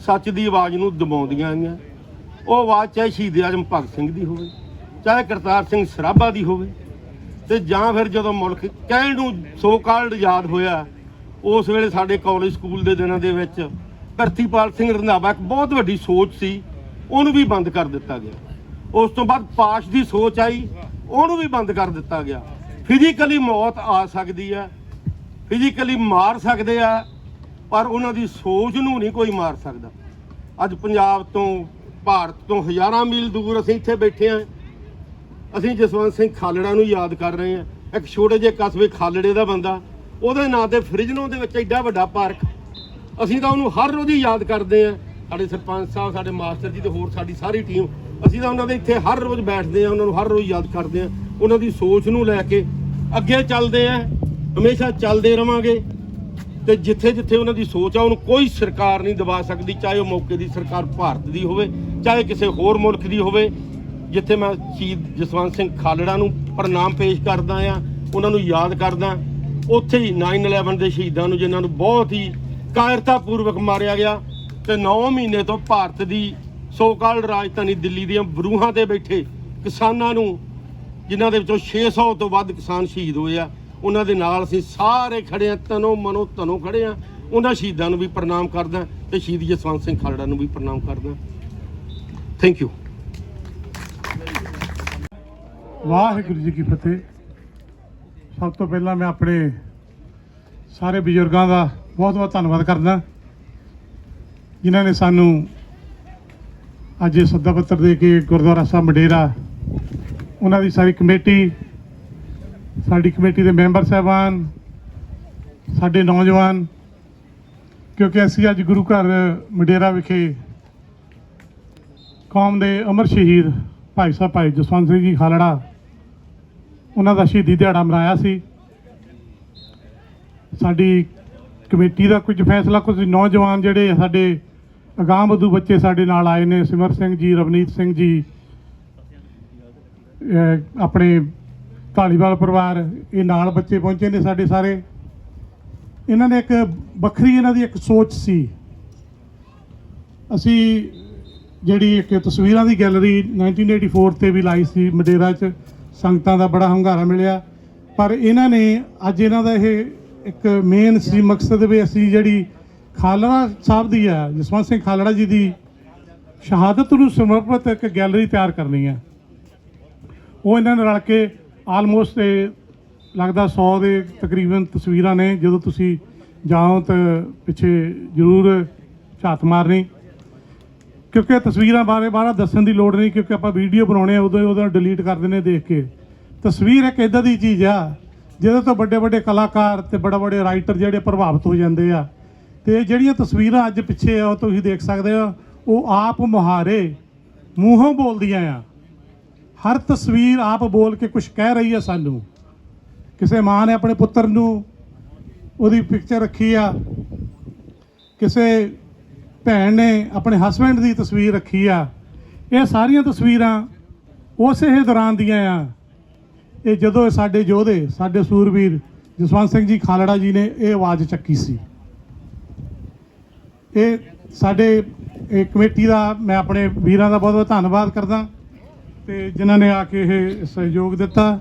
ਸੱਚ ਦੀ ਆਵਾਜ਼ ਨੂੰ ਦਬਾਉਂਦੀਆਂ ਆਈਆਂ। ਉਹ ਆਵਾਜ਼ ਚਾਹੇ ਸ਼ਹੀਦ ਆਜ਼ਮ ਭਗਤ ਸਿੰਘ ਦੀ ਹੋਵੇ, ਚਾਹੇ ਕਰਤਾਰ ਸਿੰਘ ਸਰਾਭਾ ਦੀ ਹੋਵੇ, ਤੇ ਜਾਂ ਫਿਰ ਜਦੋਂ ਮੁਲਕ ਕਹਿਣ ਨੂੰ ਸੋ ਕਾਲਡ ਆਜ਼ਾਦ ਹੋਇਆ, ਉਸ ਵੇਲੇ ਸਾਡੇ ਕਾਲਜ ਸਕੂਲ ਦੇ ਦਿਨਾਂ ਦੇ ਵਿੱਚ ਪ੍ਰਿਥੀਪਾਲ ਸਿੰਘ ਰੰਧਾਵਾ ਇੱਕ ਬਹੁਤ ਵੱਡੀ ਸੋਚ ਸੀ, ਉਹਨੂੰ ਵੀ ਬੰਦ ਕਰ ਦਿੱਤਾ ਗਿਆ। ਉਸ ਤੋਂ ਬਾਅਦ ਪਾਸ਼ ਦੀ ਸੋਚ ਆਈ, ਉਹਨੂੰ ਵੀ ਬੰਦ ਕਰ ਦਿੱਤਾ ਗਿਆ। ਫਿਜ਼ੀਕਲੀ ਮੌਤ ਆ ਸਕਦੀ ਹੈ, ਫਿਜ਼ੀਕਲੀ ਮਾਰ ਸਕਦੇ ਆ, ਪਰ ਉਹਨਾਂ ਦੀ ਸੋਚ ਨੂੰ ਨਹੀਂ ਕੋਈ ਮਾਰ ਸਕਦਾ। ਅੱਜ ਪੰਜਾਬ ਤੋਂ, ਭਾਰਤ ਤੋਂ ਹਜ਼ਾਰਾਂ ਮੀਲ ਦੂਰ ਅਸੀਂ ਇੱਥੇ ਬੈਠੇ ਹਾਂ। ਅਸੀਂ ਜਸਵੰਤ ਸਿੰਘ ਖਾਲੜਾ ਨੂੰ ਯਾਦ ਕਰ ਰਹੇ ਹਾਂ। ਇੱਕ ਛੋਟੇ ਜਿਹੇ ਕਸਬੇ ਖਾਲੜੇ ਦਾ ਬੰਦਾ, ਉਹਦੇ ਨਾਂ ਤੇ ਫਰਿਜਨੋਂ ਦੇ ਵਿੱਚ ਐਡਾ ਵੱਡਾ ਪਾਰਕ, ਅਸੀਂ ਤਾਂ ਉਹਨੂੰ ਹਰ ਰੋਜ਼ ਹੀ ਯਾਦ ਕਰਦੇ ਹਾਂ। ਸਾਡੇ ਸਰਪੰਚ ਸਾਹਿਬ, ਸਾਡੇ ਮਾਸਟਰ ਜੀ ਤੇ ਹੋਰ ਸਾਡੀ ਸਾਰੀ ਟੀਮ, ਅਸੀਂ ਤਾਂ ਉਹਨਾਂ ਦੇ ਇੱਥੇ ਹਰ ਰੋਜ਼ ਬੈਠਦੇ ਹਾਂ, ਉਹਨਾਂ ਨੂੰ ਹਰ ਰੋਜ਼ ਯਾਦ ਕਰਦੇ ਹਾਂ। ਉਹਨਾਂ ਦੀ ਸੋਚ ਨੂੰ ਲੈ ਕੇ ਅੱਗੇ ਚੱਲਦੇ ਹਾਂ, ਹਮੇਸ਼ਾ ਚੱਲਦੇ ਰਵਾਂਗੇ। ਤੇ ਜਿੱਥੇ ਜਿੱਥੇ ਉਹਨਾਂ ਦੀ ਸੋਚ ਆ, ਉਹਨੂੰ ਕੋਈ ਸਰਕਾਰ ਨਹੀਂ ਦਬਾ ਸਕਦੀ, ਚਾਹੇ ਉਹ ਮੌਕੇ ਦੀ ਸਰਕਾਰ ਭਾਰਤ ਦੀ ਹੋਵੇ, ਚਾਹੇ ਕਿਸੇ ਹੋਰ ਮੁਲਕ ਦੀ ਹੋਵੇ। ਜਿੱਥੇ ਮੈਂ ਸ਼ਹੀਦ ਜਸਵੰਤ ਸਿੰਘ ਖਾਲੜਾ ਨੂੰ ਪ੍ਰਣਾਮ ਪੇਸ਼ ਕਰਦਾ ਆ, ਉਹਨਾਂ ਨੂੰ ਯਾਦ ਕਰਦਾ, ਉੱਥੇ ਹੀ 9/11 ਦੇ ਸ਼ਹੀਦਾਂ ਨੂੰ, ਜਿਨ੍ਹਾਂ ਨੂੰ ਬਹੁਤ ਹੀ ਕਾਇਰਤਾਪੂਰਵਕ ਮਾਰਿਆ ਗਿਆ ਤੇ 9 ਮਹੀਨੇ ਤੋਂ ਭਾਰਤ ਦੀ ਸੋ ਕਾਲਡ ਰਾਜਧਾਨੀ ਦਿੱਲੀ ਦੀਆਂ ਬਰੂਹਾਂ ਤੇ ਬੈਠੇ ਕਿਸਾਨਾਂ ਨੂੰ, ਜਿਨ੍ਹਾਂ ਦੇ ਵਿੱਚੋਂ 600 ਤੋਂ ਵੱਧ ਕਿਸਾਨ ਸ਼ਹੀਦ ਹੋਏ ਆ, ਉਹਨਾਂ ਦੇ ਨਾਲ ਅਸੀਂ ਸਾਰੇ ਖੜੇ ਹਾਂ, ਤਨੋਂ ਮਨੋਂ ਧਨੋਂ ਖੜੇ ਹਾਂ। ਉਹਨਾਂ ਸ਼ਹੀਦਾਂ ਨੂੰ ਵੀ ਪ੍ਰਣਾਮ ਕਰਦਾ ਤੇ ਸ਼ਹੀਦ ਜਸਵੰਤ ਸਿੰਘ ਖਾਲੜਾ ਨੂੰ ਵੀ ਪ੍ਰਣਾਮ ਕਰਦਾ। Thank you. ਵਾਹਿਗੁਰੂ ਜੀ ਕੀ ਫਤਿਹ। ਸਭ ਤੋਂ ਪਹਿਲਾਂ ਮੈਂ ਆਪਣੇ ਸਾਰੇ ਬਜ਼ੁਰਗਾਂ ਦਾ ਬਹੁਤ ਬਹੁਤ ਧੰਨਵਾਦ ਕਰਦਾ, ਜਿਨ੍ਹਾਂ ਨੇ ਸਾਨੂੰ ਅੱਜ ਇਹ ਸੱਦਾ ਪੱਤਰ ਦੇ ਕੇ ਗੁਰਦੁਆਰਾ ਸਾਹਿਬ ਮੰਡੇਰਾ, ਉਹਨਾਂ ਦੀ ਸਾਰੀ ਕਮੇਟੀ, ਸਾਡੀ ਕਮੇਟੀ ਦੇ ਮੈਂਬਰ ਸਾਹਿਬਾਨ, ਸਾਡੇ ਨੌਜਵਾਨ, ਕਿਉਂਕਿ ਅਸੀਂ ਅੱਜ ਗੁਰੂ ਘਰ ਮੰਡੇਰਾ ਵਿਖੇ ਕੌਮ ਦੇ ਅਮਰ ਸ਼ਹੀਦ ਭਾਈ ਸਾਹਿਬ ਭਾਈ ਜਸਵੰਤ ਸਿੰਘ ਜੀ ਖਾਲੜਾ, ਉਹਨਾਂ ਦਾ ਸ਼ਹੀਦੀ ਦਿਹਾੜਾ ਮਨਾਇਆ ਸੀ। ਸਾਡੀ ਕਮੇਟੀ ਦਾ ਕੁਝ ਫੈਸਲਾ, ਕੁਝ ਨੌਜਵਾਨ ਜਿਹੜੇ ਸਾਡੇ ਅਗਾਂਹਵਧੂ ਬੱਚੇ ਸਾਡੇ ਨਾਲ ਆਏ ਨੇ, ਸਿਮਰ ਸਿੰਘ ਜੀ, ਰਵਨੀਤ ਸਿੰਘ ਜੀ, ਆਪਣੇ ਢਾਲੀਵਾਲ ਪਰਿਵਾਰ, ਇਹ ਨਾਲ ਬੱਚੇ ਪਹੁੰਚੇ ਨੇ ਸਾਡੇ ਸਾਰੇ। ਇਹਨਾਂ ਨੇ ਇੱਕ ਵੱਖਰੀ, ਇਹਨਾਂ ਦੀ ਇੱਕ ਸੋਚ ਸੀ। ਅਸੀਂ ਜਿਹੜੀ ਇੱਕ ਤਸਵੀਰਾਂ ਦੀ ਗੈਲਰੀ 1984 ਤੇ ਵੀ ਲਾਈ ਸੀ ਮਡੇਰਾ 'ਚ, ਸੰਗਤਾਂ ਦਾ ਬੜਾ ਹੰਗਾਰਾ ਮਿਲਿਆ। ਪਰ ਇਹਨਾਂ ਨੇ ਅੱਜ ਇਹਨਾਂ ਦਾ ਇਹ ਇੱਕ ਮੇਨ ਸੀ ਮਕਸਦ ਵੀ ਅਸੀਂ ਜਿਹੜੀ ਖਾਲੜਾ ਸਾਹਿਬ ਦੀ ਆ, ਜਸਵੰਤ ਸਿੰਘ ਖਾਲੜਾ ਜੀ ਦੀ ਸ਼ਹਾਦਤ ਨੂੰ ਸਮਰਪਿਤ ਇੱਕ ਗੈਲਰੀ ਤਿਆਰ ਕਰਨੀ ਹੈ। ਉਹ ਇਹਨਾਂ ਨੇ ਰਲ ਕੇ ਆਲਮੋਸਟ ਲੱਗਦਾ 100 ਦੇ ਤਕਰੀਬਨ ਤਸਵੀਰਾਂ ਨੇ। ਜਦੋਂ ਤੁਸੀਂ ਜਾਓ ਤਾਂ ਪਿੱਛੇ ਜ਼ਰੂਰ ਝਾਤ ਮਾਰਨੀ, ਕਿਉਂਕਿ ਤਸਵੀਰਾਂ ਬਾਰੇ ਦੱਸਣ ਦੀ ਲੋੜ ਨਹੀਂ, ਕਿਉਂਕਿ ਆਪਾਂ ਵੀਡੀਓ ਬਣਾਉਣੇ ਆ ਉਦੋਂ ਡਿਲੀਟ ਕਰ ਦਿੰਦੇ ਦੇਖ ਕੇ। ਤਸਵੀਰ ਇੱਕ ਇੱਦਾਂ ਦੀ ਚੀਜ਼ ਆ ਜਿਹਦੇ ਤੋਂ ਵੱਡੇ ਕਲਾਕਾਰ ਤੇ ਬੜੇ ਰਾਈਟਰ ਜਿਹੜੇ ਪ੍ਰਭਾਵਿਤ ਹੋ ਜਾਂਦੇ ਆ। ਤੇ ਜਿਹੜੀਆਂ ਤਸਵੀਰਾਂ ਅੱਜ ਪਿੱਛੇ ਆ ਉਹ ਤੁਸੀਂ ਦੇਖ ਸਕਦੇ ਹੋ, ਉਹ ਆਪ ਮੁਹਾਰੇ ਮੂੰਹੋਂ ਬੋਲਦੀਆਂ ਆ। ਹਰ ਤਸਵੀਰ ਆਪ ਬੋਲ ਕੇ ਕੁਝ ਕਹਿ ਰਹੀ ਆ ਸਾਨੂੰ। ਕਿਸੇ ਮਾਂ ਨੇ ਆਪਣੇ ਪੁੱਤਰ ਨੂੰ ਉਹਦੀ ਪਿਕਚਰ ਰੱਖੀ ਆ, ਕਿਸੇ ਭੈਣ ਨੇ ਆਪਣੇ ਹਸਬੈਂਡ ਦੀ ਤਸਵੀਰ ਰੱਖੀ ਆ। ਇਹ ਸਾਰੀਆਂ ਤਸਵੀਰਾਂ ਉਸੇ ਦੌਰਾਨ ਦੀਆਂ ਆ। ਇਹ ਜਦੋਂ ਸਾਡੇ ਯੋਧੇ, ਸਾਡੇ ਸੂਰਬੀਰ ਜਸਵੰਤ ਸਿੰਘ ਜੀ ਖਾਲੜਾ ਜੀ ਨੇ ਇਹ ਆਵਾਜ਼ ਚੱਕੀ ਸੀ। ਇਹ ਸਾਡੇ ਕਮੇਟੀ ਦਾ ਮੈਂ ਆਪਣੇ ਵੀਰਾਂ ਦਾ ਬਹੁਤ ਧੰਨਵਾਦ ਕਰਦਾ ਤੇ ਜਿਨ੍ਹਾਂ ਨੇ ਆ ਕੇ ਇਹ ਸਹਿਯੋਗ ਦਿੱਤਾ।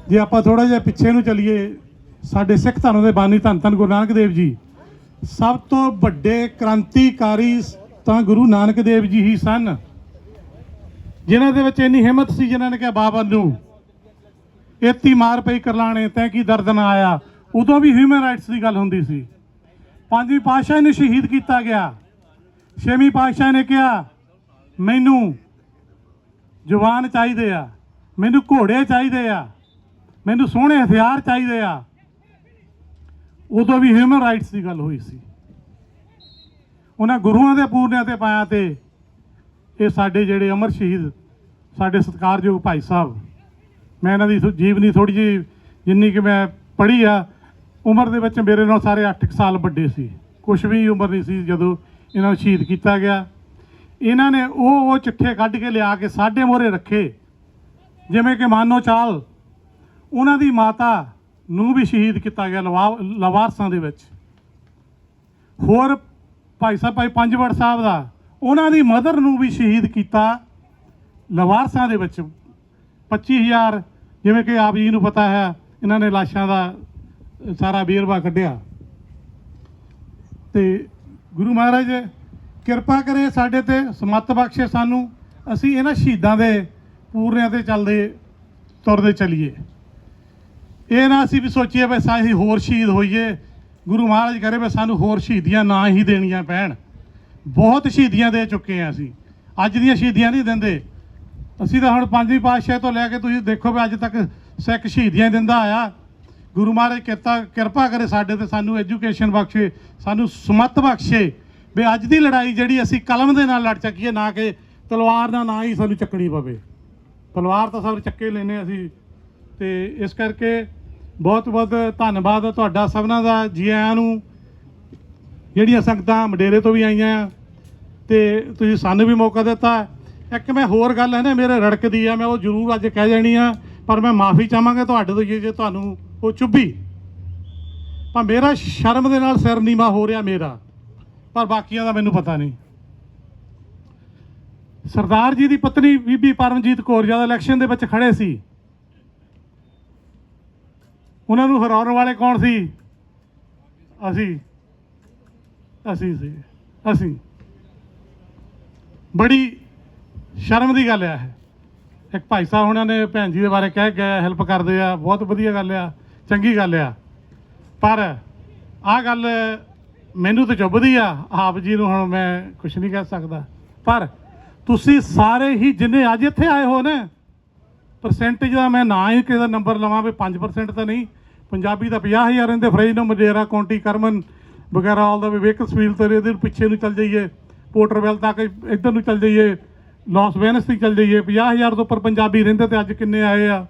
ਜੇ ਆਪਾਂ ਥੋੜਾ ਜਿਹਾ ਪਿੱਛੇ ਨੂੰ ਚੱਲੀਏ, ਸਾਡੇ ਸਿੱਖ ਧਰਮ ਦੇ ਬਾਨੀ ਧੰਨ ਗੁਰੂ ਨਾਨਕ ਦੇਵ ਜੀ, ਸਭ ਤੋਂ ਵੱਡੇ ਕ੍ਰਾਂਤੀਕਾਰੀ ਤਾਂ ਗੁਰੂ ਨਾਨਕ ਦੇਵ ਜੀ ਹੀ ਸਨ, ਜਿਨ੍ਹਾਂ ਦੇ ਵਿੱਚ ਇੰਨੀ ਹਿੰਮਤ ਸੀ, ਜਿਨ੍ਹਾਂ ਨੇ ਕਿਹਾ ਬਾਬਾ ਨੂੰ ਏਤੀ ਮਾਰ ਪਈ ਕਰਲਾਣੇ ਤੈਂ ਕੀ ਦਰਦ ਨਾ ਆਇਆ। ਉਦੋਂ ਵੀ ਹਿਊਮਨ ਰਾਈਟਸ ਦੀ ਗੱਲ ਹੁੰਦੀ ਸੀ। ਪੰਜਵੀਂ ਪਾਤਸ਼ਾਹ ਨੂੰ ਸ਼ਹੀਦ ਕੀਤਾ ਗਿਆ। ਛੇਵੀਂ ਪਾਤਸ਼ਾਹ ਨੇ ਕਿਹਾ ਮੈਨੂੰ ਜਵਾਨ ਚਾਹੀਦੇ ਆ, ਮੈਨੂੰ ਘੋੜੇ ਚਾਹੀਦੇ ਆ, ਮੈਨੂੰ ਸੋਹਣੇ ਹਥਿਆਰ ਚਾਹੀਦੇ ਆ। ਉਦੋਂ ਵੀ ਹਿਊਮਨ ਰਾਈਟਸ ਦੀ ਗੱਲ ਹੋਈ ਸੀ। ਉਹਨਾਂ ਗੁਰੂਆਂ ਦੇ ਪੂਰਨਿਆਂ ਤੇ ਪਾਇਆ ਤੇ ਇਹ ਸਾਡੇ ਜਿਹੜੇ ਅਮਰ ਸ਼ਹੀਦ, ਸਾਡੇ ਸਤਿਕਾਰਯੋਗ ਭਾਈ ਸਾਹਿਬ, ਮੈਂ ਇਹਨਾਂ ਦੀ ਜੀਵਨੀ ਥੋੜ੍ਹੀ ਜਿਹੀ ਜਿੰਨੀ ਕਿ ਮੈਂ ਪੜ੍ਹੀ ਆ, ਉਮਰ ਦੇ ਵਿੱਚ ਮੇਰੇ ਨਾਲ ਸਾਰੇ 8 ਸਾਲ ਵੱਡੇ ਸੀ। ਕੁਛ ਵੀ ਉਮਰ ਨਹੀਂ ਸੀ ਜਦੋਂ ਇਹਨਾਂ ਨੂੰ ਸ਼ਹੀਦ ਕੀਤਾ ਗਿਆ। ਇਹਨਾਂ ਨੇ ਉਹ ਚਿੱਠੇ ਕੱਢ ਕੇ ਲਿਆ ਕੇ ਸਾਡੇ ਮੂਹਰੇ ਰੱਖੇ। ਜਿਵੇਂ ਕਿ ਮਾਨੋ ਚਾਲ, ਉਹਨਾਂ ਦੀ ਮਾਤਾ ਨੂੰ ਵੀ ਸ਼ਹੀਦ ਕੀਤਾ ਗਿਆ ਲਵਾਰਸਾਂ ਦੇ ਵਿੱਚ। ਹੋਰ ਭਾਈ ਪੰਜਵੜ ਸਾਹਿਬ ਦਾ, ਉਹਨਾਂ ਦੀ ਮਦਰ ਨੂੰ ਵੀ ਸ਼ਹੀਦ ਕੀਤਾ ਲਵਾਰਸਾਂ ਦੇ ਵਿੱਚ। 25,000 ਜਿਵੇਂ ਕਿ ਆਪ ਜੀ ਨੂੰ ਪਤਾ ਹੈ, ਇਹਨਾਂ ਨੇ ਲਾਸ਼ਾਂ ਦਾ ਸਾਰਾ ਵੇਰਵਾ ਕੱਢਿਆ। ਤੇ ਗੁਰੂ ਮਹਾਰਾਜ ਕਿਰਪਾ ਕਰੇ ਸਾਡੇ ਤੇ, ਸਮੱਤ ਬਖਸ਼ੇ ਸਾਨੂੰ, ਅਸੀਂ ਇਹਨਾਂ ਸ਼ਹੀਦਾਂ ਦੇ ਪੂਰਨਿਆਂ ਤੇ ਤੁਰਦੇ ਚੱਲੀਏ। ਇਹ ਨਾ ਅਸੀਂ ਵੀ ਸੋਚੀਏ ਵੀ ਅਸੀਂ ਹੋਰ ਸ਼ਹੀਦ ਹੋਈਏ। ਗੁਰੂ ਮਹਾਰਾਜ ਕਰੇ ਵੀ ਸਾਨੂੰ ਹੋਰ ਸ਼ਹੀਦੀਆਂ ਨਾ ਹੀ ਦੇਣੀਆਂ ਪੈਣ। ਬਹੁਤ ਸ਼ਹੀਦੀਆਂ ਦੇ ਚੁੱਕੇ ਹਾਂ ਅਸੀਂ, ਅੱਜ ਦੀਆਂ ਸ਼ਹੀਦੀਆਂ ਨਹੀਂ ਦਿੰਦੇ। ਅਸੀਂ ਤਾਂ ਹੁਣ ਪੰਜਵੀਂ ਪਾਤਸ਼ਾਹ ਤੋਂ ਲੈ ਕੇ ਤੁਸੀਂ ਦੇਖੋ ਵੀ ਅੱਜ ਤੱਕ ਸਿੱਖ ਸ਼ਹੀਦੀਆਂ ਦਿੰਦਾ ਆਇਆ। ਗੁਰੂ ਮਹਾਰਾਜ ਕਿਰਪਾ ਕਰੇ ਸਾਡੇ ਤੇ, ਸਾਨੂੰ ਐਜੂਕੇਸ਼ਨ ਬਖਸ਼ੇ, ਸਾਨੂੰ ਸਮੱਤ ਬਖਸ਼ੇ ਵੀ ਅੱਜ ਦੀ ਲੜਾਈ ਜਿਹੜੀ ਅਸੀਂ ਕਲਮ ਦੇ ਨਾਲ ਲੜ ਸਕੀਏ, ਨਾ ਕਿ ਤਲਵਾਰ ਨਾਲ ਨਾ ਹੀ ਸਾਨੂੰ ਚੱਕਣੀ ਪਵੇ। ਤਲਵਾਰ ਤਾਂ ਸਭ ਚੱਕੇ ਲੈਨੇ ਅਸੀਂ। ਤੇ ਇਸ ਕਰਕੇ ਬਹੁਤ ਬਹੁਤ ਧੰਨਵਾਦ ਤੁਹਾਡਾ ਸਭਨਾਂ ਦਾ। ਜੀ ਆਇਆਂ ਨੂੰ। ਜਿਹੜੀਆਂ ਸੰਗਤਾਂ ਮਡੇਰੇ ਤੋਂ ਵੀ ਆਈਆਂ ਤੇ ਤੁਸੀਂ ਸਾਨੂੰ ਵੀ ਮੌਕਾ ਦਿੱਤਾ। ਇੱਕ ਮੈਂ ਹੋਰ ਗੱਲ ਹੈ ਨਾ ਮੇਰੇ ਰੜਕਦੀ ਆ, ਮੈਂ ਉਹ ਜ਼ਰੂਰ ਅੱਜ ਕਹਿ ਜਾਣੀ ਆ, ਪਰ ਮੈਂ ਮਾਫੀ ਚਾਹਾਂਗਾ ਤੁਹਾਡੇ ਤੋਂ ਜੇ ਤੁਹਾਨੂੰ ਉਹ ਚੁੱਭੀ। ਪਰ ਮੇਰਾ ਸ਼ਰਮ ਦੇ ਨਾਲ ਸਿਰ ਨੀਵਾਂ ਹੋ ਰਿਹਾ ਮੇਰਾ, ਪਰ ਬਾਕੀਆਂ ਦਾ ਮੈਨੂੰ ਪਤਾ ਨਹੀਂ। ਸਰਦਾਰ ਜੀ ਦੀ ਪਤਨੀ ਬੀਬੀ ਪਰਮਜੀਤ ਕੌਰ ਜਦ ਇਲੈਕਸ਼ਨ ਦੇ ਵਿੱਚ ਖੜੇ ਸੀ, ਉਹਨਾਂ ਨੂੰ ਹਰਾਉਣ ਵਾਲੇ ਕੌਣ ਸੀ? ਅਸੀਂ। ਬੜੀ ਸ਼ਰਮ ਦੀ ਗੱਲ ਆ ਇਹ। ਇੱਕ ਭਾਈ ਸਾਹਿਬ ਉਹਨਾਂ ਨੇ ਭੈਣ ਜੀ ਦੇ ਬਾਰੇ ਕਹਿ ਗਏ, ਹੈਲਪ ਕਰਦੇ ਆ, ਬਹੁਤ ਵਧੀਆ ਗੱਲ ਆ, ਚੰਗੀ ਗੱਲ ਆ। ਪਰ ਆਹ ਗੱਲ ਮੈਨੂੰ ਤਾਂ ਚੁੱਭਦੀ ਆ। ਆਪ ਜੀ ਨੂੰ ਹੁਣ ਮੈਂ ਕੁਛ ਨਹੀਂ ਕਹਿ ਸਕਦਾ, ਪਰ ਤੁਸੀਂ ਸਾਰੇ ਹੀ ਜਿੰਨੇ ਅੱਜ ਇੱਥੇ ਆਏ ਹੋ ਨਾ, ਪਰਸੈਂਟੇਜ ਦਾ ਮੈਂ ਨਾ ਹੀ ਕਿਸੇ ਦਾ ਨੰਬਰ ਲਵਾਂ ਵੀ 5% ਤਾਂ ਨਹੀਂ। ਪੰਜਾਬੀ ਦਾ 50,000 ਰਹਿੰਦੇ, ਫਰੇਜ ਨੂੰ ਮਜੇਰਾ ਕਾਉਂਟੀ ਕਰਮਨ ਵਗੈਰਾ ਆਲ ਦਾ ਵੇਕਸ ਫੀਲ ਤੇ ਇਹਦੇ ਪਿੱਛੇ ਨੂੰ ਚੱਲ ਜਾਈਏ, ਪੋਰਟਰਵੈਲ ਤੱਕ ਇੱਧਰ ਨੂੰ ਚੱਲ ਜਾਈਏ, ਲਾਸ ਵੇਨਸ ਤੱਕ ਚੱਲ ਜਾਈਏ, 50,000 ਤੋਂ ਉੱਪਰ ਪੰਜਾਬੀ ਰਹਿੰਦੇ ਤੇ ਅੱਜ ਕਿੰਨੇ ਆਏ ਆ?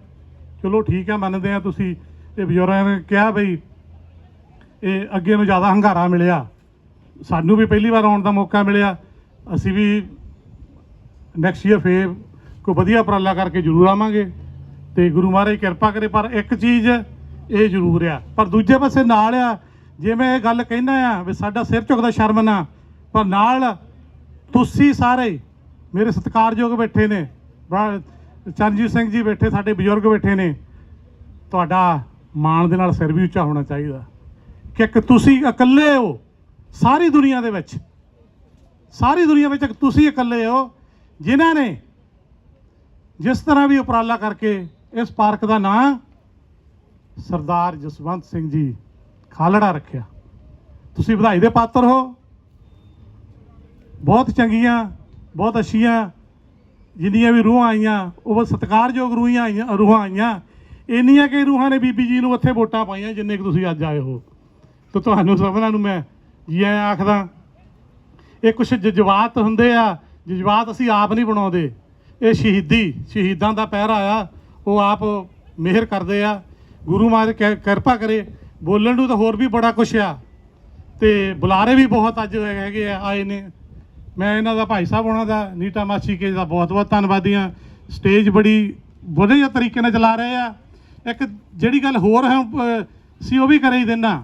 ਚਲੋ ਠੀਕ ਆ, ਮੰਨਦੇ ਆ ਤੁਸੀਂ ਇਹ ਬਜ਼ੁਰਗਾਂ ਨੇ ਕਿਹਾ ਬਈ ਇਹ ਅੱਗੇ ਨੂੰ ਜ਼ਿਆਦਾ ਹੰਗਾਰਾ ਮਿਲਿਆ, ਸਾਨੂੰ ਵੀ ਪਹਿਲੀ ਵਾਰ ਆਉਣ ਦਾ ਮੌਕਾ ਮਿਲਿਆ। ਅਸੀਂ ਵੀ ਨੈਕਸਟ ਈਅਰ ਫੇਰ ਕੋਈ ਵਧੀਆ ਉਪਰਾਲਾ ਕਰਕੇ ਜ਼ਰੂਰ ਆਵਾਂਗੇ ਤੇ ਗੁਰੂ ਮਹਾਰਾਜ ਕਿਰਪਾ ਕਰੇ। ਪਰ ਇੱਕ ਚੀਜ਼ ਇਹ ਜ਼ਰੂਰ ਆ, ਪਰ ਦੂਜੇ ਪਾਸੇ ਨਾਲ ਆ, ਜੇ ਮੈਂ ਇਹ ਗੱਲ ਕਹਿੰਦਾ ਆ ਵੀ ਸਾਡਾ ਸਿਰ ਝੁਕਦਾ ਸ਼ਰਮ ਨਾ, ਪਰ ਨਾਲ ਤੁਸੀਂ ਸਾਰੇ ਮੇਰੇ ਸਤਿਕਾਰਯੋਗ ਬੈਠੇ ਨੇ, ਚਰਨਜੀਤ ਸਿੰਘ ਜੀ ਬੈਠੇ, ਸਾਡੇ ਬਜ਼ੁਰਗ ਬੈਠੇ ਨੇ, ਤੁਹਾਡਾ ਮਾਣ ਦੇ ਨਾਲ ਸਿਰ ਵੀ ਉੱਚਾ ਹੋਣਾ ਚਾਹੀਦਾ ਕਿ ਇੱਕ ਤੁਸੀਂ ਇਕੱਲੇ ਹੋ ਸਾਰੀ ਦੁਨੀਆ ਦੇ ਵਿੱਚ, ਸਾਰੀ ਦੁਨੀਆ ਵਿੱਚ ਤੁਸੀਂ ਇਕੱਲੇ ਹੋ ਜਿਨ੍ਹਾਂ ਨੇ ਜਿਸ ਤਰ੍ਹਾਂ ਵੀ ਉਪਰਾਲਾ ਕਰਕੇ ਇਸ ਪਾਰਕ ਦਾ ਨਾਂ ਸਰਦਾਰ ਜਸਵੰਤ ਸਿੰਘ ਜੀ ਖਾਲੜਾ ਰੱਖਿਆ। ਤੁਸੀਂ ਵਧਾਈ ਦੇ ਪਾਤਰ ਹੋ। ਬਹੁਤ ਚੰਗੀਆਂ, ਬਹੁਤ ਅੱਛੀਆਂ ਜਿੰਨੀਆਂ ਵੀ ਰੂਹਾਂ ਆਈਆਂ ਉਹ ਸਤਿਕਾਰਯੋਗ ਰੂਹਾਂ ਆਈਆਂ। ਇੰਨੀਆਂ ਕਿ ਰੂਹਾਂ ਨੇ ਬੀਬੀ ਜੀ ਨੂੰ ਉੱਥੇ ਵੋਟਾਂ ਪਾਈਆਂ ਜਿੰਨੇ ਕਿ ਤੁਸੀਂ ਅੱਜ ਆਏ ਹੋ। ਤਾਂ ਤੁਹਾਨੂੰ ਸਭਨਾਂ ਨੂੰ ਮੈਂ ਜੀ ਆਇਆਂ ਆਖਦਾ। ਇਹ ਕੁਛ ਜਜ਼ਬਾਤ ਹੁੰਦੇ ਆ, ਜਜ਼ਬਾਤ ਅਸੀਂ ਆਪ ਨਹੀਂ ਬਣਾਉਂਦੇ। ਇਹ ਸ਼ਹੀਦਾਂ ਦਾ ਪਹਿਰਾ ਆ, ਉਹ ਆਪ ਮਿਹਰ ਕਰਦੇ ਆ। ਗੁਰੂ ਮਹਾਰਾਜ ਕਿਰਪਾ ਕਰੇ। ਬੋਲਣ ਨੂੰ ਤਾਂ ਹੋਰ ਵੀ ਬੜਾ ਕੁਛ ਆ ਤੇ ਬੁਲਾਰੇ ਵੀ ਬਹੁਤ ਅੱਜ ਹੈਗੇ ਆ, ਆਏ ਨੇ। ਮੈਂ ਇਹਨਾਂ ਦਾ ਭਾਈ ਸਾਹਿਬ ਉਹਨਾਂ ਦਾ, ਨੀਟਾ ਮਾਛੀ ਕੇ ਦਾ ਬਹੁਤ ਬਹੁਤ ਧੰਨਵਾਦੀ ਹਾਂ। ਸਟੇਜ ਬੜੀ ਵਧੀਆ ਤਰੀਕੇ ਨਾਲ ਚਲਾ ਰਹੇ ਆ। ਇੱਕ ਜਿਹੜੀ ਗੱਲ ਹੋਰ ਹੈ ਸੀ ਉਹ ਵੀ ਕਰੇ ਹੀ ਦਿੰਦਾ।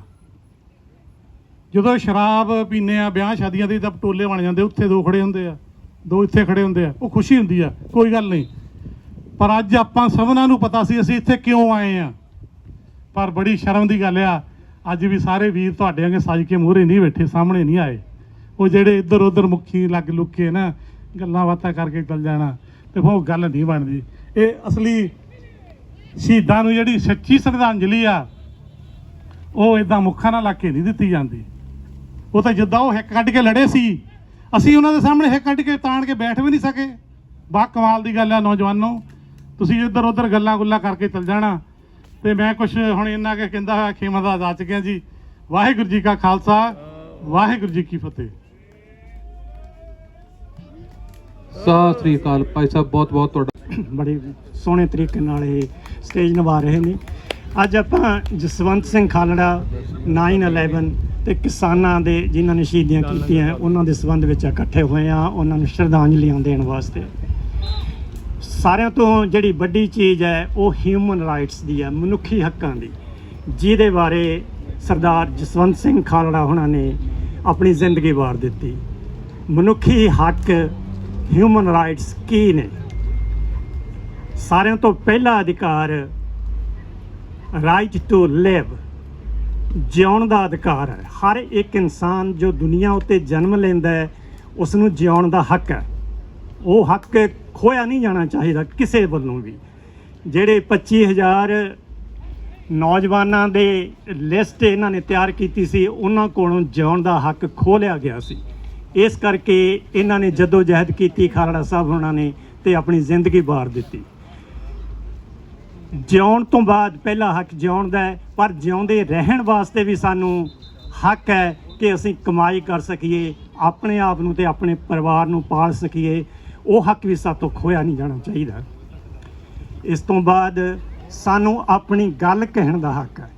ਜਦੋਂ ਸ਼ਰਾਬ ਪੀਂਦੇ ਆ ਵਿਆਹ ਸ਼ਾਦੀਆਂ ਦੇ ਤਾਂ ਟੋਲੇ ਬਣ ਜਾਂਦੇ, ਉੱਥੇ ਦੋ ਖੜੇ ਹੁੰਦੇ ਆ, ਦੋ ਇੱਥੇ ਖੜੇ ਹੁੰਦੇ ਆ, ਉਹ ਖੁਸ਼ੀ ਹੁੰਦੀ ਆ, ਕੋਈ ਗੱਲ ਨਹੀਂ। ਪਰ ਅੱਜ ਆਪਾਂ ਸਭਨਾਂ ਨੂੰ ਪਤਾ ਸੀ ਅਸੀਂ ਇੱਥੇ ਕਿਉਂ ਆਏ ਆ। ਪਰ ਬੜੀ ਸ਼ਰਮ ਦੀ ਗੱਲ ਆ, ਅੱਜ ਵੀ ਸਾਰੇ ਵੀਰ ਤੁਹਾਡੇ ਅੱਗੇ ਸੱਜ ਕੇ ਮੂਹਰੇ ਨਹੀਂ ਬੈਠੇ, ਸਾਹਮਣੇ ਨਹੀਂ ਆਏ। ਉਹ ਜਿਹੜੇ ਇੱਧਰ ਉੱਧਰ ਮੁੱਖੀ ਲੱਗ ਲੁੱਕੇ ਨਾ ਗੱਲਾਂ ਬਾਤਾਂ ਕਰਕੇ ਚੱਲ ਜਾਣਾ, ਤੇ ਉਹ ਗੱਲ ਨਹੀਂ ਬਣਦੀ। ਇਹ ਅਸਲੀ ਸ਼ਹੀਦਾਂ ਨੂੰ ਜਿਹੜੀ ਸੱਚੀ ਸ਼ਰਧਾਂਜਲੀ ਆ ਉਹ ਇਦਾਂ ਮੁੱਖਾਂ ਨਾਲ ਲਾ ਕੇ ਨਹੀਂ ਦਿੱਤੀ ਜਾਂਦੀ। ਉਹ ਤਾਂ ਜਿੱਦਾਂ ਉਹ ਹਿੱਕ ਕੱਢ ਕੇ ਲੜੇ ਸੀ, ਅਸੀਂ ਉਹਨਾਂ ਦੇ ਸਾਹਮਣੇ ਹਿੱਕ ਕੱਢ ਕੇ ਤਾਣ ਕੇ ਬੈਠ ਵੀ ਨਹੀਂ ਸਕੇ। ਬਾ ਕਮਾਲ ਦੀ ਗੱਲ ਆ ਨੌਜਵਾਨੋ, ਤੁਸੀਂ ਇੱਧਰ ਉੱਧਰ ਗੱਲਾਂ ਗੁੱਲਾਂ ਕਰਕੇ ਚੱਲ ਜਾਣਾ। ਤੇ ਮੈਂ ਕੁਛ ਹੁਣ ਇੰਨਾ ਕਿ ਕਹਿੰਦਾ ਹੋਇਆ ਖੇਮਾ ਦਾ ਦੱਸ ਚੁੱਕਿਆ ਜੀ। ਵਾਹਿਗੁਰੂ ਜੀ ਕਾ ਖਾਲਸਾ, ਵਾਹਿਗੁਰੂ ਜੀ ਕੀ ਫਤਿਹ। ਸਤਿ ਸ੍ਰੀ ਅਕਾਲ ਭਾਈ ਸਾਹਿਬ, ਬਹੁਤ ਬਹੁਤ ਤੁਹਾਡਾ। ਬੜੇ ਸੋਹਣੇ ਤਰੀਕੇ ਨਾਲ ਇਹ ਸਟੇਜ ਨਿਭਾ ਰਹੇ ਨੇ। ਅੱਜ ਆਪਾਂ ਜਸਵੰਤ ਸਿੰਘ ਖਾਲੜਾ 9/11 ਤੇ ਕਿਸਾਨਾਂ ਦੇ ਜਿਨ੍ਹਾਂ ਨੇ ਸ਼ਹੀਦੀਆਂ ਕੀਤੀਆਂ ਉਹਨਾਂ ਦੇ ਸੰਬੰਧ ਵਿੱਚ ਇਕੱਠੇ ਹੋਏ ਆ, ਉਹਨਾਂ ਨੂੰ ਸ਼ਰਧਾਂਜਲੀਆਂ ਦੇਣ ਵਾਸਤੇ। ਸਾਰਿਆਂ ਤੋਂ ਜਿਹੜੀ ਵੱਡੀ ਚੀਜ਼ ਹੈ ਉਹ ਹਿਊਮਨ ਰਾਈਟਸ ਦੀ ਹੈ, ਮਨੁੱਖੀ ਹੱਕਾਂ ਦੀ, ਜਿਹਦੇ ਬਾਰੇ ਸਰਦਾਰ ਜਸਵੰਤ ਸਿੰਘ ਖਾਲੜਾ ਉਹਨਾਂ ਨੇ ਆਪਣੀ ਜ਼ਿੰਦਗੀ ਵਾਰ ਦਿੱਤੀ। ਮਨੁੱਖੀ ਹੱਕ ਹਿਊਮਨ ਰਾਈਟਸ ਕੀ ਨੇ? ਸਾਰਿਆਂ ਤੋਂ ਪਹਿਲਾ ਅਧਿਕਾਰ ਰਾਈਟ ਟੂ ਲਿਵ, ਜਿਉਣ ਦਾ ਅਧਿਕਾਰ ਹੈ। ਹਰ ਇੱਕ ਇਨਸਾਨ ਜੋ ਦੁਨੀਆ ਉੱਤੇ ਜਨਮ ਲੈਂਦਾ ਹੈ ਉਸ ਨੂੰ ਜਿਉਣ ਦਾ ਹੱਕ ਹੈ। ਉਹ ਹੱਕ ਖੋਇਆ ਨਹੀਂ ਜਾਣਾ ਚਾਹੀਦਾ ਕਿਸੇ ਵੱਲੋਂ ਵੀ। ਜਿਹੜੇ 25,000 ਨੌਜਵਾਨਾਂ ਦੇ ਲਿਸਟ ਇਹਨਾਂ ਨੇ ਤਿਆਰ ਕੀਤੀ ਸੀ, ਉਹਨਾਂ ਕੋਲੋਂ ਜਿਉਣ ਦਾ ਹੱਕ ਖੋਹ ਲਿਆ ਗਿਆ ਸੀ। ਇਸ ਕਰਕੇ ਇਹਨਾਂ ਨੇ ਜੱਦੋ ਜਹਿਦ ਕੀਤੀ, ਖਾਲੜਾ ਸਾਹਿਬ ਉਹਨਾਂ ਨੇ, ਤੇ ਆਪਣੀ ਜ਼ਿੰਦਗੀ ਵਾਰ ਦਿੱਤੀ। ਜਿਉਣ ਤੋਂ ਬਾਅਦ ਪਹਿਲਾ ਹੱਕ ਜਿਉਣ ਦਾ ਹੈ, ਪਰ ਜਿਉਂਦੇ ਰਹਿਣ ਵਾਸਤੇ ਵੀ ਸਾਨੂੰ ਹੱਕ ਹੈ ਕਿ ਅਸੀਂ ਕਮਾਈ ਕਰ ਸਕੀਏ, ਆਪਣੇ ਆਪ ਨੂੰ ਤੇ ਆਪਣੇ ਪਰਿਵਾਰ ਨੂੰ ਪਾਲ ਸਕੀਏ। ਉਹ ਹੱਕ ਵੀ ਸਾਤੋਂ ਖੋਇਆ ਨਹੀਂ ਜਾਣਾ ਚਾਹੀਦਾ। ਇਸ ਤੋਂ ਬਾਅਦ ਸਾਨੂੰ ਆਪਣੀ ਗੱਲ ਕਹਿਣ ਦਾ ਹੱਕ ਹੈ।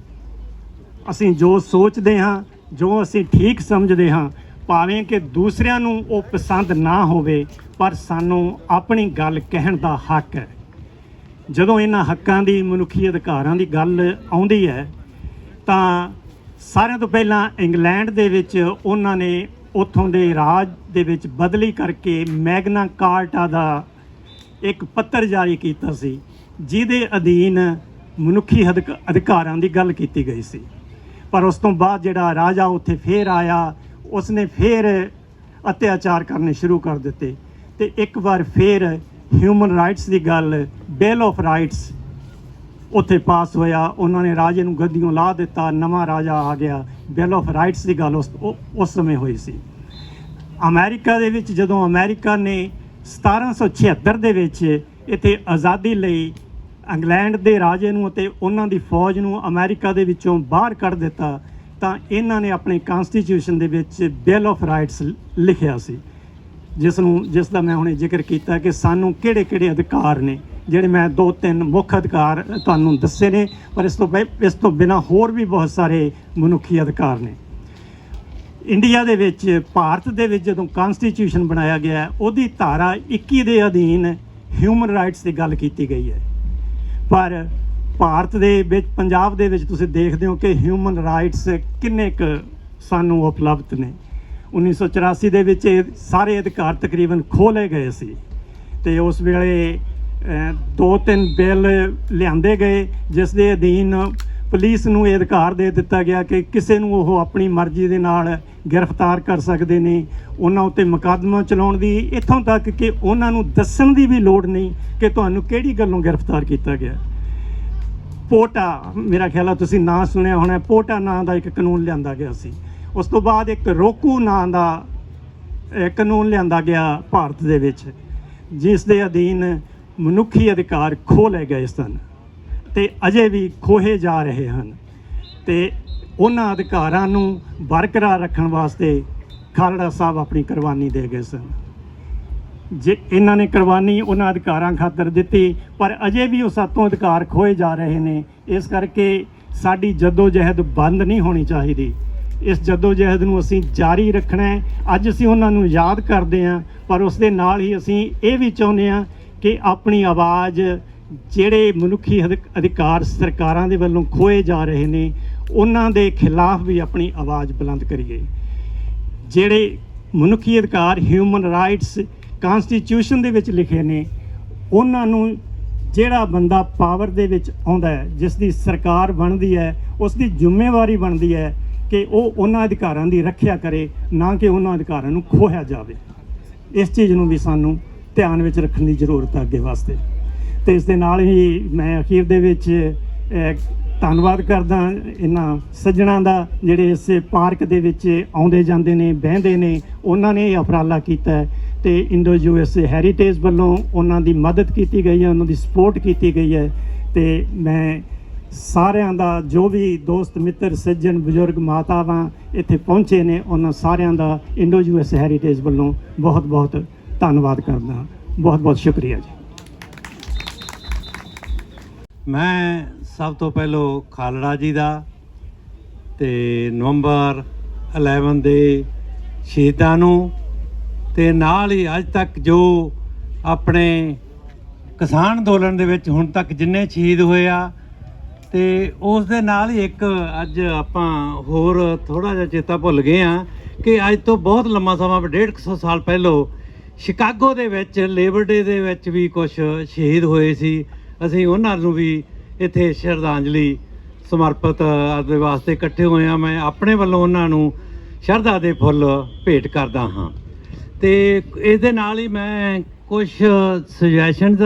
ਅਸੀਂ ਜੋ ਸੋਚਦੇ ਹਾਂ, ਜੋ ਅਸੀਂ ਠੀਕ ਸਮਝਦੇ ਹਾਂ, ਭਾਵੇਂ ਕਿ ਦੂਸਰਿਆਂ ਨੂੰ ਉਹ ਪਸੰਦ ਨਾ ਹੋਵੇ, ਪਰ ਸਾਨੂੰ ਆਪਣੀ ਗੱਲ ਕਹਿਣ ਦਾ ਹੱਕ ਹੈ। ਜਦੋਂ ਇਹਨਾਂ ਹੱਕਾਂ ਦੀ, ਮਨੁੱਖੀ ਅਧਿਕਾਰਾਂ ਦੀ ਗੱਲ ਆਉਂਦੀ ਹੈ ਤਾਂ ਸਾਰਿਆਂ ਤੋਂ ਪਹਿਲਾਂ ਇੰਗਲੈਂਡ ਦੇ ਵਿੱਚ ਉਹਨਾਂ ਨੇ ਉੱਥੋਂ ਦੇ ਰਾਜ ਦੇ ਵਿੱਚ ਬਦਲੀ ਕਰਕੇ ਮੈਗਨਾ ਕਾਰਟਾ ਦਾ ਇੱਕ ਪੱਤਰ ਜਾਰੀ ਕੀਤਾ ਸੀ, ਜਿਹਦੇ ਅਧੀਨ ਮਨੁੱਖੀ ਅਧਿਕਾਰਾਂ ਦੀ ਗੱਲ ਕੀਤੀ ਗਈ ਸੀ। ਪਰ ਉਸ ਤੋਂ ਬਾਅਦ ਜਿਹੜਾ ਰਾਜਾ ਉੱਥੇ ਫੇਰ ਆਇਆ, ਉਸਨੇ ਫੇਰ ਅਤਿਆਚਾਰ ਕਰਨੇ ਸ਼ੁਰੂ ਕਰ ਦਿੱਤੇ ਤੇ ਇੱਕ ਵਾਰ ਫੇਰ ਹਿਊਮਨ ਰਾਈਟਸ ਦੀ ਗੱਲ, ਬਿਲ ਆਫ ਰਾਈਟਸ ਉੱਥੇ ਪਾਸ ਹੋਇਆ। ਉਹਨਾਂ ਨੇ ਰਾਜੇ ਨੂੰ ਗੱਦੀਓਂ ਲਾ ਦਿੱਤਾ, ਨਵਾਂ ਰਾਜਾ ਆ ਗਿਆ। ਬਿਲ ਆਫ ਰਾਈਟਸ ਦੀ ਗੱਲ ਉਸ ਸਮੇਂ ਹੋਈ ਸੀ। ਅਮਰੀਕਾ ਦੇ ਵਿੱਚ ਜਦੋਂ ਅਮਰੀਕਾ ਨੇ 1776 ਦੇ ਵਿੱਚ ਇੱਥੇ ਆਜ਼ਾਦੀ ਲਈ ਇੰਗਲੈਂਡ ਦੇ ਰਾਜੇ ਨੂੰ ਅਤੇ ਉਹਨਾਂ ਦੀ ਫੌਜ ਨੂੰ ਅਮਰੀਕਾ ਦੇ ਵਿੱਚੋਂ ਬਾਹਰ ਕੱਢ ਦਿੱਤਾ, ਤਾਂ ਇਹਨਾਂ ਨੇ ਆਪਣੇ ਕਨਸਟੀਟਿਊਸ਼ਨ ਦੇ ਵਿੱਚ ਬਿਲ ਆਫ ਰਾਈਟਸ ਲਿਖਿਆ ਸੀ, ਜਿਸ ਦਾ ਮੈਂ ਹੁਣੇ ਜ਼ਿਕਰ ਕੀਤਾ ਕਿ ਸਾਨੂੰ ਕਿਹੜੇ ਕਿਹੜੇ ਅਧਿਕਾਰ ਨੇ, ਜਿਹੜੇ ਮੈਂ 2-3 ਮੁੱਖ ਅਧਿਕਾਰ ਤੁਹਾਨੂੰ ਦੱਸੇ ਨੇ। ਪਰ ਇਸ ਤੋਂ ਬਿਨਾਂ ਹੋਰ ਵੀ ਬਹੁਤ ਸਾਰੇ ਮਨੁੱਖੀ ਅਧਿਕਾਰ ਨੇ। ਇੰਡੀਆ ਦੇ ਵਿੱਚ, ਭਾਰਤ ਦੇ ਵਿੱਚ ਜਦੋਂ ਕਨਸਟੀਟਿਊਸ਼ਨ ਬਣਾਇਆ ਗਿਆ, ਉਹਦੀ ਧਾਰਾ 21 ਦੇ ਅਧੀਨ ਹਿਊਮਨ ਰਾਈਟਸ ਦੀ ਗੱਲ ਕੀਤੀ ਗਈ ਹੈ। ਪਰ ਭਾਰਤ ਦੇ ਵਿੱਚ, ਪੰਜਾਬ ਦੇ ਵਿੱਚ ਤੁਸੀਂ ਦੇਖਦੇ ਹੋ ਕਿ ਹਿਊਮਨ ਰਾਈਟਸ ਕਿੰਨੇ ਕੁ ਸਾਨੂੰ ਉਪਲਬਧ ਨੇ। 1984 ਦੇ ਵਿੱਚ ਇਹ ਸਾਰੇ ਅਧਿਕਾਰ ਤਕਰੀਬਨ ਖੋਹ ਲਏ ਗਏ ਸੀ ਤੇ ਉਸ ਵੇਲੇ 2-3 ਬਿੱਲ ਲਿਆਂਦੇ ਗਏ ਜਿਸ ਦੇ ਅਧੀਨ ਪੁਲਿਸ ਨੂੰ ਇਹ ਅਧਿਕਾਰ ਦੇ ਦਿੱਤਾ ਗਿਆ ਕਿ ਕਿਸੇ ਨੂੰ ਉਹ ਆਪਣੀ ਮਰਜ਼ੀ ਦੇ ਨਾਲ ਗ੍ਰਿਫਤਾਰ ਕਰ ਸਕਦੇ ਨੇ, ਉਹਨਾਂ ਉੱਤੇ ਮੁਕੱਦਮਾ ਚਲਾਉਣ ਦੀ, ਇੱਥੋਂ ਤੱਕ ਕਿ ਉਹਨਾਂ ਨੂੰ ਦੱਸਣ ਦੀ ਵੀ ਲੋੜ ਨਹੀਂ ਕਿ ਤੁਹਾਨੂੰ ਕਿਹੜੀ ਗੱਲੋਂ ਗ੍ਰਿਫਤਾਰ ਕੀਤਾ ਗਿਆ। ਪੋਟਾ, ਮੇਰਾ ਖਿਆਲ ਆ ਤੁਸੀਂ ਨਾਂ ਸੁਣਿਆ ਹੋਣਾ, ਪੋਟਾ ਨਾਂ ਦਾ ਇੱਕ ਕਾਨੂੰਨ ਲਿਆਂਦਾ ਗਿਆ ਸੀ। ਉਸ ਤੋਂ ਬਾਅਦ ਇੱਕ ਰੋਕੂ ਨਾਂ ਦਾ ਕਾਨੂੰਨ ਲਿਆਂਦਾ ਗਿਆ ਭਾਰਤ ਦੇ ਵਿੱਚ, ਜਿਸ ਦੇ ਅਧੀਨ ਮਨੁੱਖੀ ਅਧਿਕਾਰ ਖੋਹ ਲਏ ਗਏ ਸਨ ਤੇ ਅਜੇ ਵੀ ਖੋਹੇ ਜਾ ਰਹੇ ਹਨ ਤੇ ਉਹਨਾਂ ਅਧਿਕਾਰਾਂ ਨੂੰ ਬਰਕਰਾਰ ਰੱਖਣ ਵਾਸਤੇ ਖਾਲੜਾ ਸਾਹਿਬ ਆਪਣੀ ਕੁਰਬਾਨੀ ਦੇ ਗਏ ਸਨ। ਜੇ ਇਹਨਾਂ ਨੇ ਕੁਰਬਾਨੀ ਉਹਨਾਂ ਅਧਿਕਾਰਾਂ ਖਾਤਰ ਦਿੱਤੀ, ਪਰ ਅਜੇ ਵੀ ਉਹ ਸਾਤੋਂ ਅਧਿਕਾਰ ਖੋਏ ਜਾ ਰਹੇ ਨੇ। ਇਸ ਕਰਕੇ ਸਾਡੀ ਜੱਦੋ-ਜਹਿਦ ਬੰਦ ਨਹੀਂ ਹੋਣੀ ਚਾਹੀਦੀ। ਇਸ ਜੱਦੋ-ਜਹਿਦ ਨੂੰ ਅਸੀਂ ਜਾਰੀ ਰੱਖਣਾ ਹੈ। ਅੱਜ ਅਸੀਂ ਉਹਨਾਂ ਨੂੰ ਯਾਦ ਕਰਦੇ ਹਾਂ, ਪਰ ਉਸ ਦੇ ਨਾਲ ਹੀ ਅਸੀਂ ਇਹ ਵੀ ਚਾਹੁੰਦੇ ਹਾਂ ਕਿ ਆਪਣੀ ਆਵਾਜ਼, ਜਿਹੜੇ ਮਨੁੱਖੀ ਅਧਿਕਾਰ ਸਰਕਾਰਾਂ ਦੇ ਵੱਲੋਂ ਖੋਏ ਜਾ ਰਹੇ ਨੇ, ਉਹਨਾਂ ਦੇ ਖਿਲਾਫ ਵੀ ਆਪਣੀ ਆਵਾਜ਼ ਬੁਲੰਦ ਕਰੀਏ। ਜਿਹੜੇ ਮਨੁੱਖੀ ਅਧਿਕਾਰ, ਹਿਊਮਨ ਰਾਈਟਸ ਕਾਨਸਟੀਟਿਊਸ਼ਨ ਦੇ ਵਿੱਚ ਲਿਖੇ ਨੇ, ਉਹਨਾਂ ਨੂੰ ਜਿਹੜਾ ਬੰਦਾ ਪਾਵਰ ਦੇ ਵਿੱਚ ਆਉਂਦਾ ਹੈ, ਜਿਸ ਦੀ ਸਰਕਾਰ ਬਣਦੀ ਹੈ, ਉਸ ਦੀ ਜ਼ਿੰਮੇਵਾਰੀ ਬਣਦੀ ਹੈ ਕਿ ਉਹ ਉਹਨਾਂ ਅਧਿਕਾਰਾਂ ਦੀ ਰੱਖਿਆ ਕਰੇ, ਨਾ ਕਿ ਉਹਨਾਂ ਅਧਿਕਾਰਾਂ ਨੂੰ ਖੋਹਿਆ ਜਾਵੇ। ਇਸ ਚੀਜ਼ ਨੂੰ ਵੀ ਸਾਨੂੰ ਧਿਆਨ ਵਿੱਚ ਰੱਖਣ ਦੀ ਜ਼ਰੂਰਤ ਹੈ ਅੱਗੇ ਵਾਸਤੇ। ਤੇ ਇਸ ਦੇ ਨਾਲ ਹੀ ਮੈਂ ਅਖੀਰ ਦੇ ਵਿੱਚ ਧੰਨਵਾਦ ਕਰਦਾ ਇਹਨਾਂ ਸੱਜਣਾਂ ਦਾ ਜਿਹੜੇ ਇਸ ਪਾਰਕ ਦੇ ਵਿੱਚ ਆਉਂਦੇ ਜਾਂਦੇ ਨੇ, ਬਹਿੰਦੇ ਨੇ। ਉਹਨਾਂ ਨੇ ਇਹ ਉਪਰਾਲਾ ਕੀਤਾ ਤੇ ਇੰਡੋ US ਹੈਰੀਟੇਜ ਵੱਲੋਂ ਉਹਨਾਂ ਦੀ ਮਦਦ ਕੀਤੀ ਗਈ ਹੈ, ਉਹਨਾਂ ਦੀ ਸਪੋਰਟ ਕੀਤੀ ਗਈ ਹੈ। ਤੇ ਮੈਂ ਸਾਰਿਆਂ ਦਾ, ਜੋ ਵੀ ਦੋਸਤ ਮਿੱਤਰ ਸੱਜਣ ਬਜ਼ੁਰਗ ਮਾਤਾਵਾਂ ਇੱਥੇ ਪਹੁੰਚੇ ਨੇ, ਉਹਨਾਂ ਸਾਰਿਆਂ ਦਾ ਇੰਡੋ US ਹੈਰੀਟੇਜ ਵੱਲੋਂ ਬਹੁਤ ਬਹੁਤ ਧੰਨਵਾਦ ਕਰਦਾ। ਬਹੁਤ ਬਹੁਤ ਸ਼ੁਕਰੀਆ ਜੀ। ਮੈਂ ਸਭ ਤੋਂ ਪਹਿਲਾਂ ਖਾਲੜਾ ਜੀ ਦਾ ਤੇ ਨਵੰਬਰ 11 ਦੇ ਸ਼ਹੀਦਾਂ ਨੂੰ ਤੇ ਨਾਲ ਹੀ ਅੱਜ ਤੱਕ ਜੋ ਆਪਣੇ ਕਿਸਾਨ ਅੰਦੋਲਨ ਦੇ ਵਿੱਚ ਹੁਣ ਤੱਕ ਜਿੰਨੇ ਸ਼ਹੀਦ ਹੋਏ ਆ, ਤੇ ਉਸ ਦੇ ਨਾਲ ਹੀ ਇੱਕ ਅੱਜ ਆਪਾਂ ਹੋਰ ਥੋੜ੍ਹਾ ਜਿਹਾ ਚੇਤਾ ਭੁੱਲ ਗਏ ਆ ਕਿ ਅੱਜ ਤੋਂ ਬਹੁਤ ਲੰਮਾ ਸਮਾਂ 150 ਸਾਲ ਪਹਿਲਾਂ ਸ਼ਿਕਾਗੋ ਦੇ ਵਿੱਚ ਲੇਬਰ ਡੇ ਦੇ ਵਿੱਚ ਵੀ ਕੁਝ ਸ਼ਹੀਦ ਹੋਏ ਸੀ। ਅਸੀਂ ਉਹਨਾਂ ਨੂੰ ਵੀ ਇੱਥੇ ਸ਼ਰਧਾਂਜਲੀ ਸਮਰਪਿਤ ਦੇ ਵਾਸਤੇ ਇਕੱਠੇ ਹੋਏ ਹਾਂ। ਮੈਂ ਆਪਣੇ ਵੱਲੋਂ ਉਹਨਾਂ ਨੂੰ ਸ਼ਰਧਾ ਦੇ ਫੁੱਲ ਭੇਟ ਕਰਦਾ ਹਾਂ। ਤੇ ਇਸ ਦੇ ਨਾਲ ਹੀ ਮੈਂ ਕੁਝ ਸੁਜੈਸ਼ਨਸ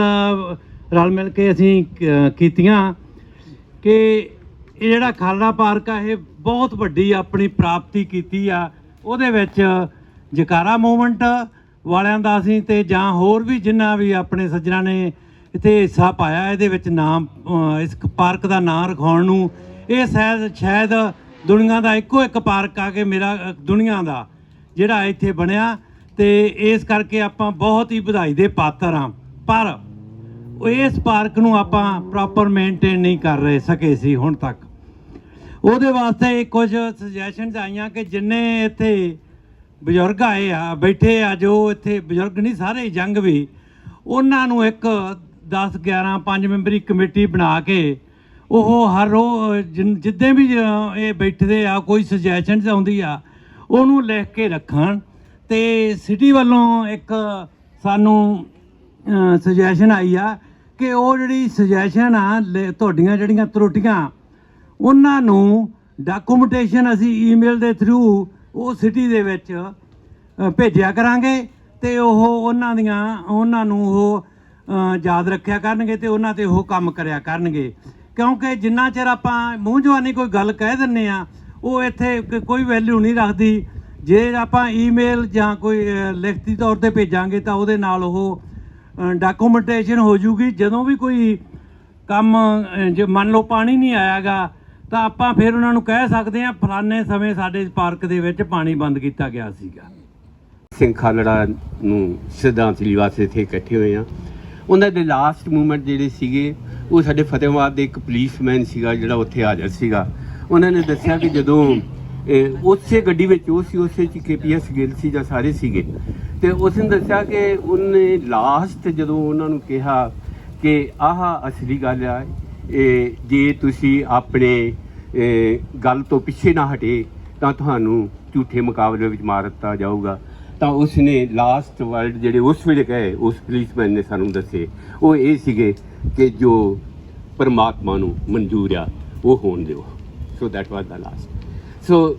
ਰਲ ਮਿਲ ਕੇ ਅਸੀਂ ਕੀਤੀਆਂ ਕਿ ਇਹ ਜਿਹੜਾ ਖਾਲੜਾ ਪਾਰਕ ਆ, ਇਹ ਬਹੁਤ ਵੱਡੀ ਆਪਣੀ ਪ੍ਰਾਪਤੀ ਕੀਤੀ ਆ। ਉਹਦੇ ਵਿੱਚ ਜਕਾਰਾ ਮੂਵਮੈਂਟ ਵਾਲਿਆਂ ਦਾ ਅਸੀਂ ਤੇ ਜਾਂ ਹੋਰ ਵੀ ਜਿੰਨਾ ਵੀ ਆਪਣੇ ਸੱਜਣਾਂ ਨੇ ਇੱਥੇ ਹਿੱਸਾ ਪਾਇਆ, ਇਹਦੇ ਵਿੱਚ ਨਾਮ, ਇਸ ਪਾਰਕ ਦਾ ਨਾਂ ਰਖਾਉਣ ਨੂੰ। ਇਹ ਸ਼ਾਇਦ ਦੁਨੀਆ ਦਾ ਇੱਕੋ ਇੱਕ ਪਾਰਕ ਆ ਕਿ ਮੇਰਾ ਦੁਨੀਆ ਦਾ ਜਿਹੜਾ ਇੱਥੇ ਬਣਿਆ, ਤੇ ਇਸ ਕਰਕੇ ਆਪਾਂ ਬਹੁਤ ਹੀ ਵਧਾਈ ਦੇ ਪਾਤਰ ਹਾਂ। ਪਰ ਇਸ ਪਾਰਕ ਨੂੰ ਆਪਾਂ ਪ੍ਰੋਪਰ ਮੇਨਟੇਨ ਨਹੀਂ ਕਰ ਰਹੇ ਸਕੇ ਸੀ ਹੁਣ ਤੱਕ। ਉਹਦੇ ਵਾਸਤੇ ਕੁਝ ਸੁਜੈਸ਼ਨਸ ਆਈਆਂ ਕਿ ਜਿੰਨੇ ਇੱਥੇ ਬਜ਼ੁਰਗ ਆਏ ਆ, ਬੈਠੇ ਆ, ਜੋ ਇੱਥੇ ਬਜ਼ੁਰਗ ਨਹੀਂ ਸਾਰੇ ਜੰਗ ਵੀ, ਉਹਨਾਂ ਨੂੰ ਇੱਕ 10-11 5 ਮੈਂਬਰੀ ਕਮੇਟੀ ਬਣਾ ਕੇ ਉਹ ਹਰ ਰੋਜ਼ ਜਿੱਦਾਂ ਵੀ ਇਹ ਬੈਠਦੇ ਆ, ਕੋਈ ਸੁਜੈਸ਼ਨਸ ਆਉਂਦੀ ਆ, ਉਹਨੂੰ ਲਿਖ ਕੇ ਰੱਖਣ। ਤੇ ਸਿਟੀ ਵੱਲੋਂ ਇੱਕ ਸਾਨੂੰ ਸੁਜੈਸ਼ਨ ਆਈ ਆ ਕਿ ਉਹ ਜਿਹੜੀ ਸੁਜੈਸ਼ਨ ਆ, ਤੁਹਾਡੀਆਂ ਜਿਹੜੀਆਂ ਤਰੁੱਟੀਆਂ, ਉਹਨਾਂ ਨੂੰ ਡਾਕੂਮੈਂਟੇਸ਼ਨ ਅਸੀਂ ਈਮੇਲ ਦੇ ਥਰੂ ਉਹ ਸਿਟੀ ਦੇ ਵਿੱਚ ਭੇਜਿਆ ਕਰਾਂਗੇ ਤੇ ਉਹ ਉਹਨਾਂ ਨੂੰ ਉਹ ਯਾਦ ਰੱਖਿਆ ਕਰਨਗੇ ਤੇ ਉਹਨਾਂ ਤੇ ਉਹ ਕੰਮ ਕਰਿਆ ਕਰਨਗੇ। ਕਿਉਂਕਿ ਜਿੰਨਾ ਚਿਰ ਆਪਾਂ ਮੂੰਹ ਜਵਾਨੀ ਕੋਈ ਗੱਲ ਕਹਿ ਦਿੰਦੇ ਆ, ਉਹ ਇੱਥੇ ਕੋਈ ਵੈਲਿਊ ਨਹੀਂ ਰੱਖਦੀ। ਜੇ ਆਪਾਂ ਈਮੇਲ ਜਾਂ ਕੋਈ ਲਿਖਤੀ ਤੌਰ ਤੇ ਭੇਜਾਂਗੇ ਤਾਂ ਉਹਦੇ ਨਾਲ ਉਹ ਡਾਕੂਮੈਂਟੇਸ਼ਨ ਹੋ ਜੂਗੀ। ਜਦੋਂ ਵੀ ਕੋਈ ਕੰਮ, ਜੇ ਮੰਨ ਲਓ ਪਾਣੀ ਨਹੀਂ ਆਇਆਗਾ, ਤਾਂ ਆਪਾਂ ਫਿਰ ਉਹਨਾਂ ਨੂੰ ਕਹਿ ਸਕਦੇ ਹਾਂ ਫਲਾਣੇ ਸਮੇਂ ਸਾਡੇ ਪਾਰਕ ਦੇ ਵਿੱਚ ਪਾਣੀ ਬੰਦ ਕੀਤਾ ਗਿਆ ਸੀਗਾ। ਸਿੰਘ ਖਾਲੜਾ ਨੂੰ ਸ਼ਰਧਾਂਜਲੀ ਵਾਸਤੇ ਇੱਥੇ ਇਕੱਠੇ ਹੋਏ ਆ। ਉਹਨਾਂ ਦੇ ਲਾਸਟ ਮੂਮੈਂਟ ਜਿਹੜੇ ਸੀਗੇ, ਉਹ ਸਾਡੇ ਫਤਿਹਾਬਾਦ ਦੇ ਇੱਕ ਪੁਲਿਸਮੈਨ ਸੀਗਾ ਜਿਹੜਾ ਉੱਥੇ ਹਾਜ਼ਰ ਸੀਗਾ। ਉਹਨਾਂ ਨੇ ਦੱਸਿਆ ਕਿ ਜਦੋਂ ਉਸੇ ਗੱਡੀ ਵਿੱਚ ਉਹ ਸੀ, ਉਸੇ 'ਚ KPS ਗਿੱਲ ਸੀ ਜਾਂ ਸਾਰੇ ਸੀਗੇ, ਤੇ ਉਸ ਨੇ ਦੱਸਿਆ ਕਿ ਉਹਨੇ ਲਾਸਟ ਜਦੋਂ ਉਹਨਾਂ ਨੂੰ ਕਿਹਾ ਕਿ ਆਹ ਅਸਲੀ ਗੱਲ ਆ, ਜੇ ਤੁਸੀਂ ਆਪਣੇ ਗੱਲ ਤੋਂ ਪਿੱਛੇ ਨਾ ਹਟੇ ਤਾਂ ਤੁਹਾਨੂੰ ਝੂਠੇ ਮੁਕਾਬਲੇ ਵਿੱਚ ਮਾਰ ਦਿੱਤਾ ਜਾਊਗਾ। ਤਾਂ ਉਸਨੇ ਲਾਸਟ ਵਰਡ ਜਿਹੜੇ ਉਸ ਵੇਲੇ ਕਹੇ, ਉਸ ਪੁਲਿਸਮੈਨ ਨੇ ਸਾਨੂੰ ਦੱਸੇ, ਉਹ ਇਹ ਸੀਗੇ ਕਿ ਜੋ ਪਰਮਾਤਮਾ ਨੂੰ ਮਨਜ਼ੂਰ ਆ ਉਹ ਹੋਣ ਦਿਓ। So that was the last. ਸੋ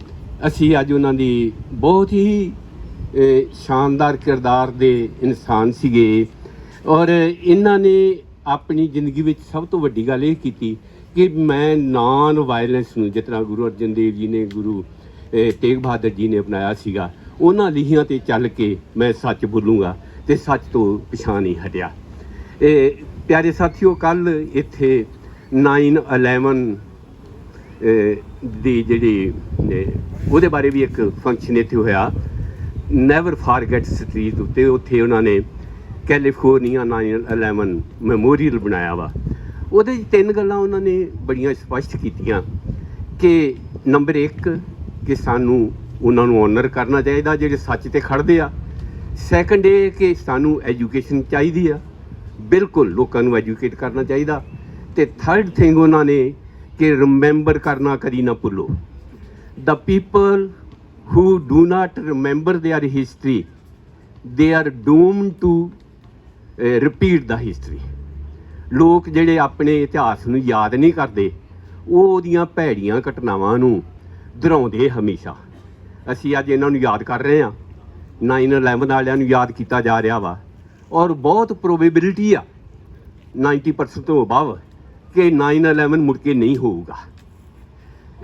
ਅਸੀਂ ਅੱਜ ਉਹਨਾਂ ਦੀ ਬਹੁਤ ਹੀ ਸ਼ਾਨਦਾਰ ਕਿਰਦਾਰ ਦੇ ਇਨਸਾਨ ਸੀਗੇ, ਔਰ ਇਹਨਾਂ ਨੇ ਆਪਣੀ ਜ਼ਿੰਦਗੀ ਵਿੱਚ ਸਭ ਤੋਂ ਵੱਡੀ ਗੱਲ ਇਹ ਕੀਤੀ ਕਿ ਮੈਂ ਨਾਨ ਵਾਇਲੈਂਸ ਨੂੰ, ਜਿਸ ਤਰ੍ਹਾਂ ਗੁਰੂ ਅਰਜਨ ਦੇਵ ਜੀ ਨੇ, ਗੁਰੂ ਤੇਗ ਬਹਾਦਰ ਜੀ ਨੇ ਅਪਣਾਇਆ ਸੀਗਾ, ਉਹਨਾਂ ਲੀਹਾਂ 'ਤੇ ਚੱਲ ਕੇ ਮੈਂ ਸੱਚ ਬੋਲੂੰਗਾ ਅਤੇ ਸੱਚ ਤੋਂ ਪਿਛਾਂਹ ਨਹੀਂ ਹਟਿਆ। ਪਿਆਰੇ ਸਾਥੀਓ, ਕੱਲ੍ਹ ਇੱਥੇ 9/11 ਦੀ ਜਿਹੜੀ ਉਹਦੇ ਬਾਰੇ ਵੀ ਇੱਕ ਫੰਕਸ਼ਨ ਇੱਥੇ ਹੋਇਆ, ਨੈਵਰ ਫਾਰਗੇਟ ਸਟਰੀਟ ਉੱਤੇ। ਉੱਥੇ ਉਹਨਾਂ ਨੇ ਕੈਲੀਫੋਰਨੀਆ 9/11 ਮੈਮੋਰੀਅਲ ਬਣਾਇਆ ਵਾ। ਉਹਦੇ 'ਚ 3 ਗੱਲਾਂ ਉਹਨਾਂ ਨੇ ਬੜੀਆਂ ਸਪਸ਼ਟ ਕੀਤੀਆਂ ਕਿ ਨੰਬਰ 1 ਕਿ ਸਾਨੂੰ ਉਹਨਾਂ ਨੂੰ ਓਨਰ ਕਰਨਾ ਚਾਹੀਦਾ ਜਿਹੜੇ ਸੱਚ 'ਤੇ ਖੜ੍ਹਦੇ ਆ। ਸੈਕੰਡ ਇਹ ਕਿ ਸਾਨੂੰ ਐਜੂਕੇਸ਼ਨ ਚਾਹੀਦੀ ਆ, ਬਿਲਕੁਲ ਲੋਕਾਂ ਨੂੰ ਐਜੂਕੇਟ ਕਰਨਾ ਚਾਹੀਦਾ। ਅਤੇ ਥਰਡ ਥਿੰਗ ਉਹਨਾਂ ਨੇ ਕਿ ਰਿਮੈਂਬਰ ਕਰਨਾ ਕਦੀ ਨਾ ਭੁੱਲੋ। The people who do not remember their history, they are doomed to repeat the history। ਲੋਕ ਜਿਹੜੇ ਆਪਣੇ ਇਤਿਹਾਸ ਨੂੰ ਯਾਦ ਨਹੀਂ ਕਰਦੇ, ਉਹ ਉਹਦੀਆਂ ਭੈੜੀਆਂ ਘਟਨਾਵਾਂ ਨੂੰ ਦੁਹਰਾਉਂਦੇ ਹਮੇਸ਼ਾ। ਅਸੀਂ ਅੱਜ ਇਹਨਾਂ ਨੂੰ ਯਾਦ ਕਰ ਰਹੇ ਹਾਂ, 9/11 ਵਾਲਿਆਂ ਨੂੰ ਯਾਦ ਕੀਤਾ ਜਾ ਰਿਹਾ ਵਾ, ਔਰ ਬਹੁਤ ਪ੍ਰੋਬੇਬਿਲਿਟੀ ਆ 90% ਤੋਂ ਅਬਵ ਕਿ 9/11 ਮੁੜ ਕੇ ਨਹੀਂ ਹੋਊਗਾ।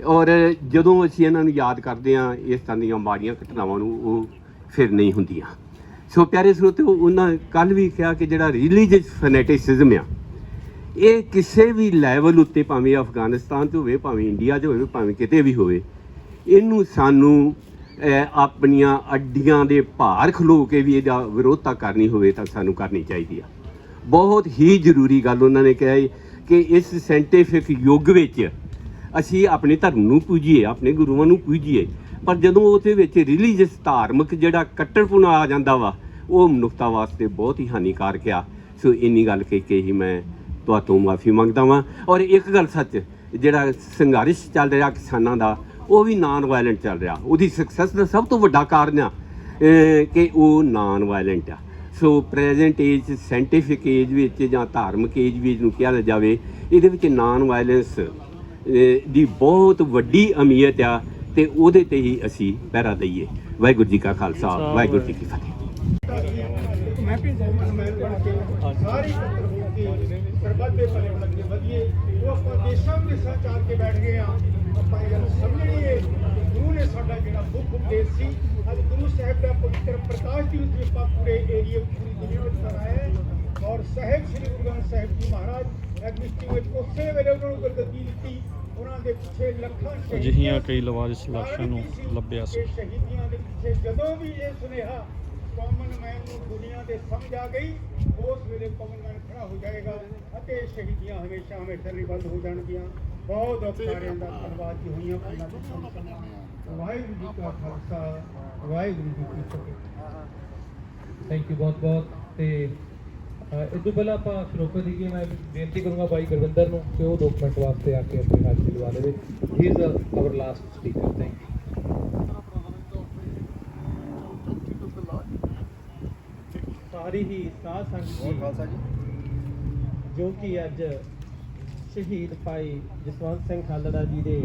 ਔਰ ਜਦੋਂ ਅਸੀਂ ਇਹਨਾਂ ਨੂੰ ਯਾਦ ਕਰਦੇ ਹਾਂ, ਇਸ ਤਰ੍ਹਾਂ ਦੀਆਂ ਮਾੜੀਆਂ ਘਟਨਾਵਾਂ ਨੂੰ, ਉਹ ਫਿਰ ਨਹੀਂ ਹੁੰਦੀਆਂ। ਸੋ ਪਿਆਰੇ ਸਰੋਤਿਓ, ਉਹਨਾਂ ਕੱਲ੍ਹ ਵੀ ਕਿਹਾ ਕਿ ਜਿਹੜਾ ਰਿਲੀਜੀਅਸ ਫੈਨੇਟਿਸਿਜ਼ਮ ਆ, ਇਹ ਕਿਸੇ ਵੀ ਲੈਵਲ ਉੱਤੇ, ਭਾਵੇਂ ਅਫਗਾਨਿਸਤਾਨ 'ਚ ਹੋਵੇ, ਭਾਵੇਂ ਇੰਡੀਆ 'ਚ ਹੋਵੇ, ਭਾਵੇਂ ਕਿਤੇ ਵੀ ਹੋਵੇ, ਇਹਨੂੰ ਸਾਨੂੰ ਆਪਣੀਆਂ ਅੱਡੀਆਂ ਦੇ ਭਾਰ ਖਲੋ ਕੇ ਵੀ ਇਹਦਾ ਵਿਰੋਧਤਾ ਕਰਨੀ ਹੋਵੇ ਤਾਂ ਸਾਨੂੰ ਕਰਨੀ ਚਾਹੀਦੀ ਆ। ਬਹੁਤ ਹੀ ਜ਼ਰੂਰੀ ਗੱਲ ਉਹਨਾਂ ਨੇ ਕਿਹਾ ਕਿ ਇਸ ਸਾਇੰਟੀਫਿਕ ਯੁੱਗ ਵਿੱਚ ਅਸੀਂ ਆਪਣੇ ਧਰਮ ਨੂੰ ਪੂਜੀਏ, ਆਪਣੇ ਗੁਰੂਆਂ ਨੂੰ ਪੂਜੀਏ, ਪਰ ਜਦੋਂ ਉਹਦੇ ਵਿੱਚ ਰਿਲੀਜੀਅਸ ਧਾਰਮਿਕ ਜਿਹੜਾ ਕੱਟੜਪੁਣਾ ਆ ਜਾਂਦਾ ਵਾ, ਉਹ ਮਨੁੱਖਤਾ ਵਾਸਤੇ ਬਹੁਤ ਹੀ ਹਾਨੀਕਾਰਕ ਆ। ਸੋ ਇੰਨੀ ਗੱਲ ਕਹਿ ਕੇ ਹੀ ਮੈਂ ਤੁਹਾਤੋਂ ਮਾਫੀ ਮੰਗਦਾ ਵਾਂ। ਔਰ ਇੱਕ ਗੱਲ ਸੱਚ, ਜਿਹੜਾ ਸੰਘਰਸ਼ ਚੱਲ ਰਿਹਾ ਕਿਸਾਨਾਂ ਦਾ, ਉਹ ਵੀ ਨਾਨ ਵਾਇਲੈਂਟ ਚੱਲ ਰਿਹਾ। ਉਹਦੀ ਸਕਸੈਸ ਦਾ ਸਭ ਤੋਂ ਵੱਡਾ ਕਾਰਨ ਆ ਕਿ ਉਹ ਨਾਨ ਵਾਇਲੈਂਟ ਆ। ਸੋ ਪ੍ਰੈਜ਼ੈਂਟ ਏਜ, ਸਾਇੰਟੀਫਿਕ ਏਜ ਵਿੱਚ ਜਾਂ ਧਾਰਮਿਕ ਏਜ ਵੀ ਇਹਨੂੰ ਕਿਹਾ ਜਾਵੇ, ਇਹਦੇ ਵਿੱਚ ਨਾਨ ਵਾਇਲੈਂਸ ਦੀ ਬਹੁਤ ਵੱਡੀ ਅਹਿਮੀਅਤ ਆ, ਅਤੇ ਉਹਦੇ 'ਤੇ ਹੀ ਅਸੀਂ ਪਹਿਰਾ ਦਈਏ। ਵਾਹਿਗੁਰੂ ਜੀ ਕਾ ਖਾਲਸਾ, ਵਾਹਿਗੁਰੂ ਜੀ ਕੀ ਫਤਿਹ। ਸਾਰੀ ਸਰਬੱਤ ਦੇ ਭਲੇ ਲੱਗੇ ਵਧੀਏ, ਉਹ ਆਪਾਂ ਦੇਸ਼ਾਂ ਵਿਦੇਸ਼ਾਂ ਚਾਰ ਕੇ ਬੈਠ ਗਏ ਆ। ਆਪਾਂ ਇਹ ਗੱਲ ਸਮਝਣੀ ਹੈ, ਗੁਰੂ ਨੇ ਸਾਡਾ ਜਿਹੜਾ ਮੁੱਖ ਉਪਦੇਸ਼ ਸੀ, ਅੱਜ ਗੁਰੂ ਸਾਹਿਬ ਦਾ ਪਵਿੱਤਰ ਪ੍ਰਕਾਸ਼ ਦਿਵਸ ਵੀ ਆਪਾਂ ਪੂਰੇ ਏਰੀਏ, ਪੂਰੀ ਦੁਨੀਆ ਵਿੱਚ ਮਨਾਇਆ ਹੈ। ਔਰ ਸਾਹਿਬ ਸ੍ਰੀ ਗੁਰੂ ਗ੍ਰੰਥ ਸਾਹਿਬ ਜੀ ਮਹਾਰਾਜ ਐਡਮਿਨਿਸਟ੍ਰੇਟਿਵ ਵਿੱਚ ਉਸੇ ਵੇਲੇ ਉਹਨਾਂ ਨੂੰ ਗੱਦੀ ਦਿੱਤੀ। ਉਹਨਾਂ ਦੇ ਪਿੱਛੇ ਲੱਖਾਂ ਅਜਿਹੀਆਂ ਕਈ ਲਵਾਰਿਸ ਲਾਸ਼ਾਂ ਨੂੰ ਲੱਭਿਆ ਸੀ। ਸ਼ਹੀਦੀਆਂ ਦੇ ਪਿੱਛੇ ਜਦੋਂ ਵੀ ਇਹ ਸੁਨੇਹਾ ਕਾਮਨ ਮੈਨ ਨੂੰ ਦੁਨੀਆ ਦੇ ਸਮਝ ਆ ਗਈ, ਉਸ ਵੇਲੇ ਕਾਮਨ ਮੈਨ ਖੜਾ ਹੋ ਜਾਏਗਾ ਅਤੇ ਸ਼ਹੀਦੀਆਂ ਹਮੇਸ਼ਾ ਹਮੇਸ਼ਾ ਲਈ ਬੰਦ ਹੋ ਜਾਣਗੀਆਂ। ਬਹੁਤ ਸਾਰਿਆਂ ਦਾ ਧੰਨਵਾਦ ਜੀ ਹੋਈਆਂ। ਵਾਹਿਗੁਰੂ ਜੀ ਕਾ ਖਾਲਸਾ, ਵਾਹਿਗੁਰੂ ਜੀ ਕੀ ਫਤਿਹ। ਥੈਂਕ ਯੂ ਬਹੁਤ ਬਹੁਤ। ਤੇ ਇਸ ਤੋਂ ਪਹਿਲਾਂ ਆਪਾਂ ਸ਼ਲੋਕਾ ਦੀ ਮੈਂ ਬੇਨਤੀ ਕਰੂੰਗਾ ਭਾਈ ਗੁਰਵਿੰਦਰ ਨੂੰ ਕਿ ਉਹ 2 ਮਿੰਟ ਵਾਸਤੇ ਆ ਕੇ ਆਪਣੀ ਹਾਜ਼ਰੀ ਲਵਾ ਦੇਵੇ। He is our last speaker. Thank you. ਸਾਰੀ ਹੀ ਸਾਧ ਸੰਗਤ ਜੀ ਜੋ ਕਿ ਅੱਜ ਸ਼ਹੀਦ ਭਾਈ ਜਸਵੰਤ ਸਿੰਘ ਖਾਲੜਾ ਜੀ ਦੇ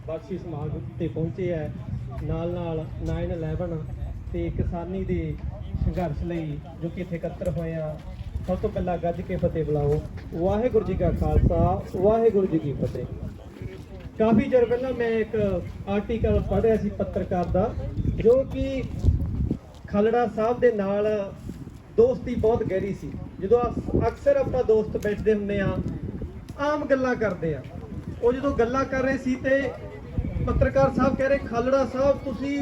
ਬਖਸ਼ੀ ਸਮਾਗਮ ਤੇ ਪਹੁੰਚੇ ਹੈ, ਨਾਲ ਨਾਲ 9/11 ਤੇ ਕਿਸਾਨੀ ਦੇ ਸੰਘਰਸ਼ ਲਈ ਜੋ ਕਿ ਇੱਥੇ ਇਕੱਤਰ ਹੋਏ ਆ। ਸਭ ਤੋਂ ਪਹਿਲਾਂ ਗੱਜ ਕੇ ਫਤਿਹ ਬੁਲਾਓ। ਵਾਹਿਗੁਰੂ ਜੀ ਕਾ ਖਾਲਸਾ, ਵਾਹਿਗੁਰੂ ਜੀ ਕੀ ਫਤਿਹ। ਕਾਫੀ ਚਿਰ ਪਹਿਲਾਂ ਮੈਂ ਇੱਕ ਆਰਟੀਕਲ ਪੜ੍ਹ ਰਿਹਾ ਸੀ ਪੱਤਰਕਾਰ ਦਾ, ਜੋ ਕਿ ਖਾਲੜਾ ਸਾਹਿਬ ਦੇ ਨਾਲ ਦੋਸਤੀ ਬਹੁਤ ਗਹਿਰੀ ਸੀ। ਜਦੋਂ ਅਕਸਰ ਆਪਾਂ ਦੋਸਤ ਬੈਠਦੇ ਹੁੰਦੇ ਆ, ਆਮ ਗੱਲਾਂ ਕਰਦੇ ਆ, ਉਹ ਜਦੋਂ ਗੱਲਾਂ ਕਰ ਰਹੇ ਸੀ ਤੇ ਪੱਤਰਕਾਰ ਸਾਹਿਬ ਕਹਿ ਰਹੇ, ਖਾਲੜਾ ਸਾਹਿਬ ਤੁਸੀਂ